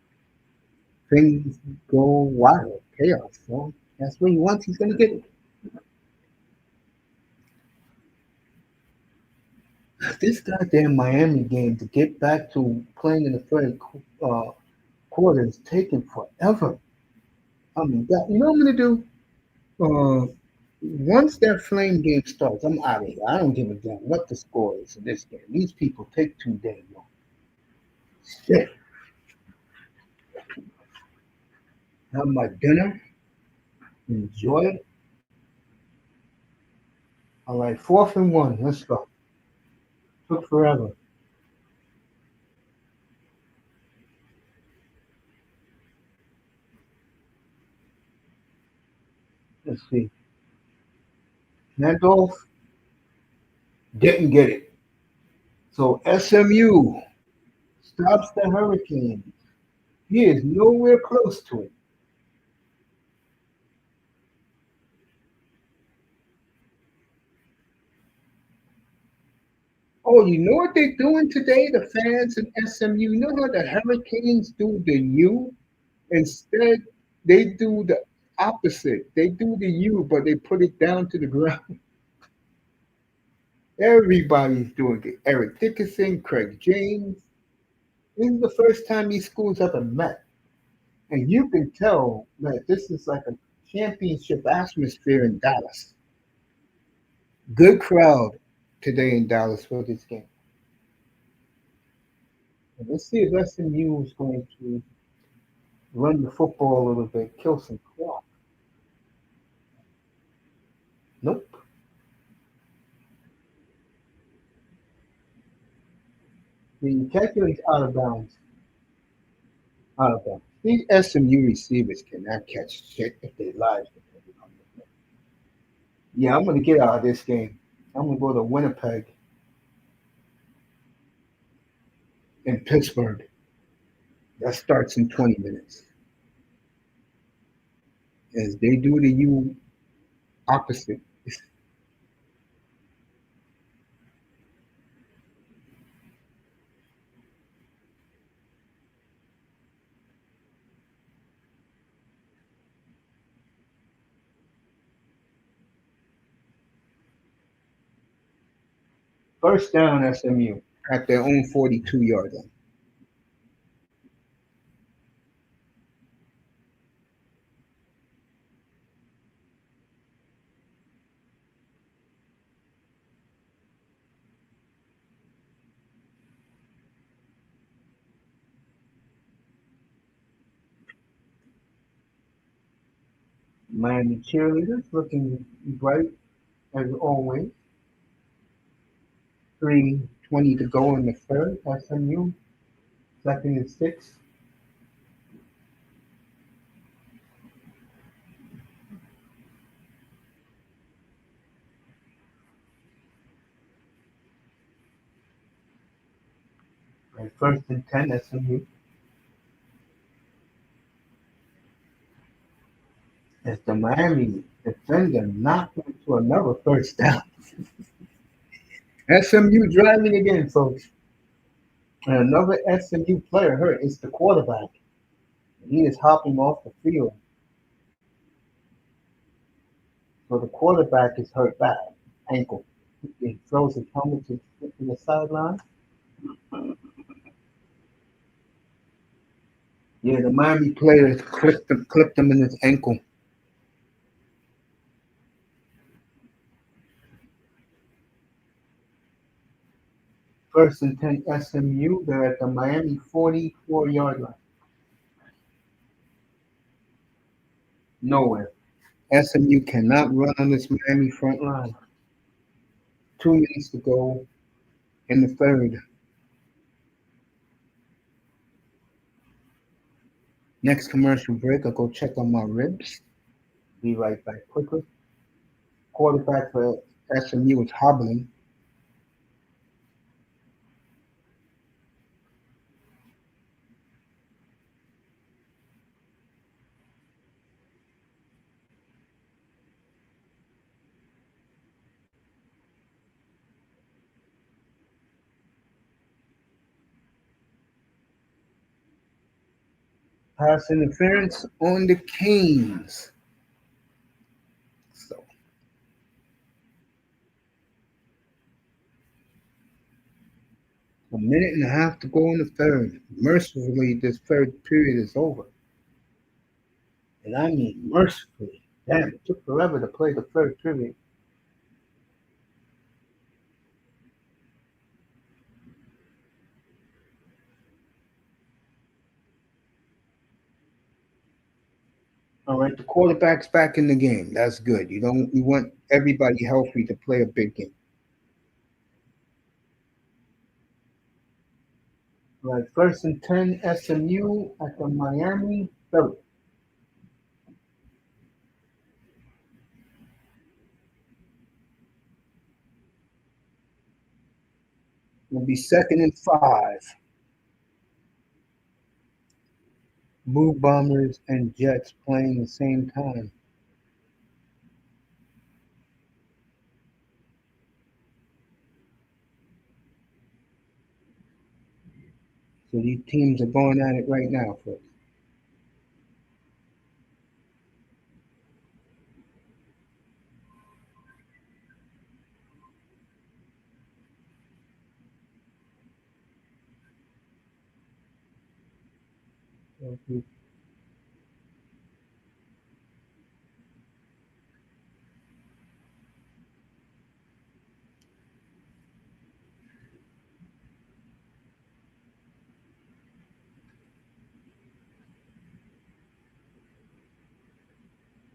things go wild, chaos. So that's what he wants. He's going to get it. This goddamn Miami game to get back to playing in the third uh, quarter is taking forever. I mean, you know what I'm going to do? Uh, Once that flame game starts, I'm out of here. I don't give a damn what the score is in this game. These people take too damn long. Shit. Have my dinner, enjoy it. All right, 4th and 1. Let's go. Took forever. Let's see. Randolph didn't get it. So S.M.U. stops the hurricane. He is nowhere close to it. Oh, you know what they're doing today, the fans in S.M.U. You know how the Hurricanes do the U? Instead, they do the opposite. They do the U, but they put it down to the ground. Everybody's doing it. Eric Dickerson, Craig James. This is the first time these schools ever met. And you can tell that this is like a championship atmosphere in Dallas. Good crowd today in Dallas for this game. And let's see if SMU is going to run the football a little bit, kill some clock. Nope. The calculate's out of bounds. Out of bounds. These SMU receivers cannot catch shit if they live. Yeah, I'm going to get out of this game. I'm going to go to Winnipeg and Pittsburgh. That starts in 20 minutes. As they do the U opposite. First down, SMU at their own 42-yard line. Miami cheerleaders looking bright as always. 3:20 to go in the third. SMU, 2nd and 6. And 1st and 10, SMU. As the Miami defender knocked into another first down. SMU driving again, folks. And another SMU player hurt. It's the quarterback. He is hopping off the field. So the quarterback is hurt bad. Ankle. He throws his helmet to the sideline. Yeah, the Miami player clipped him in his ankle. 1st and 10 SMU. They're at the Miami 44-yard line. Nowhere. SMU cannot run on this Miami front line. 2 minutes to go in the third. Next commercial break, I'll go check on my ribs. Be right back quickly. Quarterback for S.M.U is hobbling. Pass interference on the Canes. So a minute and a half to go in the third. Mercifully, this third period is over. And I mean mercifully. Damn, it took forever to play the third period. All right, the quarterback's back in the game. That's good. You want everybody healthy to play a big game. All right, first and 10 SMU at the Miami 30. It'll be second and 5. Blue Bombers and Jets playing the same time. So these teams are going at it right now, folks. All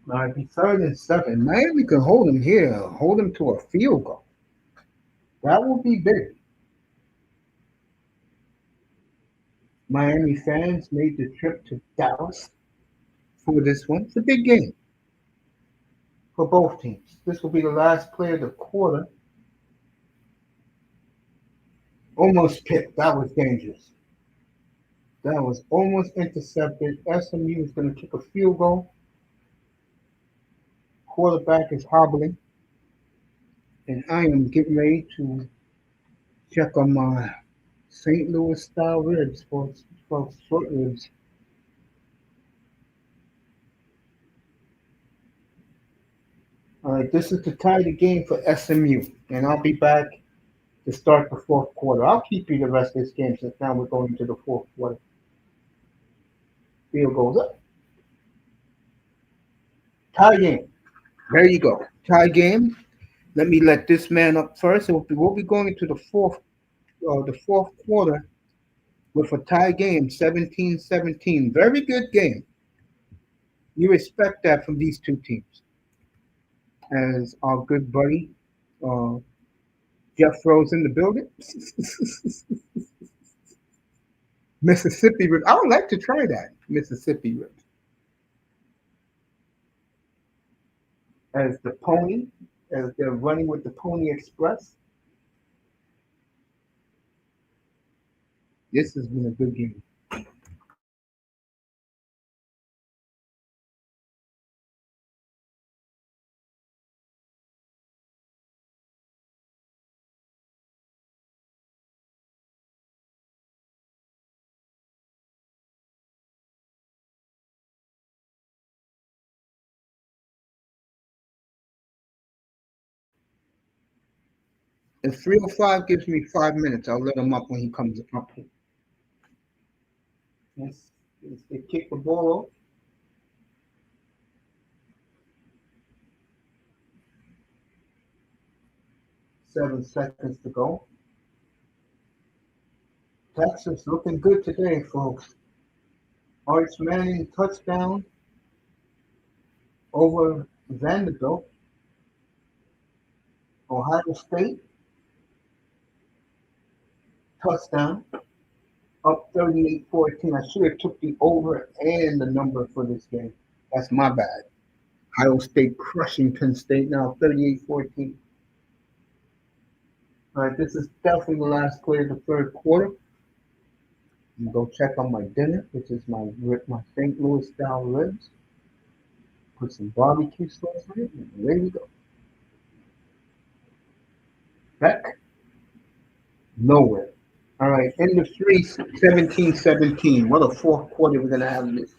right, be third and 7. Miami can hold them here, hold them to a field goal. That will be big. Miami fans made the trip to Dallas for this one. It's a big game for both teams. This will be the last play of the quarter. Almost picked. That was dangerous. That was almost intercepted. SMU is going to kick a field goal. Quarterback is hobbling. And I am getting ready to check on my St. Louis style ribs for short ribs. All right, this is to tie the game for SMU. And I'll be back to start the fourth quarter. I'll keep you the rest of this game since now we're going to the fourth quarter. Field goes up. Tie game. There you go. Tie game. Let me let this man up first. So we'll be going into the fourth quarter with a tie game, 17-17. Very good game. You expect that from these two teams. As our good buddy uh, Jeff Rose in the building. Mississippi rib. I would like to try that Mississippi rib. As the pony, as they're running with the Pony Express. This has been a good game. If 305 gives me 5 minutes, I'll let him up when he comes up. Yes, they kick the ball off. 7 seconds to go. Texas looking good today, folks. Arch Manning touchdown over Vanderbilt. Ohio State touchdown up 38-14. I should have took the over and the number for this game. That's my bad. Ohio State crushing Penn State now 38-14. All right, this is definitely the last play of the third quarter. I'm gonna go check on my dinner, which is my St. Louis style ribs. Put some barbecue sauce on it, and there you go. Back nowhere. All right, end of three, 17-17. What a fourth quarter we're gonna have in this.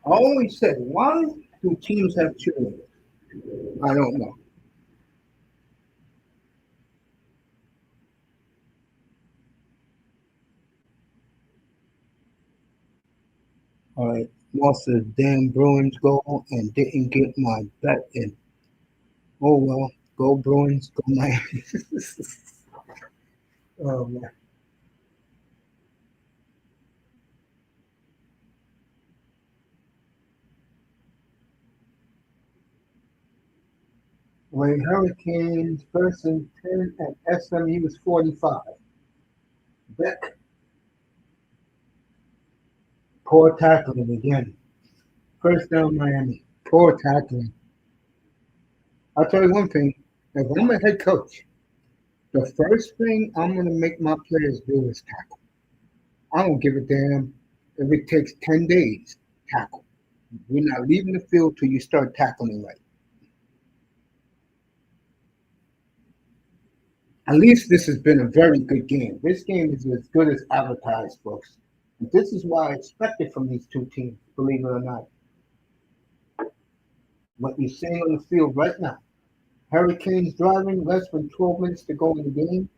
I always said, why do teams have cheerleaders? I don't know. All right, lost the damn Bruins goal and didn't get my bet in. Oh well, go Bruins, go Miami. Oh man. When Hurricanes first and 10 and S.M.U is 45. Beck, poor tackling again. First down Miami. Poor tackling. I'll tell you one thing. If I'm a head coach, the first thing I'm going to make my players do is tackle. I don't give a damn if it takes 10 days. Tackle. We're not leaving the field till you start tackling right. At least this has been a very good game. This game is as good as advertised, folks. And this is what I expected from these two teams, believe it or not. What you're seeing on the field right now. Hurricanes driving, less than 12 minutes to go in the game.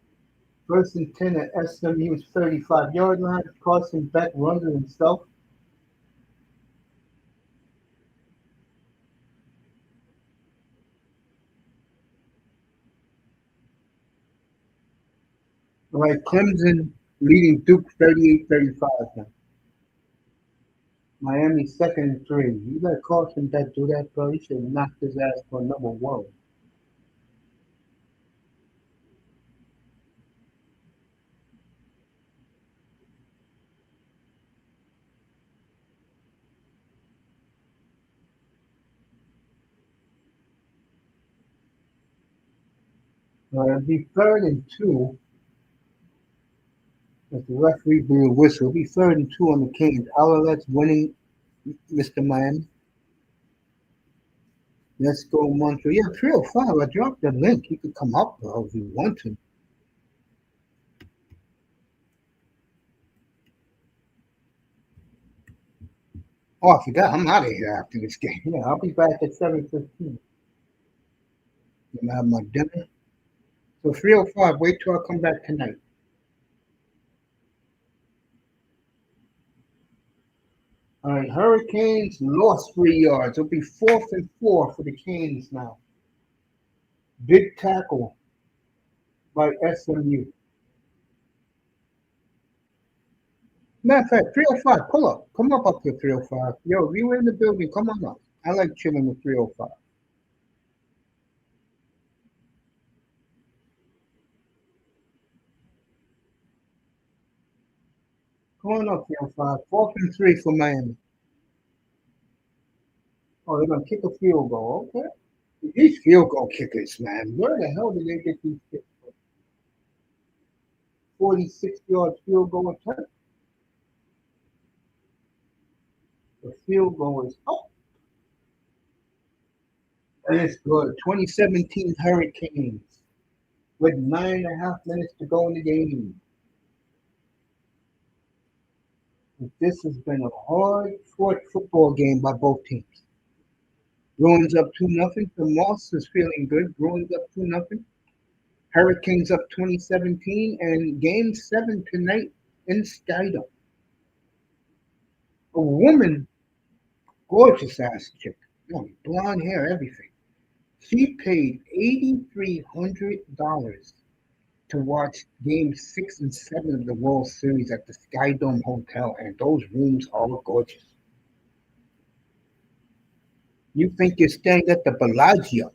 First and 10 at S.M.U's 35-yard line. Carson Beck runs it himself. All right, Clemson leading Duke 38-35 now. Miami second and 3. You let Carson Beck do that, bro. You should have knocked his ass for number one. It'll be third and 2 as the referee blew a whistle. It'll be third and 2 on the Canes. Alalet's winning, Mr. Miami. Let's go Montreal. Yeah, 305. I dropped the link. You could come up, bro, if you want to. Oh, I forgot. I'm out of here after this game. Yeah, I'll be back at 7:15. Gonna have my dinner. So 305. Wait till I come back tonight. All right, Hurricanes lost 3 yards. It'll be fourth and 4 for the Canes now. Big tackle by S.M.U. Matter of fact, 305. Pull up. Come up to 305. Yo, if you in the building, come on up. I like chilling with 305. Come on up, 305. Fourth and 3 for Miami. Oh, they're gonna kick a field goal. Okay. These field goal kickers, man. Where the hell did they get these kicks? 46-yard field goal attempt. The field goal is up. It's good. 2017 Hurricanes with 9.5 minutes to go in the game. This has been a hard fought football game by both teams. Bruins up 2-0. The Moss is feeling good. Bruins up 2-0. Hurricanes up 2017 and game 7 tonight in Skydome. A woman, gorgeous ass chick, blonde hair, everything. She paid $8,300 to watch Game 6 and 7 of the World Series at the Skydome Hotel, and those rooms are gorgeous. You think you're staying at the Bellagio?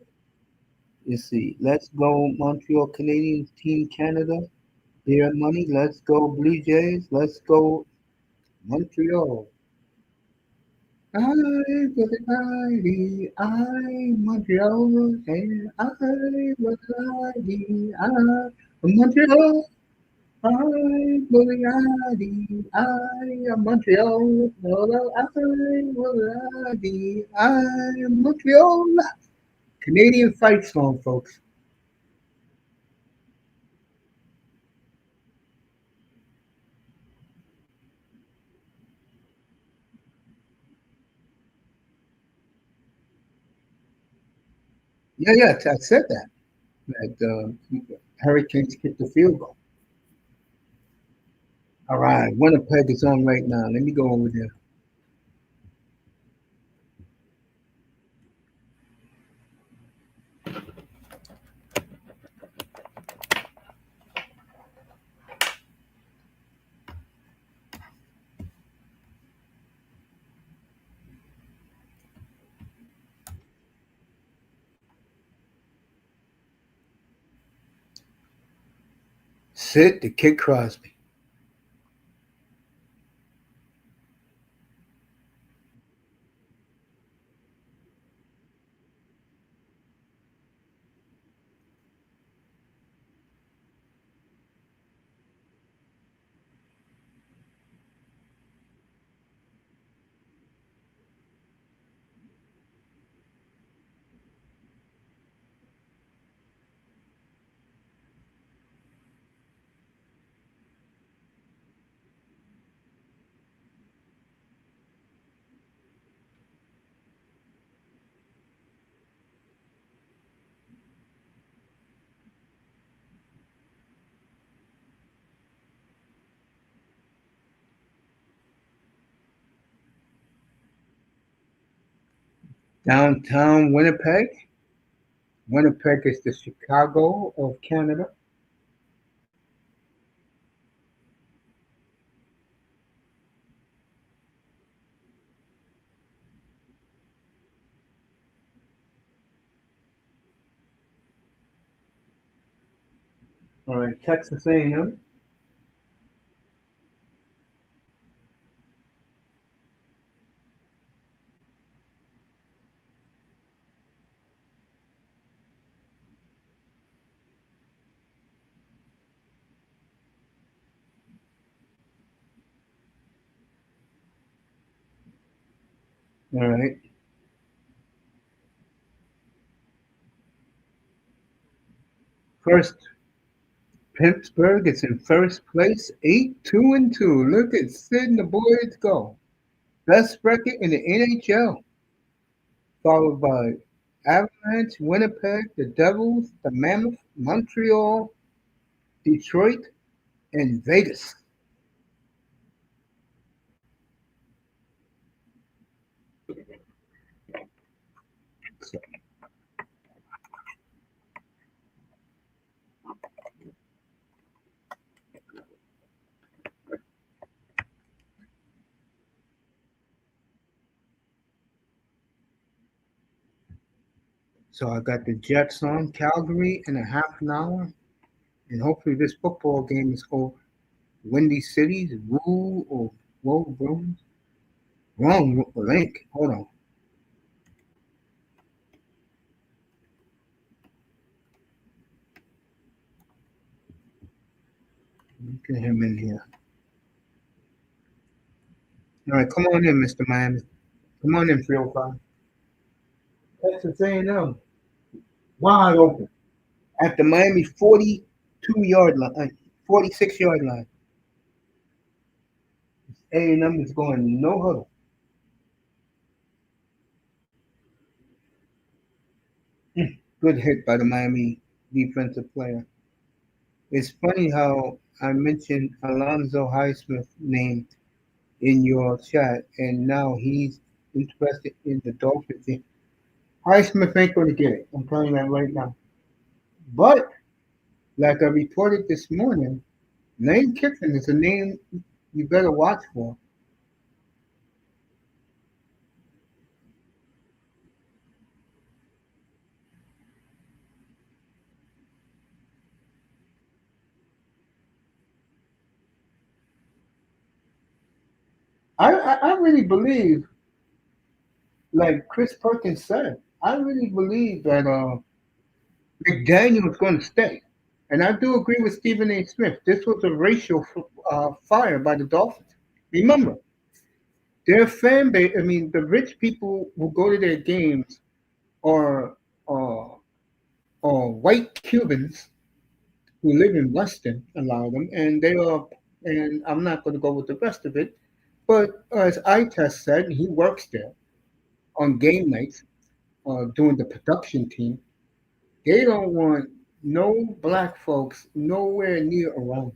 You see, let's go Montreal Canadiens, Team Canada. Beer money, let's go Blue Jays, let's go Montreal. I was mighty, I Montreal, and I was mighty, I Montreal. I Moriarty, I am Montreal. Although I Moriarty, I am Montreal. Canadian fight song, folks. Yeah, yeah, I said that. That Hurricanes kicked the field goal. All right, Winnipeg is on right now. Let me go over there. Sit the Kid Crosby. Downtown Winnipeg. Winnipeg is the Chicago of Canada. All right, Texas A&M. All right. First, Pittsburgh is in first place, 8-2-2. Look at Sid and the boys go. Best record in the NHL, followed by Avalanche, Winnipeg, the Devils, the Mammoth, Montreal, Detroit, and Vegas. So, so I got the Jets on Calgary in a half an hour, and hopefully this football game is over. Windy Cities, Woo or Whoa, wrong link. Hold on, get him in here. All right, come on in, Mr. Miami. Come on in, 305. Texas A&M, wide open at the Miami 42-yard line, 46-yard line. A&M is going no huddle. Good hit by the Miami defensive player. It's funny how I mentioned Alonzo Highsmith's name in your chat, and now he's interested in the Dolphins team. Highsmith ain't going to get it. I'm telling you that right now. But like I reported this morning, Lane Kiffin is a name you better watch for. I really believe, like Chris Perkins said, I really believe that McDaniel's going to stay. And I do agree with Stephen A. Smith. This was a racial fire by the Dolphins. Remember, their fan base, I mean, the rich people who go to their games are, uh, are white Cubans who live in Weston, a lot of them, and they are, and I'm not going to go with the rest of it, but as Itest said, he works there on game nights doing the production team. They don't want no black folks nowhere near around.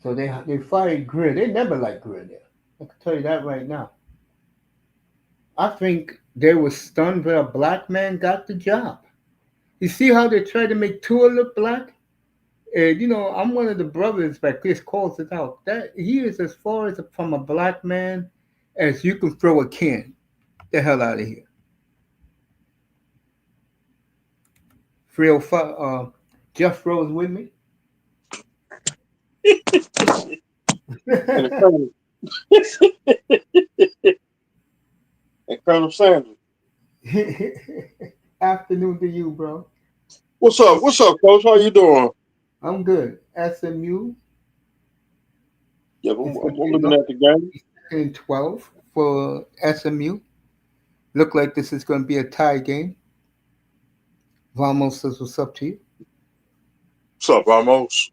So they fired Greer. They never liked Greer there. I can tell you that right now. I think they were stunned that a black man got the job. You see how they try to make Tua look black? And I'm one of the brothers that Chris calls it out. That he is as far as from a black man as you can throw a can. The hell out of here. 305. Jeff Rose with me. And the Colonel, and Colonel Sanders. Afternoon to you, bro. What's up? What's up, Coach? How you doing? I'm good. S.M.U. Yeah, It's I'm going to be looking at the game. second and 12 for S.M.U. Look like this is going to be a tie game. Vamos says what's up to you. What's up, Ramos?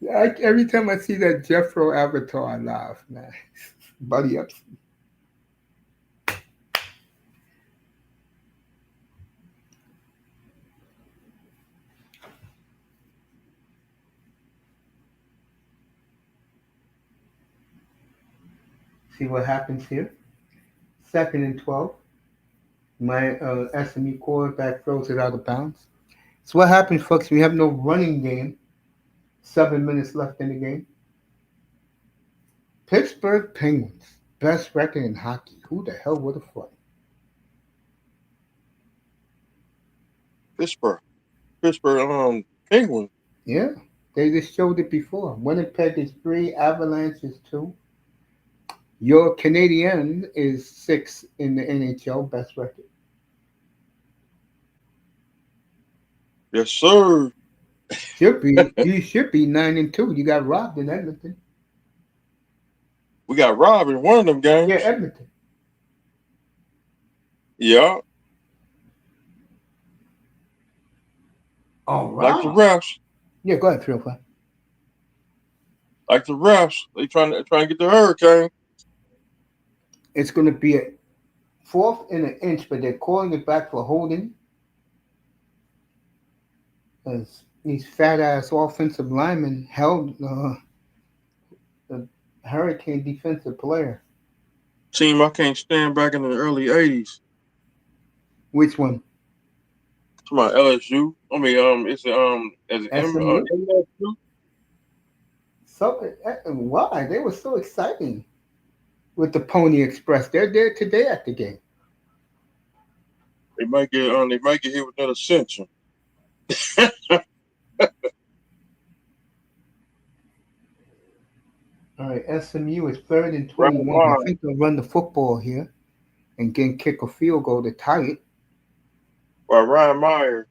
Every time I see that Jeffro avatar, I laugh, man. Buddy up. See what happens here. Second and 12. My SMU quarterback throws it out of bounds. So what happens, folks? We have no running game. 7 minutes left in the game. Pittsburgh Penguins, best record in hockey. Who the hell would have thought? Pittsburgh. Pittsburgh Penguins. Yeah, they just showed it before. Winnipeg is 3, Avalanche is 2. Your Canadian is 6 in the NHL, best record. Yes, sir. You should be 9-2. You got robbed in Edmonton. We got robbed in one of them Yeah, games. Edmonton. Yeah, All like the right. refs. Yeah, go ahead, 305. Like the refs. They trying to get the hurricane. It's going to be a fourth and an inch, but they're calling it back for holding. As these fat ass offensive linemen held the Hurricane defensive player. Team I can't stand back in the early '80s. Which one? To my LSU. I mean, it's as SMU? MSU. So why? They were so exciting with the Pony Express. They're there today at the game. They might get hit with another censure. All right, SMU is third and Right 21. I line. think they'll run the football here and then kick a field goal to tie it. By Ryan Meyer.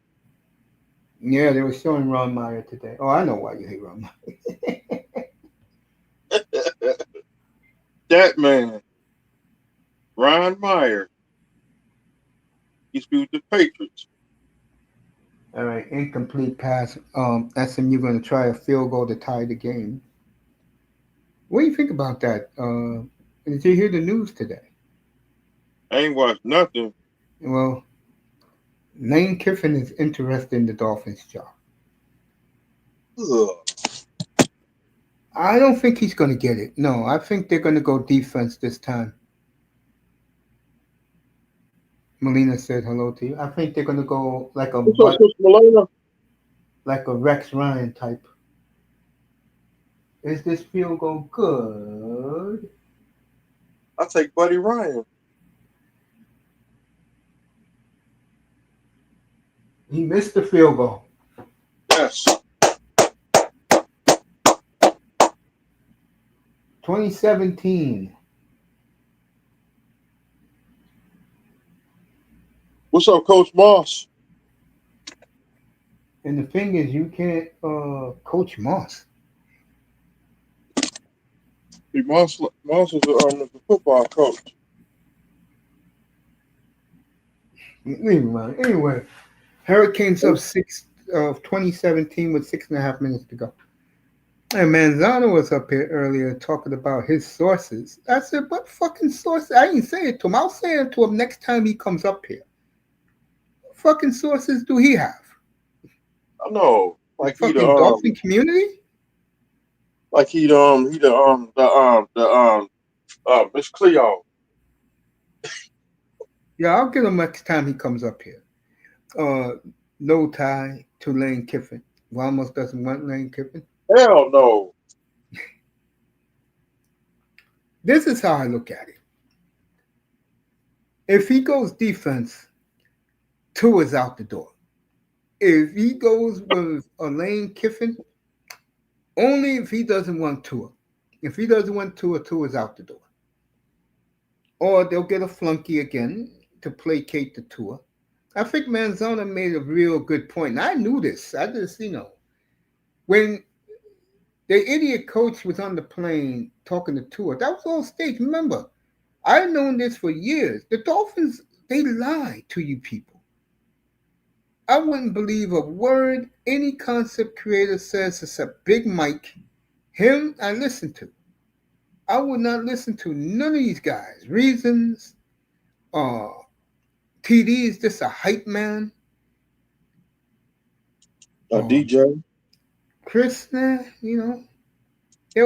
Yeah, they were showing Ron Meyer today. Oh, I know why you hate Ron Meyer. That man, Ryan Meyer, used to be with the Patriots. All right, incomplete pass. SMU going to try a field goal to tie the game. What do you think about that? Did you hear the news today? I ain't watched nothing. Well, Lane Kiffin is interested in the Dolphins' job. Ugh. I don't think he's going to get it. No, I think they're going to go defense this time. Melina said hello to you. I think they're going to go What's up, Sister Malena? like a Rex Ryan type. Is this field goal good? I take Buddy Ryan. He missed the field goal. Yes. 2017. What's up, Coach Moss? And the thing is, you can't coach Moss. Hey, Moss is the football coach. Anyway, Hurricanes up 6 of 2017 with 6.5 minutes to go. And Manzano was up here earlier talking about his sources. I said, what fucking sources? I didn't say it to him. I'll say it to him next time he comes up here. What fucking sources do he have? I know, The like fucking dolphin community? Miss Cleo. Yeah, I'll get him next time he comes up here. Uh, no tie to Lane Kiffin. Ramos doesn't want Lane Kiffin. Hell no. This is how I look at it. If he goes defense, two is out the door. If he goes with a Lane Kiffin, only if he doesn't want Tua. If he doesn't want Tua, Tua is out the door. Or they'll get a flunky again to placate the Tua. I think Manzona made a real good point. And I knew this. I just, when the idiot coach was on the plane talking to Tua, that was all staged. Remember, I've known this for years. The Dolphins, they lie to you people. I wouldn't believe a word any concept creator says except Big Mike. Him, I listen to. I would not listen to none of these guys. Reasons, uh, TD is just a hype man. A Uh, DJ. Chris, they're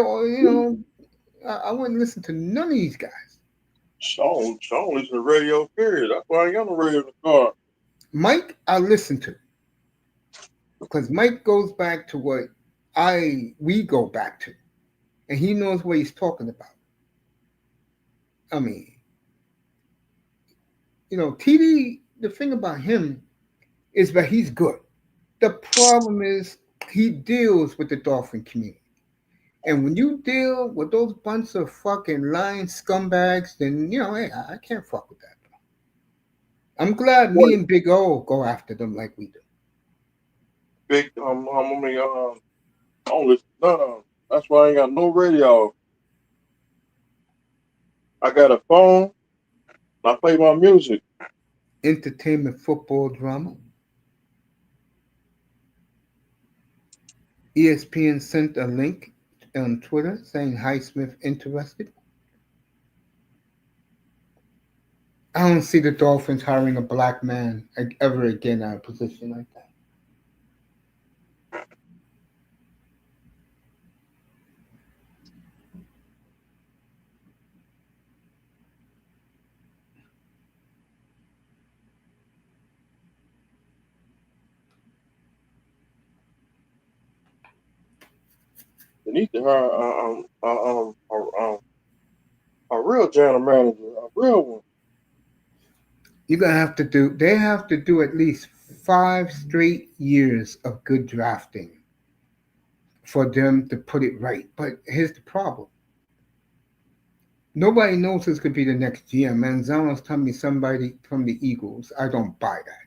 all, I wouldn't listen to none of these guys. Sean listen to radio, period. That's why I ain't got no radio in the car. Mike, I listen to because Mike goes back to what we go back to, and he knows what he's talking about. I mean, TD. The thing about him is that he's good. The problem is he deals with the dolphin community. And when you deal with those bunch of fucking lying scumbags, then hey, I can't fuck with that. I'm glad me What? and Big O go after them like we do. Big, I don't listen to none of 'em. That's why I ain't got no radio. I got a phone. I play my music. Entertainment football drama. ESPN sent a link on Twitter saying Highsmith interested. I don't see the Dolphins hiring a black man ever again at a position like that. They need to hire a real general manager, a real one. They have to do at least 5 straight years of good drafting for them to put it right. But here's the problem. Nobody knows who's going to be the next GM. Manzano's telling me somebody from the Eagles. I don't buy that.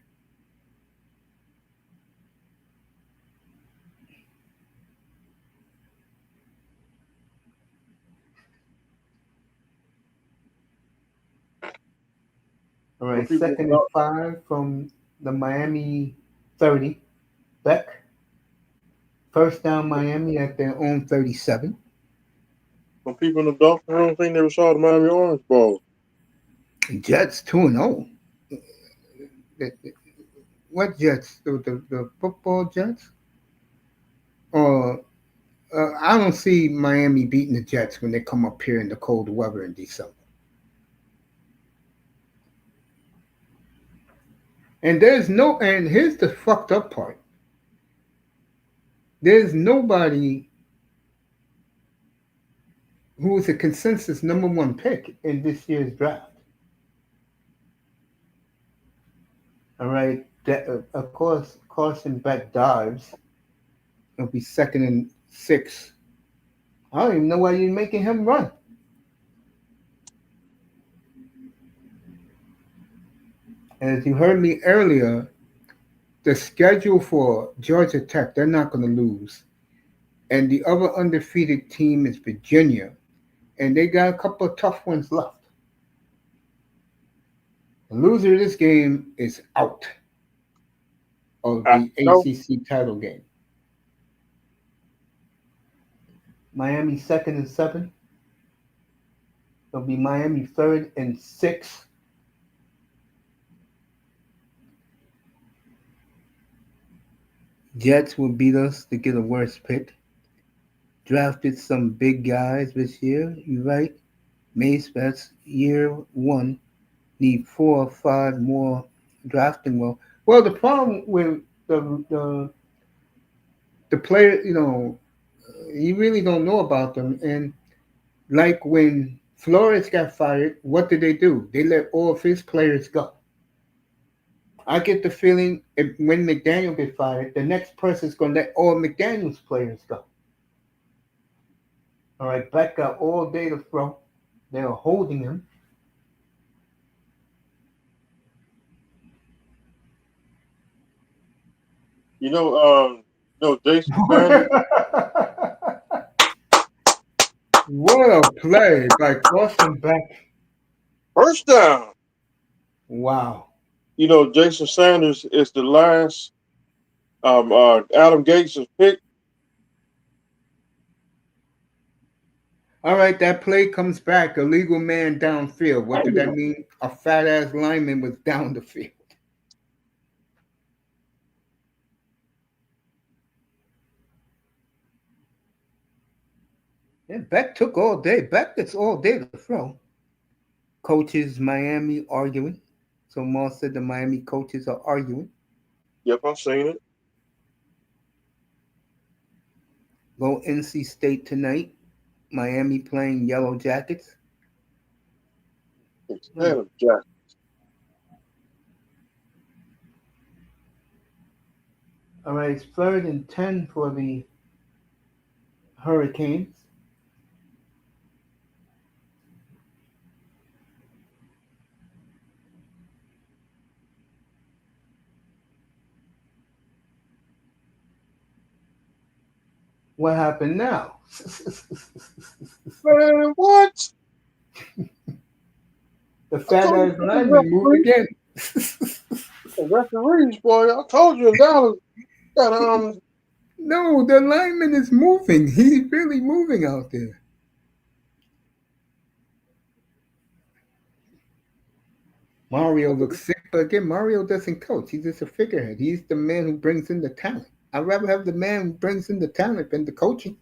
All Some right, people, second and 5 from the Miami 30. Beck. First down Miami at their own 37. some people in the Dolphin room think they saw the Miami Orange Bowl. Jets 2-0. What Jets? The football Jets? Or I don't see Miami beating the Jets when they come up here in the cold weather in December. And here's the fucked up part. There's nobody who is a consensus number one pick in this year's draft. All right. Of course, Carson Beck dives. It'll be second and 6. I don't even know why you're making him run. And as you heard me earlier, the schedule for Georgia Tech, they're not going to lose. And the other undefeated team is Virginia. And they got a couple of tough ones left. The loser of this game is out of I the know. ACC title game. Miami second and 7. It'll be Miami third and 6. Jets will beat us to get a worse pick. Drafted some big guys this year. You're right. Mace, that's year one. Need 4 or 5 more drafting. Well, the problem with the player, you really don't know about them. And like when Flores got fired, what did they do? They let all of his players go. I get the feeling when McDaniel get fired, the next person's gonna let all McDaniel's players go. All right, Beck got all day to throw. They are holding him. You know, Jason Sanders. What a play by Carson Beck. First down. Wow. Jason Sanders is the last. Adam Gates' pick. All right, that play comes back. A legal man downfield. What did that mean? A fat ass lineman was down the field. Yeah, Beck took all day. Beck gets all day to throw. Coaches Miami arguing. So Moss said the Miami coaches are arguing. Yep, I've seen it. Go NC State tonight. Miami playing Yellow Jackets. Instead of Jack. All right, it's third and 10 for the Hurricanes. What happened now? Man, what? The I fat told you ass the lineman moved referee. again. The referees, boy. I told you in Dallas. Got No, the lineman is moving. He's really moving out there. Mario looks sick, but again, Mario doesn't coach. He's just a figurehead. He's the man who brings in the talent. I'd rather have the man who brings in the talent than the coaching.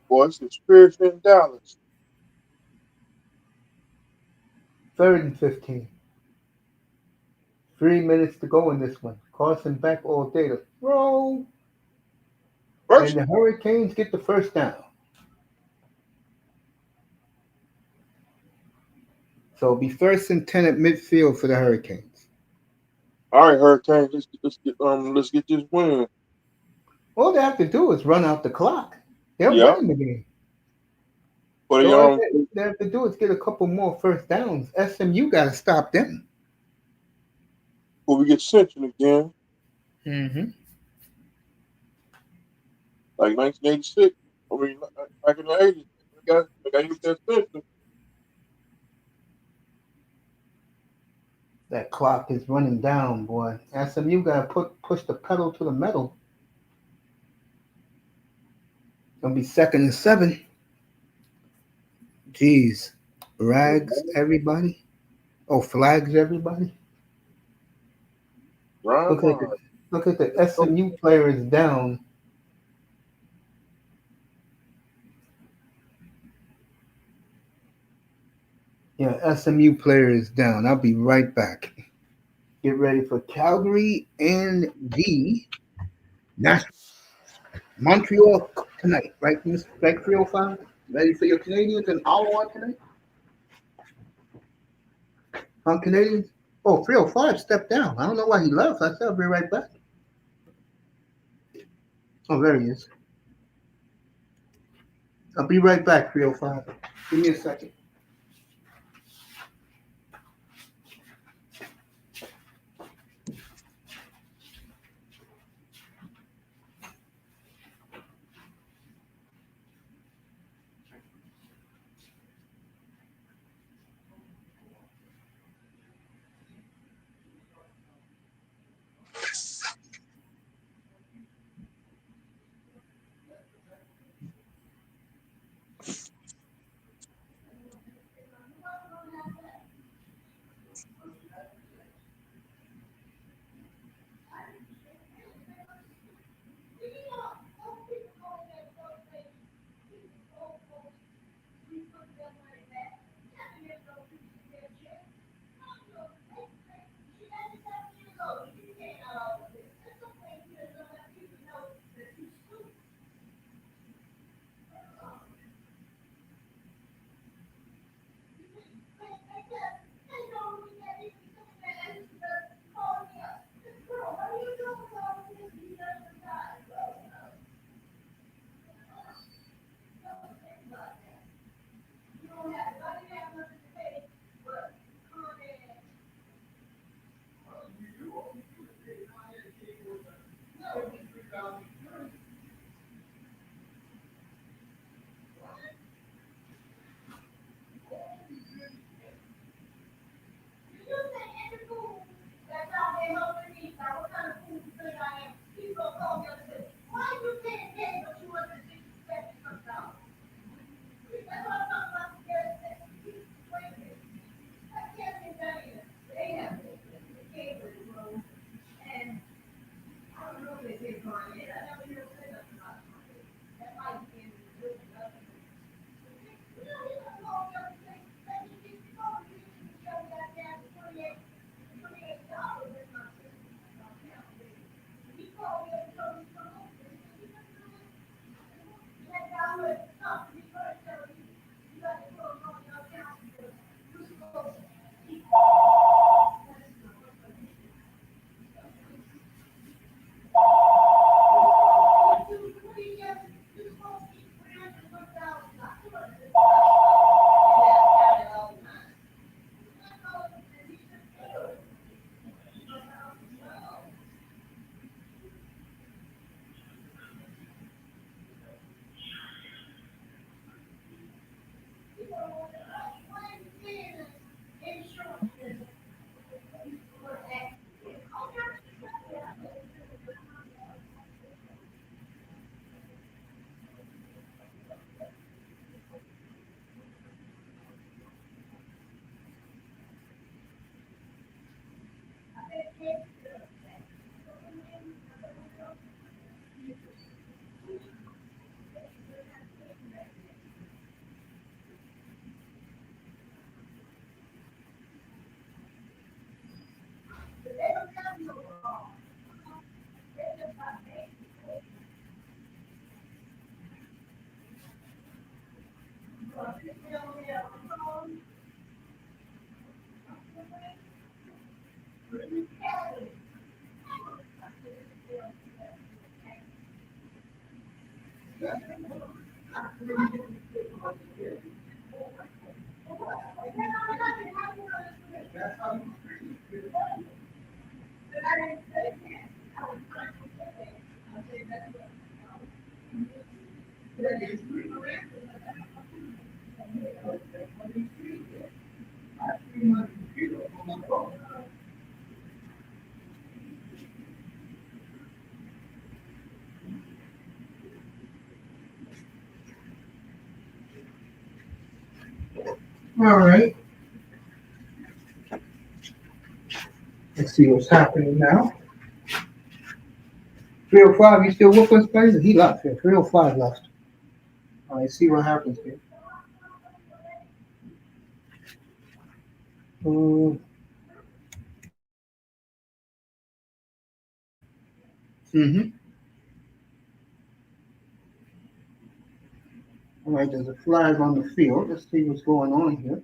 boy, it's the spirit in Dallas. Third and 15. 3 minutes to go in this one. Carson back all day to throw. And First, the Hurricanes get the first down. So it'll be first and 10 at midfield for the Hurricanes. all right, Hurricanes. Let's get this win. All they have to do is run out the clock. They're Yeah, winning the game. but So all they have to do is get a couple more first downs. S.M.U got to stop them. before we get Central again, Mm-hmm. like 1986. I mean, back in the 80s, we got hit that Central. That clock is running down, boy. S.M.U got to push the pedal to the metal. Gonna be second and 7. Jeez. Rags everybody. Oh, flags everybody. Ryan Look at the Ryan. look at the SMU player is down. Yeah, SMU player is down. I'll be right back. Get ready for Calgary and the National Montreal tonight, right? Right, 305. Ready for your Canadians and Ottawa tonight? On Canadians? Oh, 305 stepped down. I don't know why he left. I said I'll be right back. Oh, there he is. I'll be right back, 305. Give me a second. All right. Let's see what's happening now. 305, you still with us, guys? He left here. 305 left. All right, see what happens here. Mm-hmm. All right, there's a flag on the field. Let's see what's going on here.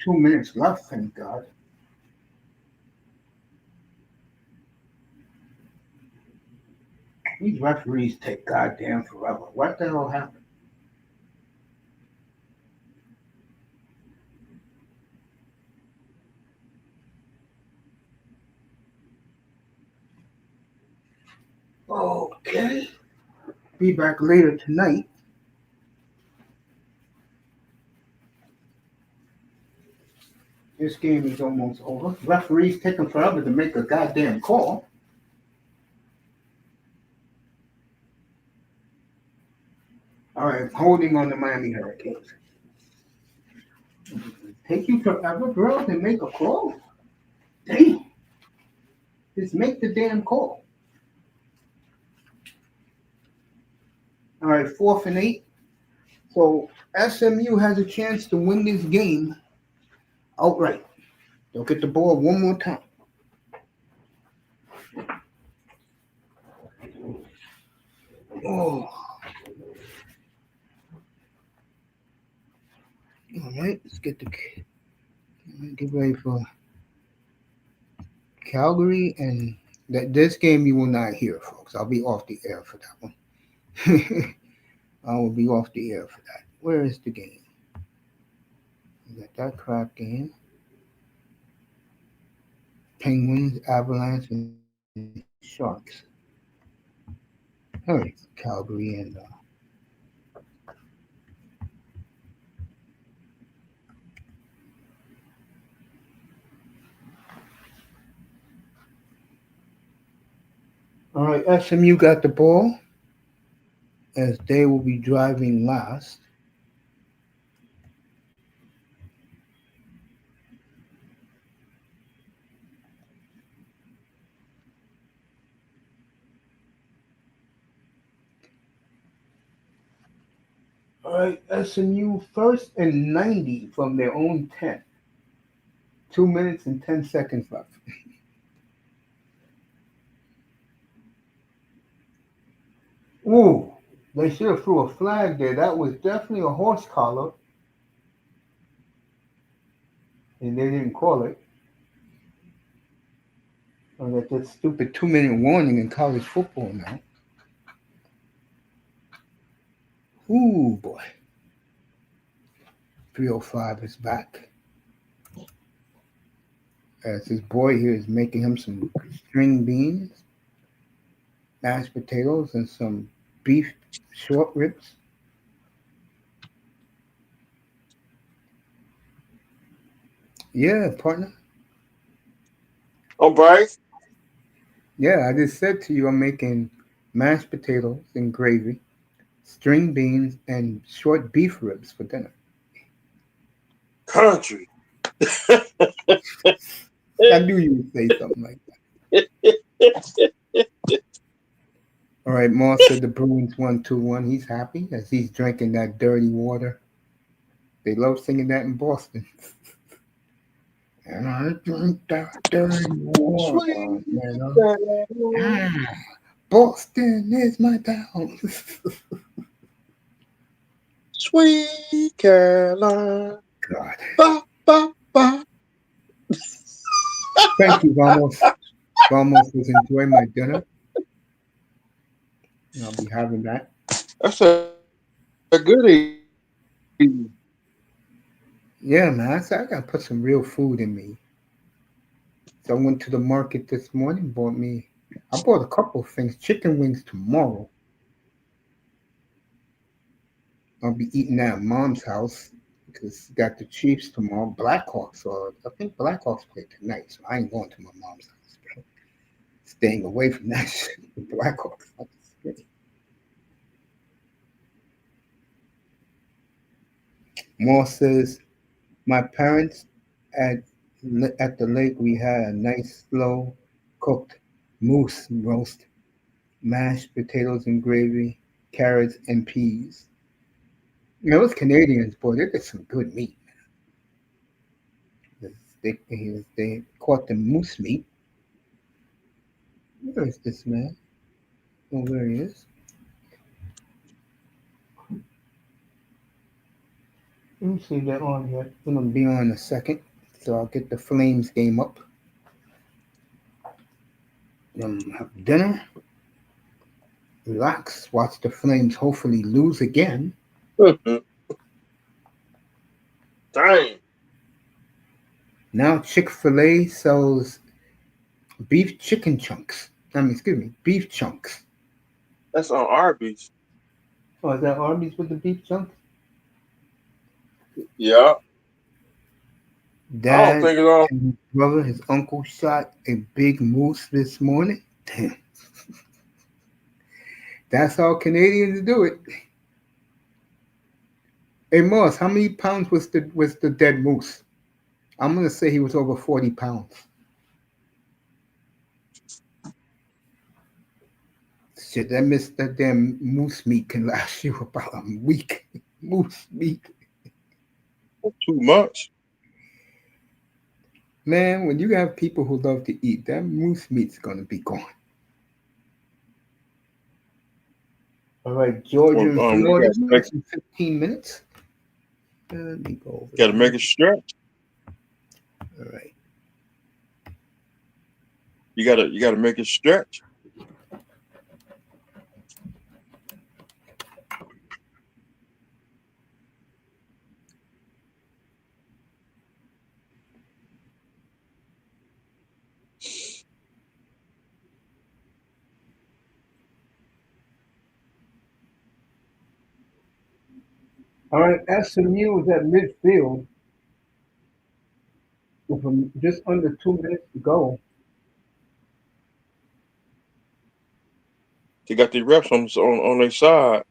2 minutes left, thank God. These referees take goddamn forever. What the hell happened? Okay. Be back later tonight. This game is almost over. Referees taking forever to make a goddamn call. All right, holding on the Miami Hurricanes. Take you forever, bro, to make a call? Damn. Just make the damn call. All right, 4th and 8. So S.M.U has a chance to win this game outright. They'll get the ball one more time. Oh, all right. Let's get ready for Calgary, and this game you will not hear, folks. I'll be off the air for that one. I will be off the air for that. Where is the game? We got that crap game. Penguins, Avalanche, and Sharks. All right, Calgary and all right. SMU got the ball as they will be driving last. All right, S.M.U. first and 90 from their own 10. 2 minutes and 10 seconds left. Ooh, they should have threw a flag there. That was definitely a horse collar, and they didn't call it. I got that stupid 2 minute warning in college football now. Ooh, boy. 305 is back. As his boy here is making him some string beans, mashed potatoes, and some beef short ribs. Yeah, partner. I'm Bryce. Yeah, I just said to you I'm making mashed potatoes and gravy, string beans, and short beef ribs for dinner. Country. I knew you would say something like that. All right, Moss said the Bruins won 2-1. He's happy as he's drinking that dirty water. They love singing that in Boston. And I drink that dirty water, Sweet you know. Caroline. Ah, Boston is my town. Sweet Caroline. God. Ba, ba, ba. Thank you, Vamos. Vamos was enjoying my dinner. I'll be having that. That's a goodie. Yeah, man. I said I gotta put some real food in me. So I went to the market this morning, I bought a couple of things. Chicken wings tomorrow. I'll be eating that at mom's house because got the Chiefs tomorrow. Blackhawks, so I think Blackhawks play tonight, so I ain't going to my mom's house. Bro. Staying away from that shit. The Blackhawks. Moore says my parents at at the lake we had a nice slow cooked moose roast, mashed potatoes and gravy, carrots and peas. You know, those Canadians, boy, they get some good meat. They caught the moose meat. Where is this man? Oh, where he is? Let me see if they're on yet. It's gonna be on in a second, so I'll get the Flames game up. Have dinner, relax, watch the Flames hopefully lose again. Dang. Now Chick-fil-A sells beef chicken chunks. Excuse me, beef chunks. That's on Arby's. Oh, is that Arby's with the beef chunks? Yeah. I don't Dad think it's on. and his brother, his uncle, shot a big moose this morning. Damn, that's how Canadians do it. Hey, Moss, how many pounds was the dead moose? I'm gonna say he was over 40 pounds. Shit, that damn moose meat can last you about a week. Moose meat, Too much. man. When you have people who love to eat, that moose meat's gonna be gone. All right, Georgia Well, and you Florida starts in 15 minutes. Let me go over gotta here. make it stretch. All right. You gotta make it stretch. All right, S.M.U is at midfield with just under 2 minutes to go. They got the reps on their side.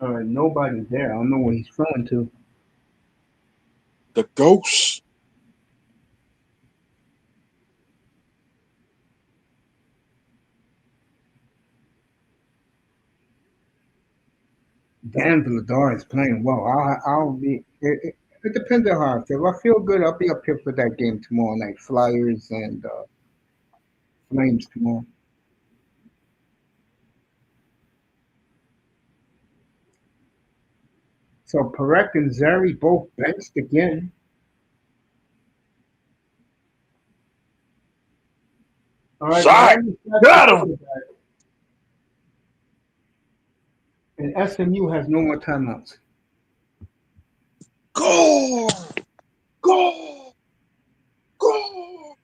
All Nobody's there. I don't know where he's throwing to. The ghost. Dan Villadar is playing well. I'll be. It depends on how I feel. If I feel good, I'll be up here for that game tomorrow night. Flyers and Flames tomorrow. So Perek and Zeri both benched again. All right, Shot. Miami got the Got him. quarterback, and S.M.U has no more timeouts. Go. Go. Go.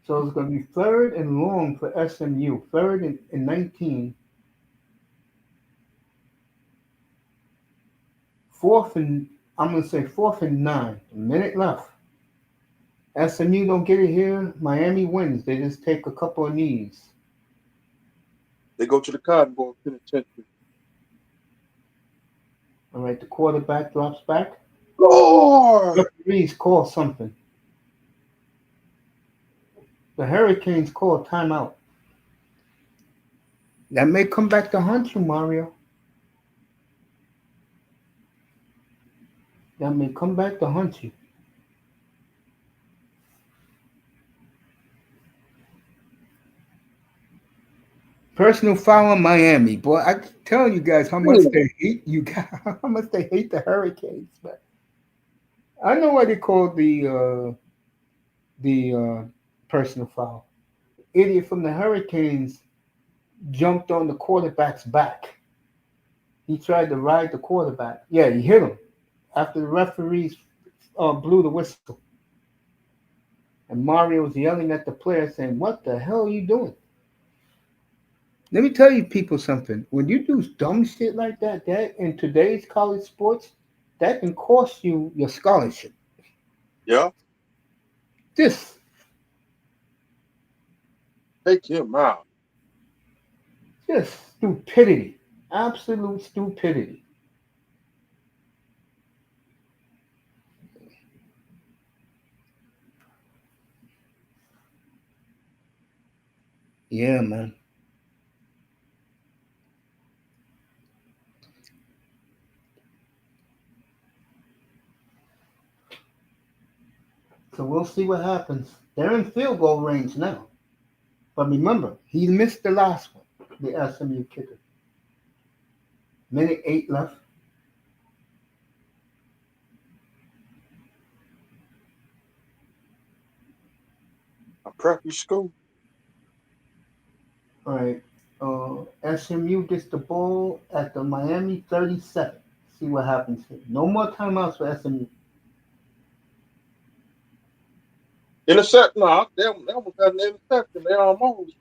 So it's going to be third and long for S.M.U. Third and 19. Fourth and I'm going to say fourth and 9. A minute left. S.M.U don't get it here. Miami wins. They just take a couple of knees. They go to the Cotton Bowl Penitentiary. All right, the quarterback drops back. Lord. Referees call something. The Hurricanes call timeout. That may come back to haunt you, Mario. That may come back to haunt you. Personal foul on Miami. Boy, I can tell you guys how much they hate you guys, how much they hate the Hurricanes. But I know why they called the personal foul. Idiot from the Hurricanes jumped on the quarterback's back. He tried to ride the quarterback. Yeah, he hit him after the referees blew the whistle. And Mario was yelling at the player saying, "What the hell are you doing?" Let me tell you people something. When you do dumb shit like that in today's college sports, that can cost you your scholarship. Yeah. This Take him out. just stupidity. Absolute stupidity. Yeah, man. So we'll see what happens. They're in field goal range now. But remember, he missed the last one, the S.M.U kicker. Minute 8 left. A preppy school. All right. S.M.U gets the ball at the Miami 37. See what happens here. No more timeouts for S.M.U. Intercept. No, they almost got an interception. They almost.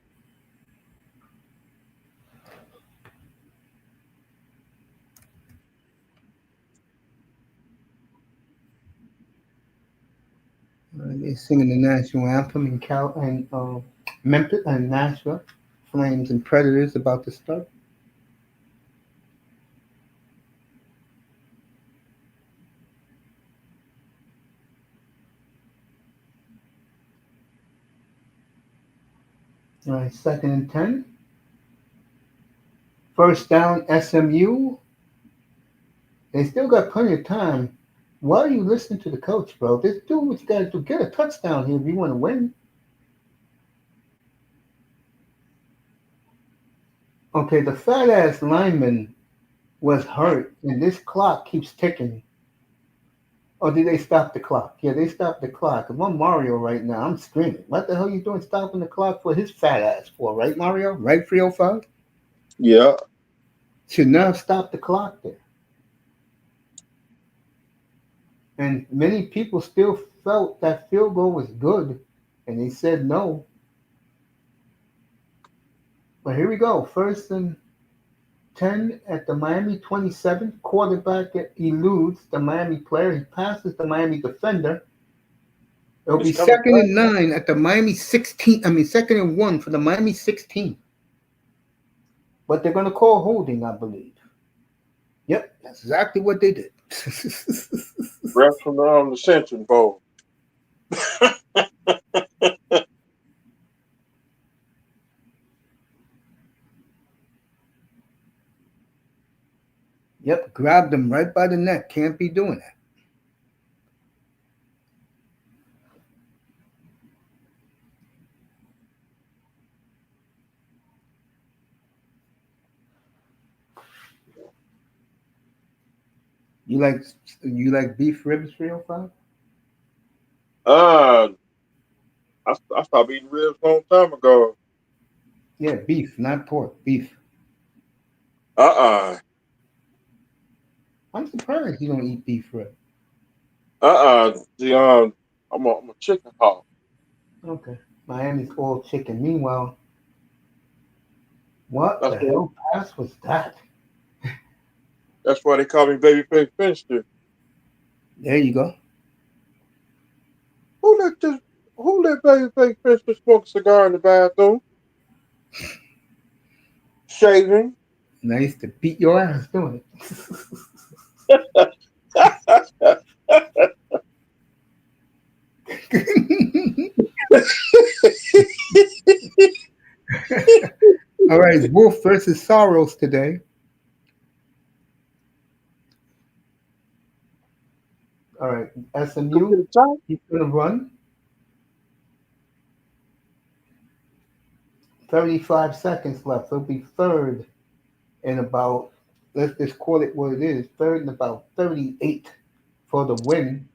They're singing the national anthem in Memphis and Nashville. Flames and Predators about to start. All right, second and 10. First down, S.M.U. They still got plenty of time. Why are you listening to the coach, bro? Just do what you got to do. Get a touchdown here if you want to win. Okay, the fat ass lineman was hurt, and this clock keeps ticking. Oh, did they stop the clock? Yeah, they stopped the clock. If I'm Mario right now, I'm screaming. What the hell you doing stopping the clock for his fat ass for, right, Mario? Right, 305? Yeah. Should not have stopped the clock there. And many people still felt that field goal was good, and they said no. But here we go. First and 10 at the Miami 27. Quarterback eludes the Miami player. He passes the Miami defender. It'll be It's coming second back. and 9 at the Miami 16. I mean, second and 1 for the Miami 16. But they're going to call holding, I believe. That's exactly what they did. Refs from the Century Bowl. Yep, grabbed them right by the neck. Can't be doing that. You like you like beef ribs, 305? Uh, I stopped eating ribs a long time ago. Yeah, beef, not pork. Beef. Uh I'm surprised you don't eat beef ribs. The I'm a chicken hawk. Okay. Miami's all chicken. Meanwhile, what That's the why hell pass was that? that's why they call me Babyface Finster. There you go. Who let this? Who let Babyface Finster smoke a cigar in the bathroom? Shaving. And I used to beat your ass doing it. All right, it's Wolf versus Soros today. All right, Go get S.M.U. a job. He's gonna run 35 seconds left. He'll be third in about, let's just call it what it is, third in about 38 for the win.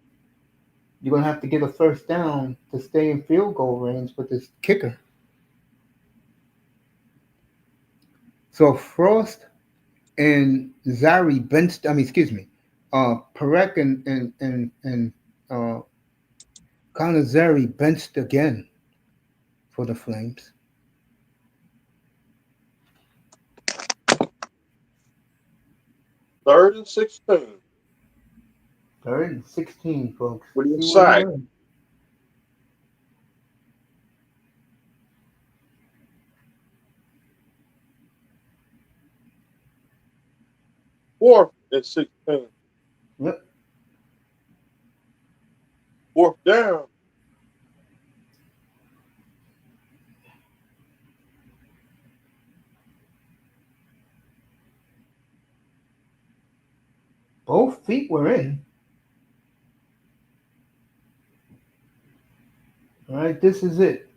You're gonna have to get a first down to stay in field goal range with this kicker. So Frost and Zari benched. I mean, excuse me, Perek and Zari benched again for the Flames. 3rd and 16. Third and 16, folks. What do you See what he say? does. 4th and 16. Yep. Fourth down. Both feet were in. All right, this is it.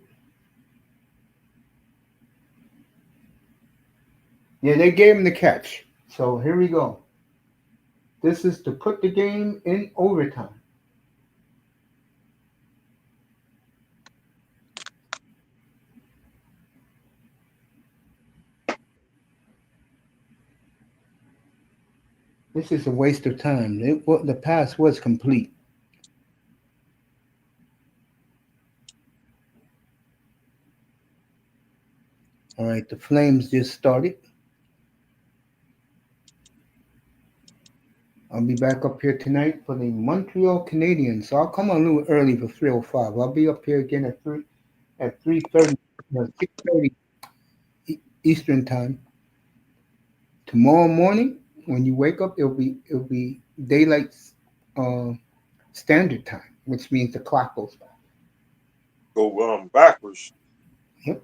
Yeah, they gave him the catch. So here we go. This is to put the game in overtime. This is a waste of time. The pass was complete. All right, the Flames just started. I'll be back up here tonight for the Montreal Canadiens. So I'll come on a little early for 3:05. I'll be up here again at 3:30, 6:30 Eastern time tomorrow morning. When you wake up, it'll be daylight uh, standard time, which means the clock goes back. Go backwards. Yep.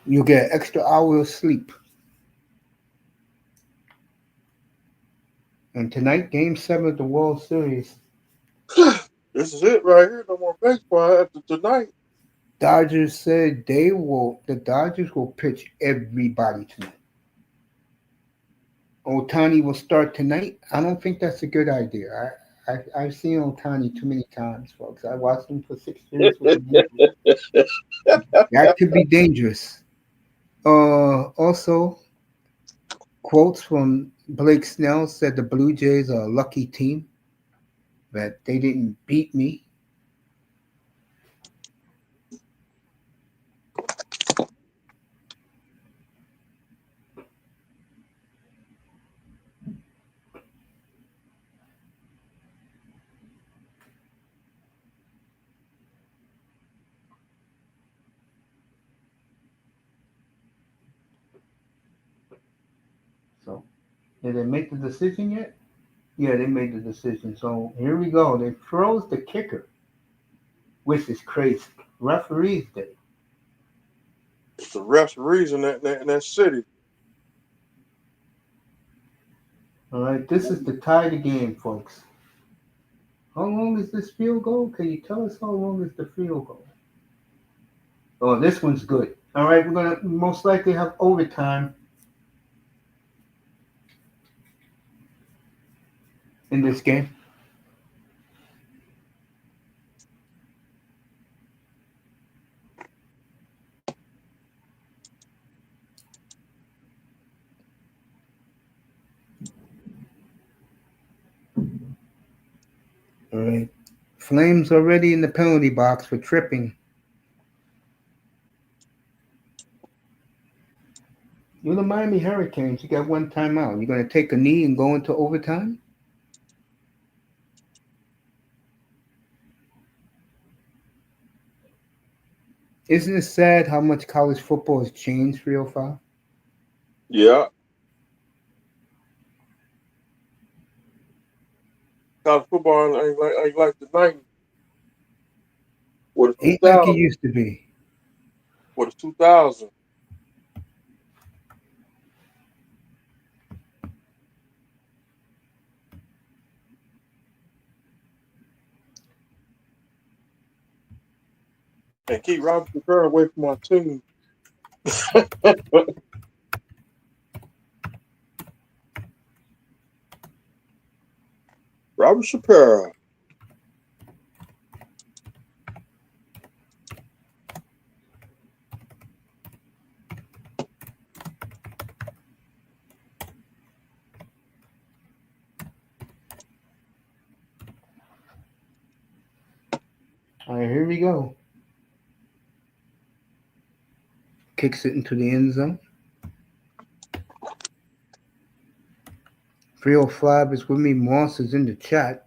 You'll get an extra hour of sleep. And tonight, Game 7 of the World Series, This is it right here. No more baseball after tonight. Dodgers said the Dodgers will pitch everybody tonight. Otani will start tonight. I don't think that's a good idea. I've seen Otani too many times, folks. I watched him for 6 years with the Yankees. That could be dangerous. Also, quotes from Blake Snell said the Blue Jays are a lucky team that they didn't beat me. So, did they make the decision yet? Yeah, they made the decision. So here we go. They froze the kicker, which is crazy. Referees day. It's the referees in that city. All right, this is the tie the game, folks. How long is this field goal? Can you tell us how long is the field goal? Oh, this one's good. All right, we're gonna most likely have overtime in this game. All right, Flames already in the penalty box for tripping. You're the Miami Hurricanes. You got one timeout. You're gonna take a knee and go into overtime. Isn't it sad how much college football has changed, 305? Yeah, college football ain't like the '90s or the Ain't like it 2000 used to be. or the 2000. And keep Robert Shapiro away from my team. Robert Shapiro. All right, here we go. Kicks it into the end zone. 305 is with me. Moss is in the chat.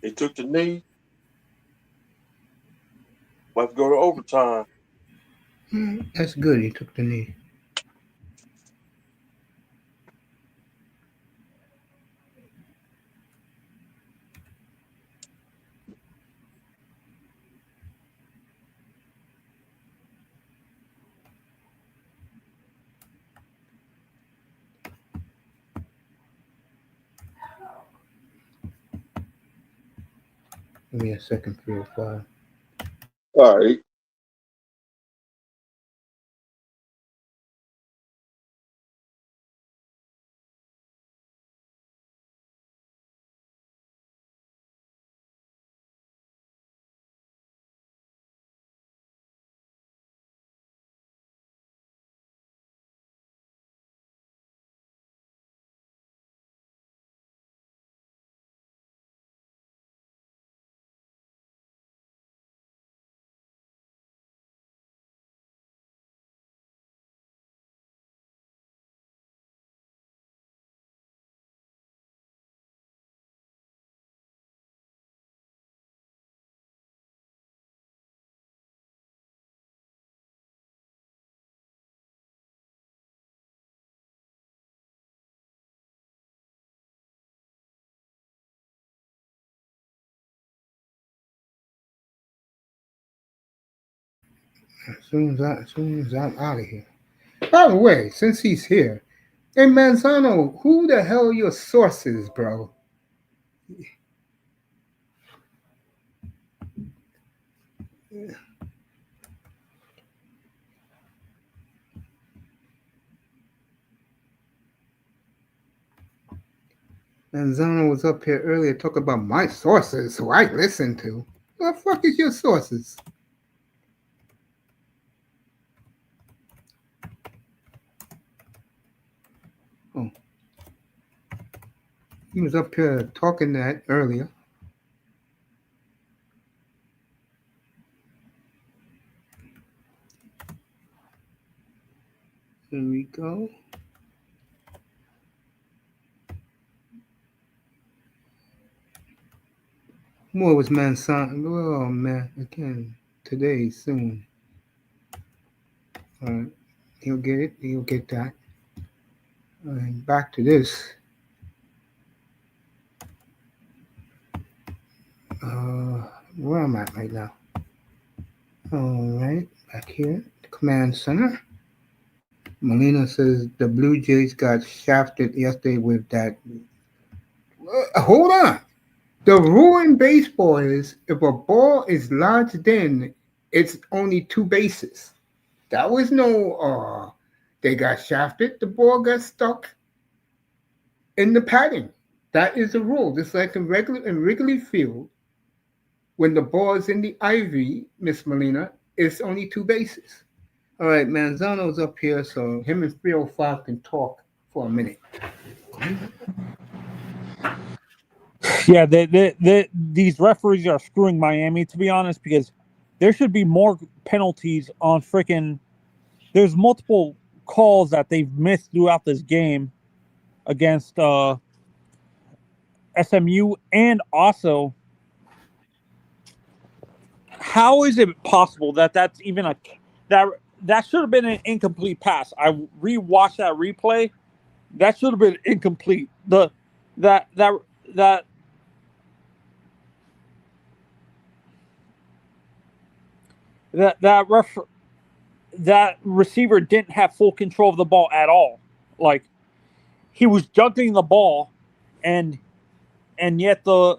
He took the knee. Let's go to overtime. That's good. He took the knee. Give me a second, 305. All right. As soon as I'm out of here. By the way, since he's here, hey Manzano, who the hell are your sources, bro? Manzano was up here earlier talking about my sources, who I listen to. What the fuck is your sources? Oh, he was up here talking that earlier. Here we go. More was Manzano. Oh man, again today soon. He'll get it. He'll get that. And back to this. Uh, where am I right now? All right, back here, the command center. Molina says the Blue Jays got shafted yesterday with that. Hold on. The rule in baseball is if a ball is lodged in, it's only two bases. That was no. They got shafted. The ball got stuck in the padding. That is the rule. Just like in Wrigley Field, when the ball is in the ivy, Miss Molina, it's only two bases. All right, Manzano's up here, so him and 305 can talk for a minute. Yeah, these referees are screwing Miami, to be honest, because there should be more penalties on freaking. There's multiple calls that they've missed throughout this game against S.M.U. and also, how is it possible that that's even a that that should have been an incomplete pass? I rewatched that replay. That should have been incomplete. That that that that ref that receiver didn't have full control of the ball at all. Like he was juggling the ball, and yet the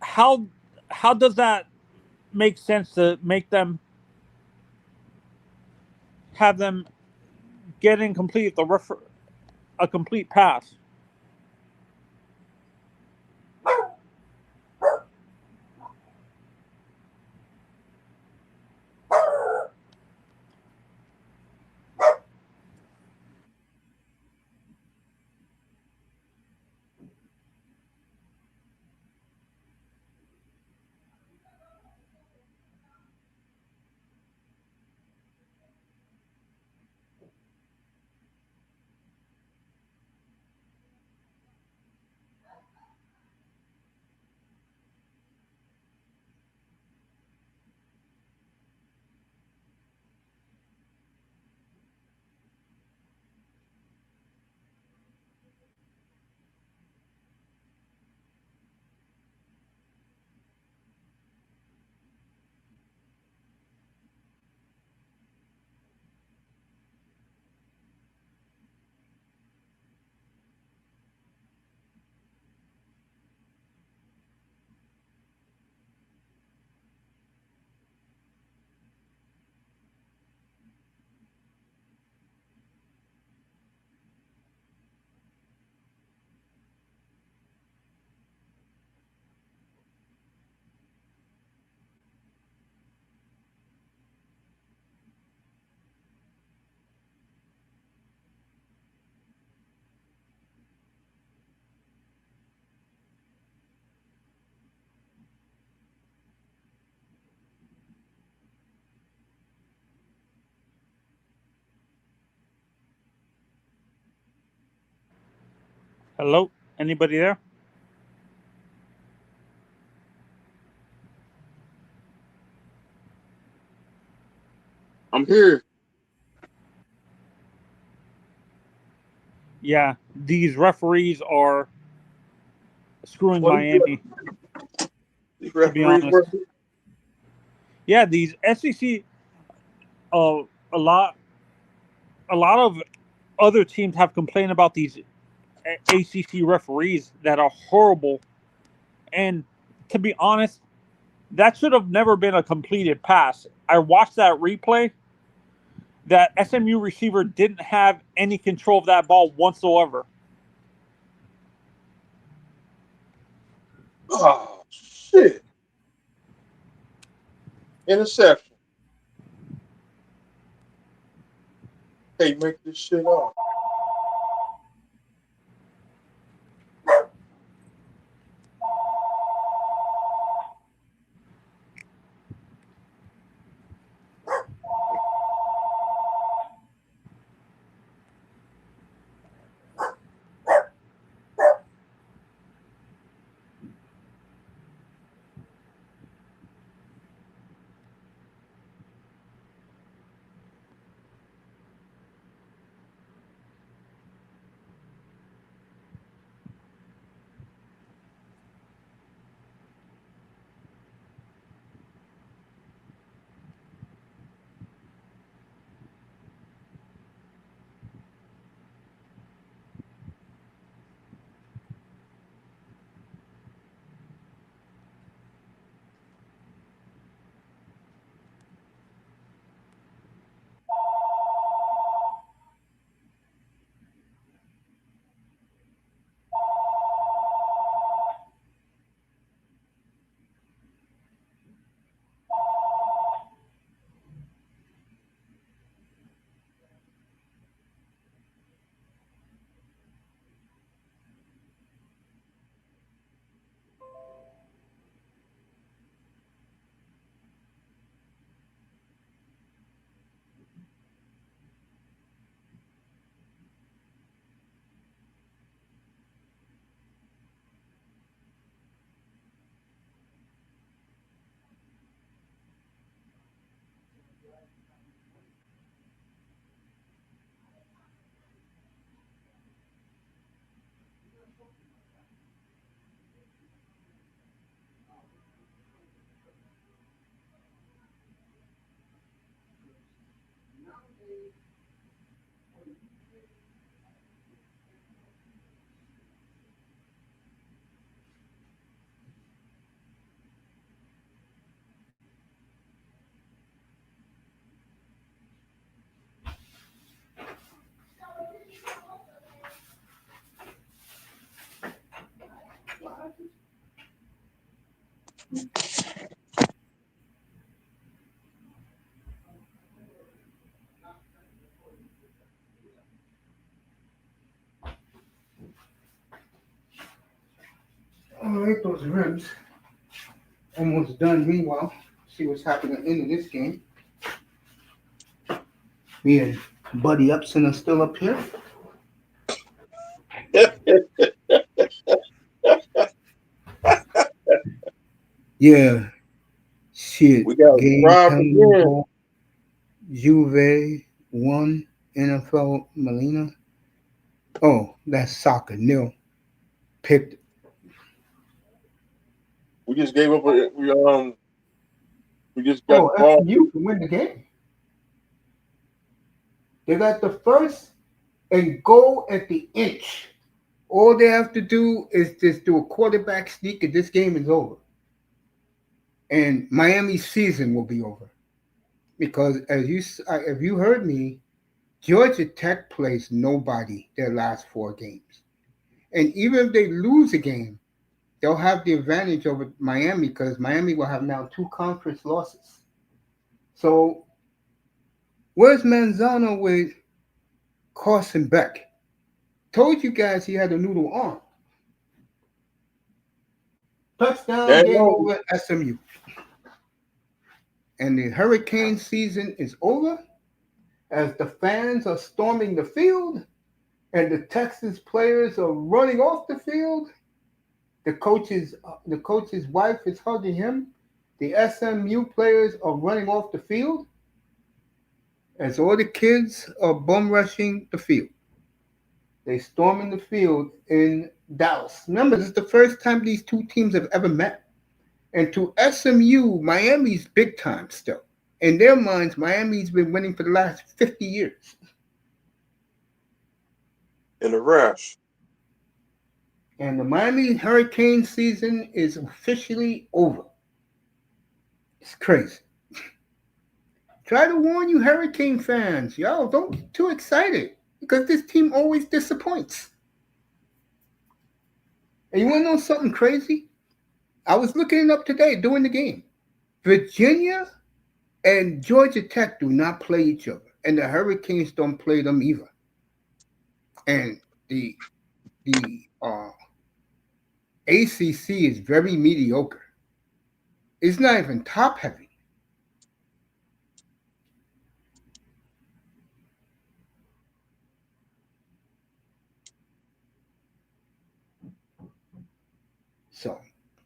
how how does that make sense to make them have them get incomplete a complete pass? Hello, anybody there? I'm here. Yeah, these referees are screwing Well, Miami, these to be referees honest. work. Yeah, these SEC, uh, a lot, a lot of other teams have complained about these ACC referees that are horrible. And to be honest, that should have never been a completed pass. I watched that replay. That SMU receiver didn't have any control of that ball whatsoever. Oh shit! Interception. Hey, make this shit up. All right, those ribs almost done. Meanwhile, see what's happening in this game. Me and Buddy Upson are still up here. Yeah, shit. We got Game robbed time again. ball. Juve won. NFL Molina. Oh, that's soccer. Nil. Picked. We just gave up. We just got Oh, the ball. S.M.U can win the game. They got the first and goal at the inch. All they have to do is just do a quarterback sneak, and this game is over. And Miami's season will be over because, if you heard me, Georgia Tech plays nobody their last four games, and even if they lose a game, they'll have the advantage over Miami because Miami will have now two conference losses. So where's Manzano with Carson Beck? Told you guys he had a noodle arm. Touchdown, Damn, game no. over, SMU. And the Hurricane season is over as the fans are storming the field and the Texas players are running off the field. The coach's wife is hugging him. The SMU players are running off the field as all the kids are bum rushing the field. They storming the field in Dallas. Remember, this is the first time these two teams have ever met. And to SMU, Miami's big time still. In their minds, Miami's been winning for the last 50 years. In a rush. And the Miami Hurricane season is officially over. It's crazy. Try to warn you Hurricane fans. Yo, don't get too excited because this team always disappoints. And you want to know something crazy? I was looking it up today during the game. Virginia and Georgia Tech do not play each other, and the Hurricanes don't play them either. And the A.C.C is very mediocre. It's not even top heavy. So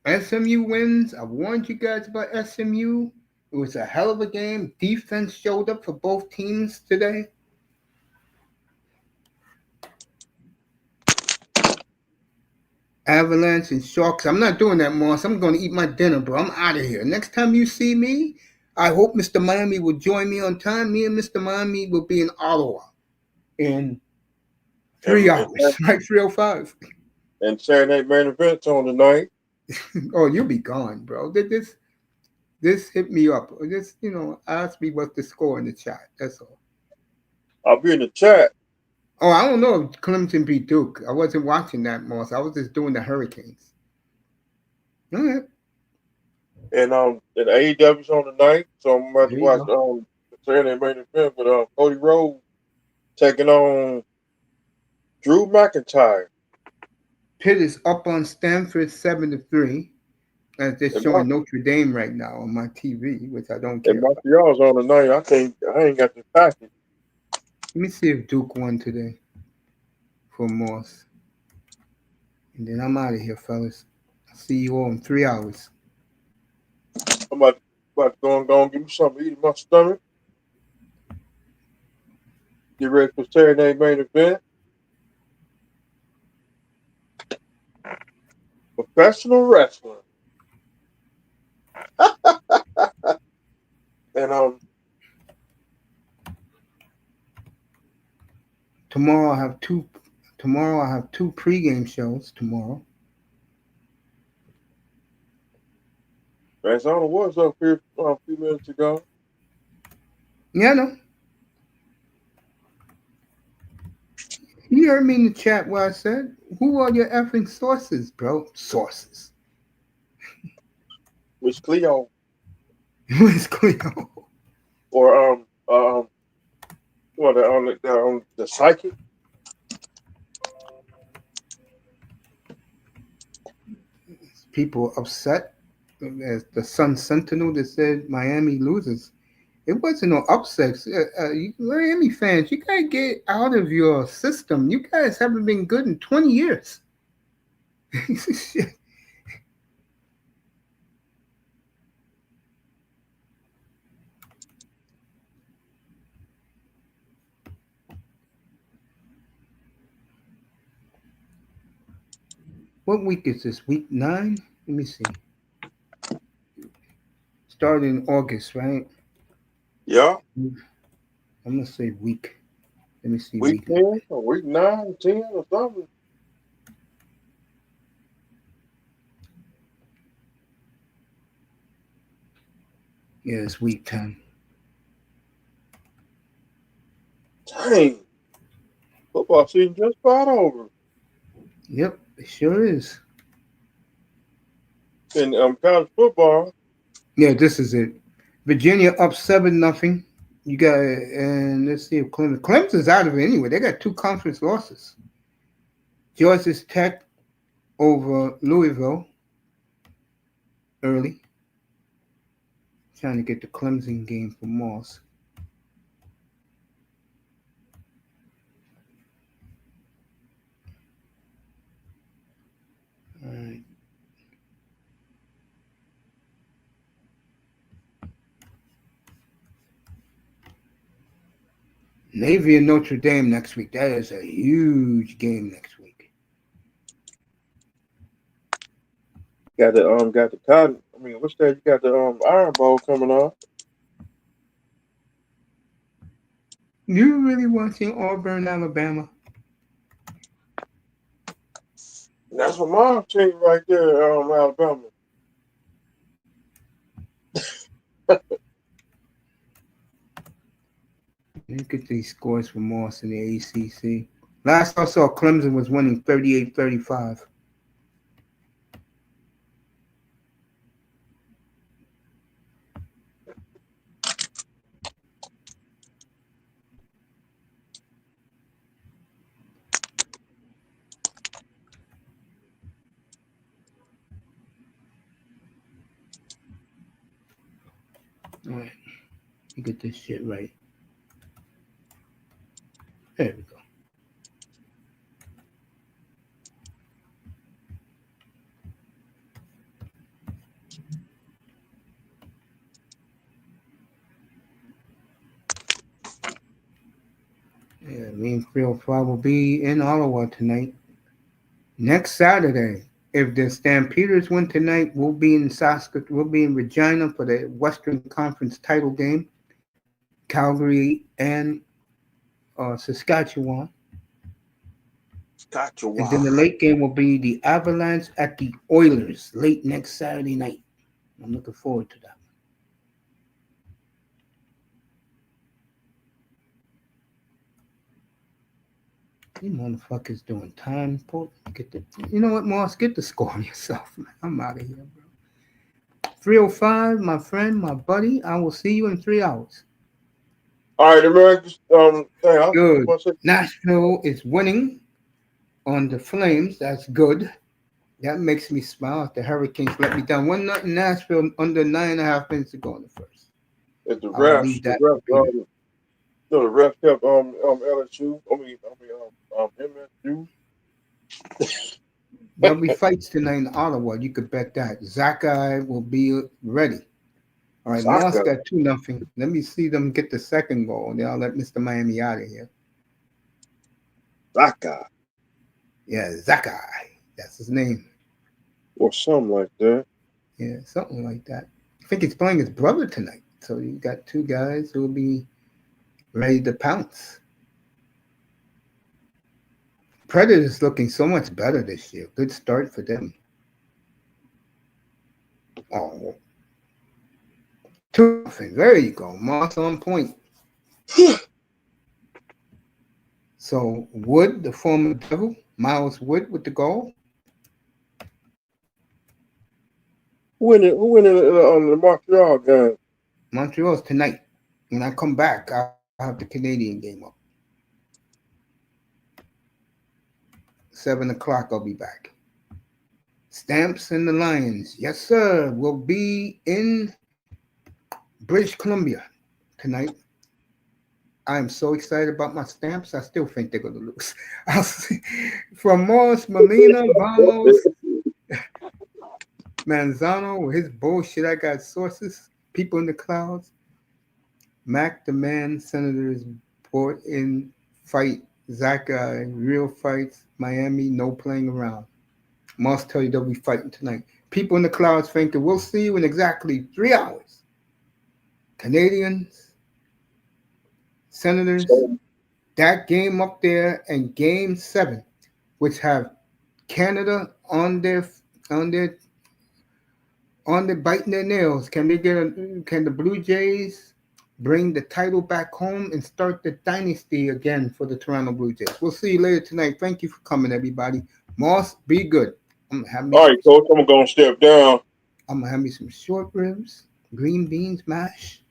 S.M.U wins. I warned you guys about S.M.U. It was a hell of a game. Defense showed up for both teams today. Avalanche and Sharks. I'm not doing that, Moss. I'm going to eat my dinner, bro. I'm out of here. Next time you see me, I hope Mr. Miami will join me on time. Me and Mr. Miami will be in Ottawa in And 3 hours, right? 3:05. and Saturday night main events on tonight. Oh, you'll be gone, bro. This hit me up. Just ask me what the score in the chat. That's all. I'll be in the chat. Oh, I don't know if Clemson beat Duke. I wasn't watching that, Moss. I was just doing the Hurricanes. All right, And AEW's on tonight, so I'm about to there you watch go. the Saturday main event with Cody Rhodes taking on Drew McIntyre. Pitt is up on Stanford 7-3. As they're And my showing Notre Dame right now on my TV, which I don't and care about. Montreal's on tonight. I ain't got the package. Let me see if Duke won today for Moss. And then I'm out of here, fellas. I'll see you all in 3 hours. I'm about to go and give me something to eat in my stomach. Get ready for Saturday night main event. Professional wrestling. And Tomorrow I have two. Tomorrow I have two pregame shows. Tomorrow. Arizona was up here a few minutes ago. Yeah, no. You heard me in the chat where I said, "Who are your effing sources, bro? Sources." Which Cleo Where's Cleo? or what the psychic. People upset. As the Sun Sentinel that said Miami loses. It wasn't no upsets. Miami fans, you gotta get out of your system. You guys haven't been good in 20 years. What week is this? Week 9? Let me see. Started in August, right? Yeah, I'm gonna say week. Let me see week week. 10 or week 9, 10 or something. Yeah, it's week 10. Dang, football season just about over. Yep, it sure is. In college football, Yeah, this is it. Virginia up 7-0. You got and let's see if Clemson's out of it anyway. They got two conference losses. Georgia Tech over Louisville early. Trying to get the Clemson game for Moss. All right. Navy and Notre Dame next week. That is a huge game next week. got the cotton. I mean, what's that? You got the Iron Bowl coming up. You really watching Auburn, Alabama? That's what my team right there, Alabama. Look at these scores for Moss in the A.C.C. Last I saw, Clemson was winning 38-35. right, let me get this shit right. There we go. Yeah, me and 305 will be in Ottawa tonight. Next Saturday, if the Stampeders win tonight, we'll be in We'll be in Regina for the Western Conference title game. Calgary and Saskatchewan. Gotcha. And then Wow. the late game will be the Avalanche at the Oilers late next Saturday night. I'm looking forward to that. You motherfuckers doing time. Get the, you know what, Moss? Get the score on yourself, man. I'm out of here, bro. 305, my friend, my buddy. I will see you in 3 hours. All right, Americans. Hey, I Good. want to say, Nashville is winning on the Flames. That's good. That makes me smile. If the Hurricanes let me down. 1-0 Nashville under 9.5 minutes to go in the first. if the I will refs, leave that to Peter. the refs kept LSU. MSU. There'll be fights tonight in Ottawa. You could bet that. Zakai will be ready. All right, Moss Soccer. got 2-0. Let me see them get the second goal, and then I'll let Mr. Miami out of here. Soccer. Yeah, Zakai. That's his name. Or something like that. Yeah, something like that. I think he's playing his brother tonight. So you got two guys who will be ready to pounce. Predators looking so much better this year. Good start for them. Oh, 2-0. There you go. Moss on point. So Wood, the former Devil, Miles Wood with the goal. Who winning on the Montreal game? Montreal's tonight. When I come back, I'll have the Canadian game up. 7 o'clock, I'll be back. Stamps and the Lions. Yes, sir. Will be in British Columbia tonight. I am so excited about my Stamps. I still think they're going to lose. I'll see. From Morris, Molina, Vamos, Manzano, with his bullshit. I got sources. People in the clouds. Mac the man, Senators brought in fight. Zaka, real fights. Miami, no playing around. Must tell you they'll be fighting tonight. People in the clouds thinking we'll see you in exactly 3 hours. Canadians, Senators, that game up there and game 7, which have Canada on their on their biting their nails. Can they can the Blue Jays bring the title back home and start the dynasty again for the Toronto Blue Jays? We'll see you later tonight. Thank you for coming, everybody. Moss, be good. I'm gonna have me All right, Coach. I'm gonna step down. I'm gonna have me some short ribs, green beans mash,